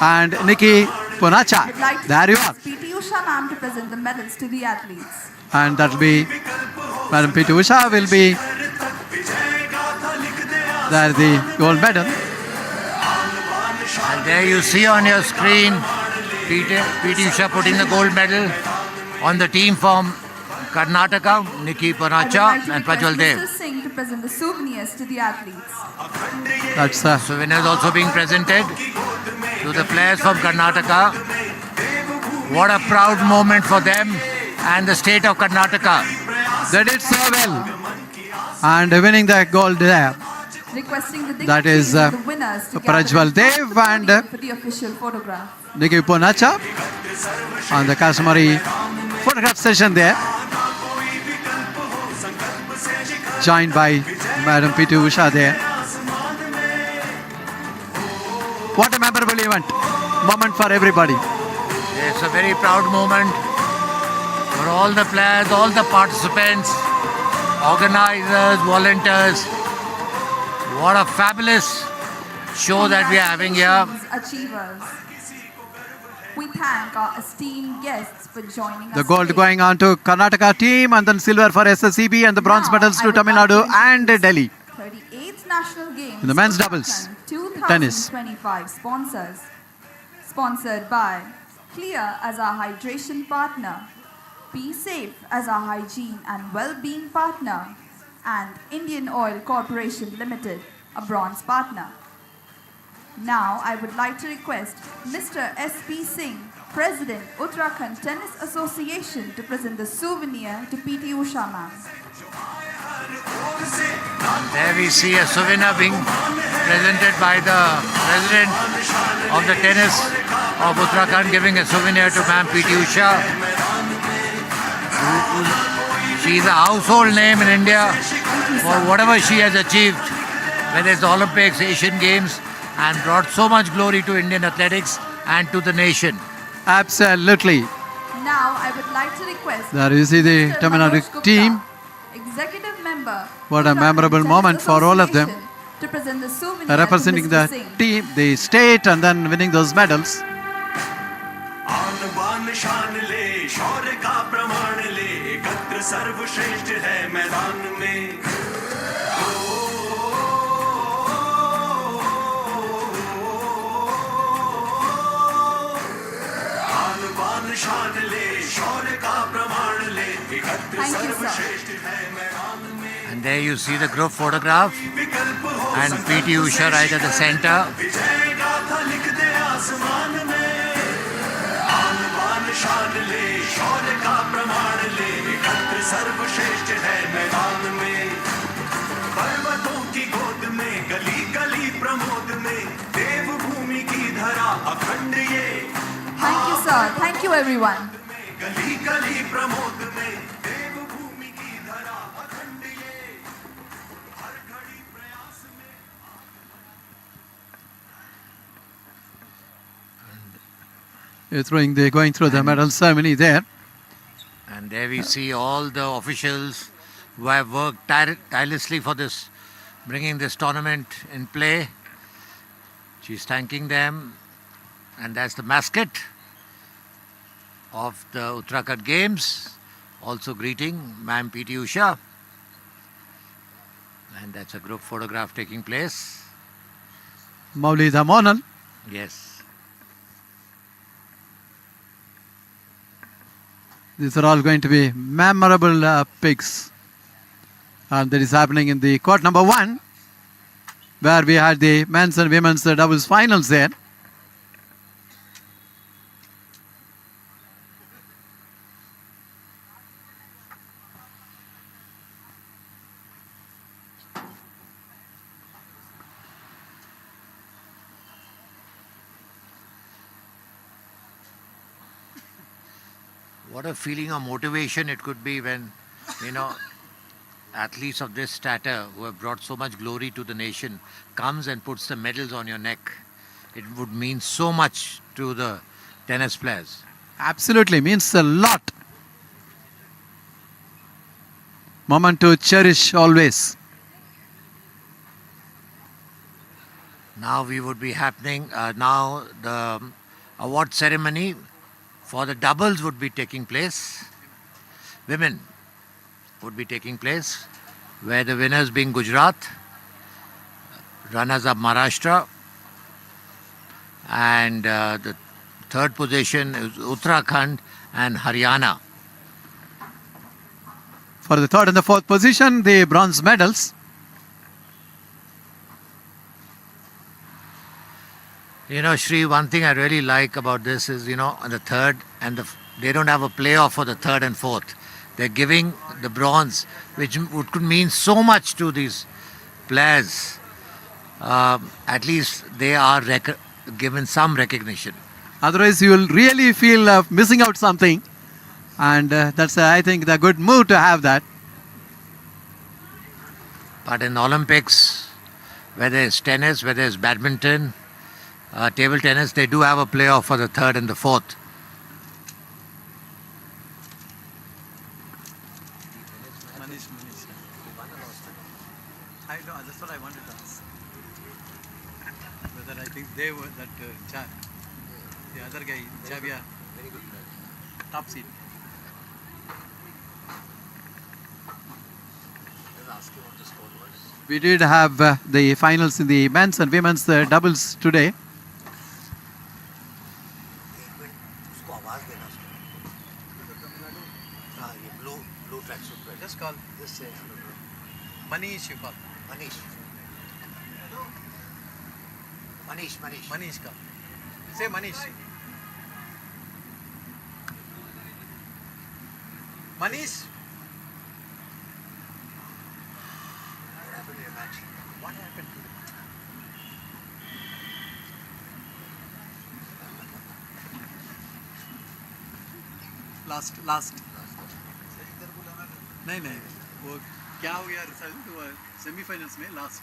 and Nikki Punacha. I'd like to There you are. request PT Usha ma'am to present the medals to the athletes. And that will be, Madam PT Usha will be there, the gold medal. And there you see on your screen PT Usha putting the gold medal on the team from Karnataka, Nikki I would Panacha like to and request Prajwal Mr. Dev. Singh to present the souvenirs to the athletes. That's Souvenirs also being presented to the players from Karnataka. What a proud moment for them and the state of Karnataka. they did so well and winning the gold there. Requesting the That is, dignitaries of the winners to gather Prajwal in Dev front of the and, podium for the official photograph. Nikki Punacha on the customary photograph session there. Joined by Madam PT Usha there. What a memorable event. Moment for everybody. It's a very proud moment for all the players, all the participants, organizers, volunteers. What a fabulous show that we are having here. Achievers. We thank our esteemed guests for joining us. The gold today. going on to Karnataka team and then silver for SSCB and the bronze Now, medals I to would Tamil like to Nadu and Delhi. 38th National Games In the men's Uttarakhand doubles, tennis. 2025 sponsors. Sponsored by Clear as our hydration partner, Be Safe as our hygiene and well-being partner, and Indian Oil Corporation Limited, a bronze partner. Now I would like to request Mr. S.P. Singh, President, Uttarakhand Tennis Association, to present the souvenir to PT Usha ma'am. There we see a souvenir being presented by the president of the tennis of Uttarakhand, giving a souvenir to Ma'am PT Usha. She is a household name in India for whatever she has achieved, whether it's the Olympics, Asian Games, and brought so much glory to Indian athletics and to the nation. Absolutely. Now I would like to request There you see the Mr. Tamil Manoj Nadu Gupta, team. Executive Member. What a Uttarakhand memorable Tennis moment for all of them. Association, to present the souvenir Representing to Mr. the Singh. team, the state, and then winning those medals. आन बान शान ले, शौर्य का प्रमाण ले, एकत्र सर्वश्रेष्ठ है मैदान में। आन बान शान ले, शौर्य का प्रमाण ले, एकत्र Thank you, sir. सर्वश्रेष्ठ है मैदान में। And there you see the group photograph. विकल्प हो And PT Usha right at the center. विजय गाथा लिख दे आसमान में। आन बान शान ले, शौर्य का प्रमाण ले, एकत्र सर्वश्रेष्ठ है मैदान में। पर्वतों की गोद में, गली गली प्रमोद में, देवभूमि की धरा अखंड ये। Thank you, sir. Thank you, everyone. गली गली प्रमोद में, देवभूमि की धरा अखंड ये। हर घड़ी प्रयास में। Going through the medal ceremony there. And there we see all the officials who have worked tirelessly for this, bringing this tournament in play. She's thanking them. And that's the mascot of the Uttarakhand Games. Also greeting Ma'am PT Usha. And that's a group photograph taking place. Maulida Monal. Yes. These are all going to be memorable picks. And that is happening in the court number 1, where we had the men's and women's doubles finals there. What a feeling of motivation it could be when, athletes of this stature who have brought so much glory to the nation comes and puts the medals on your neck. It would mean so much to the tennis players. Absolutely, means a lot. Moment to cherish always. Now we would be happening, now the award ceremony for the doubles would be taking place. Women would be taking place, where the winners being Gujarat, runners up Maharashtra, and the third position is Uttarakhand and Haryana. For the third and the fourth position, the bronze medals. Shri, one thing I really like about this is, on the third and they don't have a playoff for the third and fourth. They're giving the bronze, which could mean so much to these players. At least they are given some recognition. Otherwise, you will really feel missing out something. And that's, I think, the good move to have that. But in the Olympics, whether it's tennis, whether it's badminton, table tennis, they do have a playoff for the third and the fourth. That's what I wanted to ask. Whether I think they were that chap, the other guy, Chavia, top seed. We did have the finals in the men's and women's doubles today. Just call. Just say. Manish, you call. Manish. Manish call. Say Manish. Manish. What happened to the match? Last. नहीं वो क्या हो गया result वो semifinals में last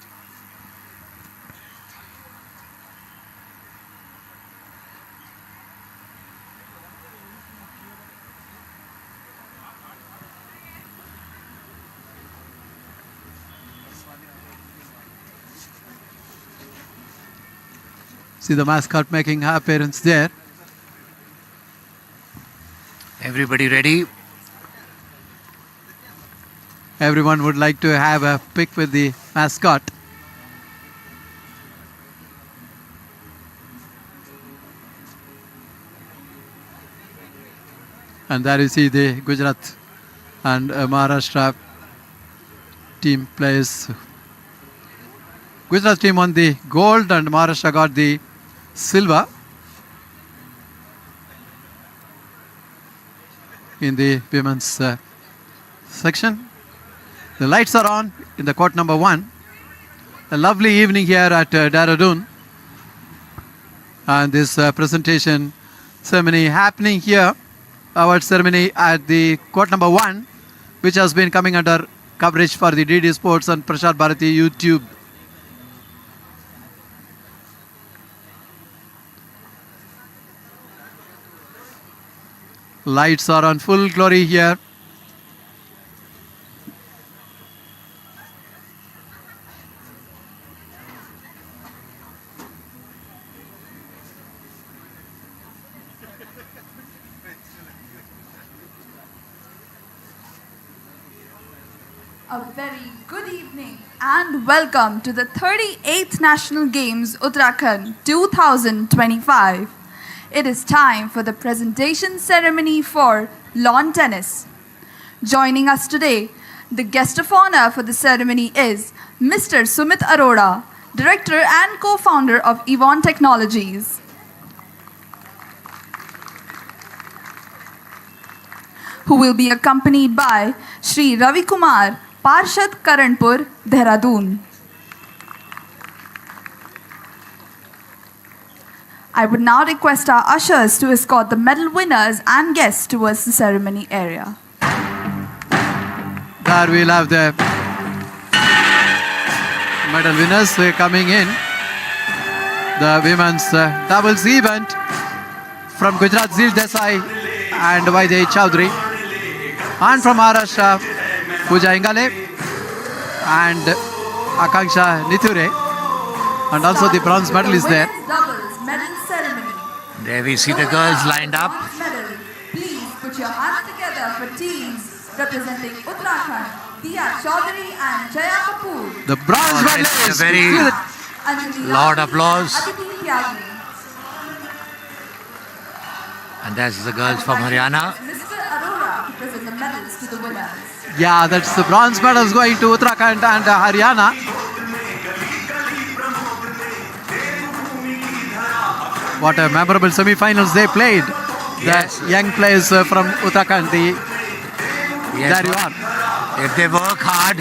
See the mascot making her appearance there. Everybody ready? Everyone would like to have a pic with the mascot. And there you see the Gujarat and Maharashtra team players. Gujarat team won the gold and Maharashtra got the silver in the women's section. The lights are on in the court number 1. A lovely evening here at Dehradun. And this presentation ceremony happening here. Award ceremony at the court number 1, which has been coming under coverage for the DD Sports and Prashar Bharati YouTube. Lights are on full glory here. A very good evening and welcome to the 38th National Games Uttarakhand 2025. It is time for the presentation ceremony for lawn tennis. Joining us today, the guest of honor for the ceremony is Mr. Sumit Arora, Director and Co-founder of Yvonne Technologies. Who will be accompanied by Shri Ravi Kumar, Parshad Karanpur, Dehradun. I would now request our ushers to escort the medal winners and guests towards the ceremony area. There we'll have the medal winners coming in. The women's doubles event from Gujarat, Zil Desai and Vaidehi Chowdhury. And from Maharashtra, Pooja Ingale and Akanksha Nithure. And also the bronze medal is there. Doubles medal ceremony. There we see the girls lined up. Medal. Please put your hands together for teams representing Uttarakhand, Diya Chaudhary and Jaya Kapoor. The bronze medal A is very loud applause. Aditi Tyagi. And that's the girls from Haryana. Mr. Arora to present the medals to the winners. Yeah, that's the bronze medals going to Uttarakhand and Haryana. What a memorable semi-finals they played. Yes. The young players from Uttarakhand. Yes, There you are. if they work hard,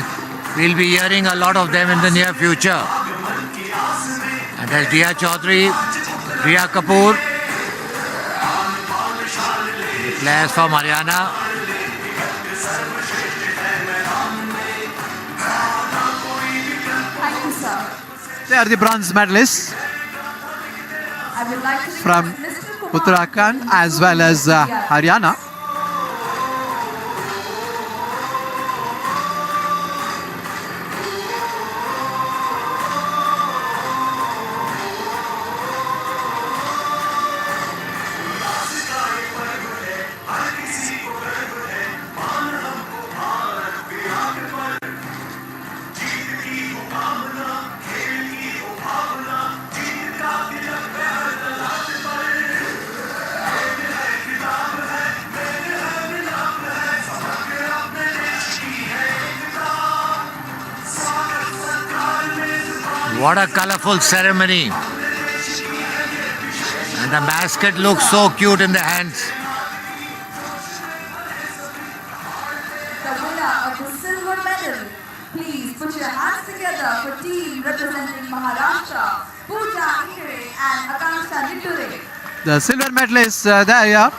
we'll be hearing a lot of them in the near future. And there's Diya Chaudhary, Riya Kapoor, the players from Haryana. Thank you, sir. They are the bronze medalists I would like to from request Mr. Kumar Uttarakhand as well as Haryana. What a colorful ceremony. And the basket looks so cute in the hands. The winner of the silver medal. Please put your hands together for team representing Maharashtra, Pooja Ingale and Akanksha Nithure. The silver medalists there, yeah.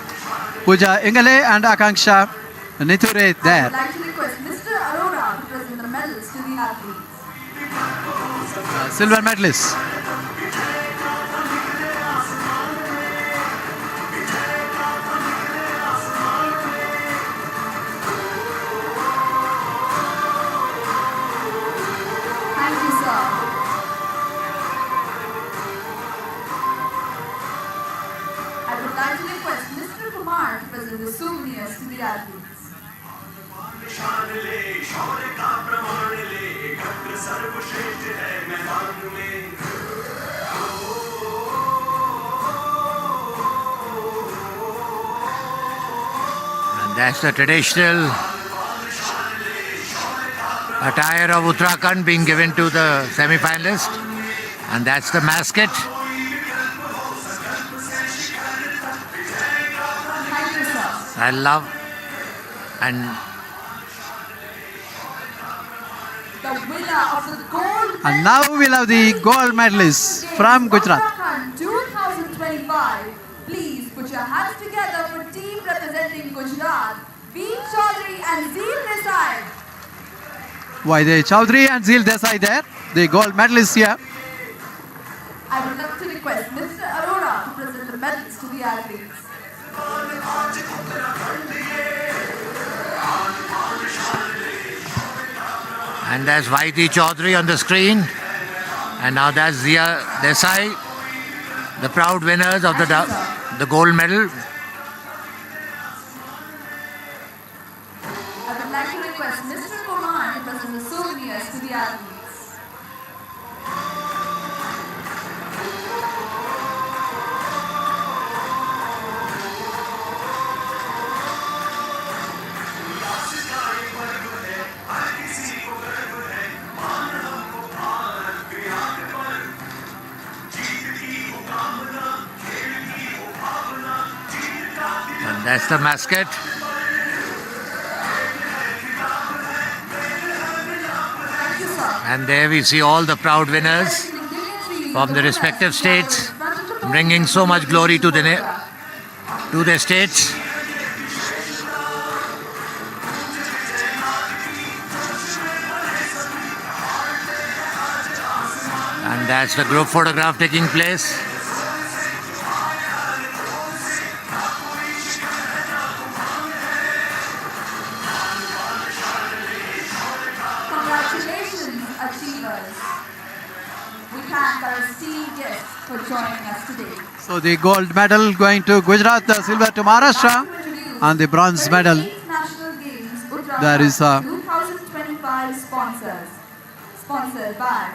Pooja Ingale and Akanksha Nithure I there. would like to request Mr. Arora to present the medals to the athletes. Silver medalists. Thank you, sir. I would like to request Mr. Kumar to present the souvenirs शौर्य का प्रमाण ले एकत्र सर्वश्रेष्ठ है मैदान में And that's the traditional attire of Uttarakhand being given to the semi-finalist. And that's the mascot. Thank you, sir. I love and The winner of the gold And now we'll have the gold medalists from Gujarat. Uttarakhand 2025. Please put your hands together for team representing Gujarat, Veer Chaudhary and Zeel Desai. Vaidehi Chaudhary and Zeel Desai there, the gold medalists here. I would like to request Mr. Arora to present the medals to the athletes. And that's Vaidhi Chaudhary on the screen. And now that's Zia Desai, the proud winners of the gold medal. I would like to request Mr. Kumar to present the souvenirs to the athletes. And that's the mascot. Thank you, sir. And there we see all the proud winners from the respective states, bringing so much glory to their states. And that's the group photograph taking place. Congratulations, achievers. We thank our esteemed guests for joining us today. So the gold medal going to Gujarat, the silver to Maharashtra, and the bronze medal. National Games Uttarakhand There is a 2025 sponsors. Sponsored by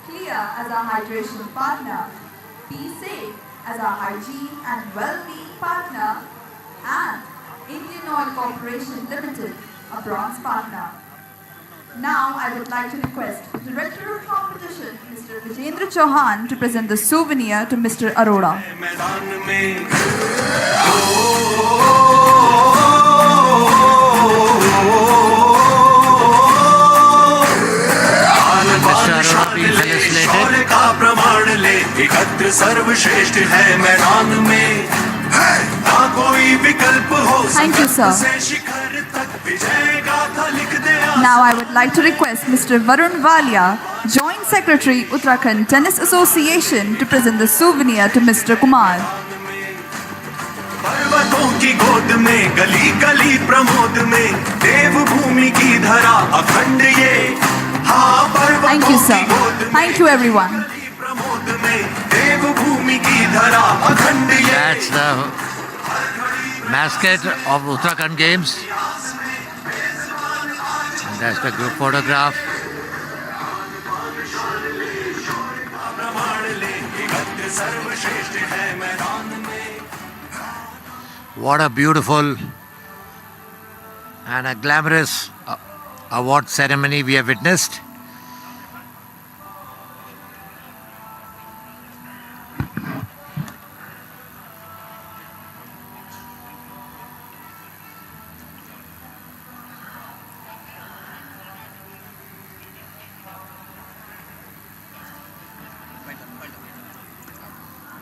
Clear as our hydration partner, Be Safe as our hygiene and well-being partner, and Indian Oil Corporation Limited, a bronze partner. Now I would like to request the Director of Competition, Mr. Vijendra Chauhan, to present the souvenir to Mr. Arora. मैदान में शौर्य का प्रमाण ले एकत्र सर्वश्रेष्ठ है मैदान में ना कोई विकल्प हो Thank you, sir. से शिखर तक विजय गाथा लिख दे Now I would like to request Mr. Varun Valia, Joint Secretary, Uttarakhand Tennis Association, to present the souvenir to Mr. Kumar. पर्वतों की गोद में गली गली प्रमोद में देवभूमि की धरा अखंड ये हाँ Thank you, sir. Thank you, everyone. Pramod में देवभूमि की धरा अखंड ये That's the mascot of Uttarakhand Games. And that's the group photograph. प्रमाण ले एकत्र सर्वश्रेष्ठ है मैदान में What a beautiful and a glamorous award ceremony we have witnessed.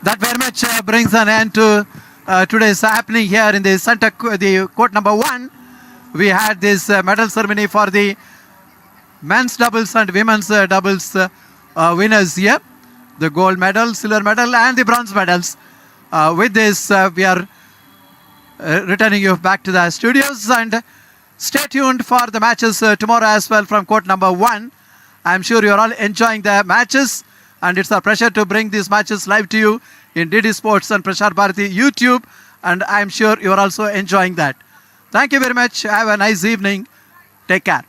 That very much brings an end to today's happening here in the center, the court number 1. We had this medal ceremony for the men's doubles and women's doubles winners here. The gold medal, silver medal and the bronze medals. With this, we are returning you back to the studios, and stay tuned for the matches tomorrow as well from court number 1. I'm sure you're all enjoying the matches, and it's a pleasure to bring these matches live to you in DD Sports and Prashar Bharati YouTube, and I'm sure you're also enjoying that. Thank you very much. Have a nice evening. Take care.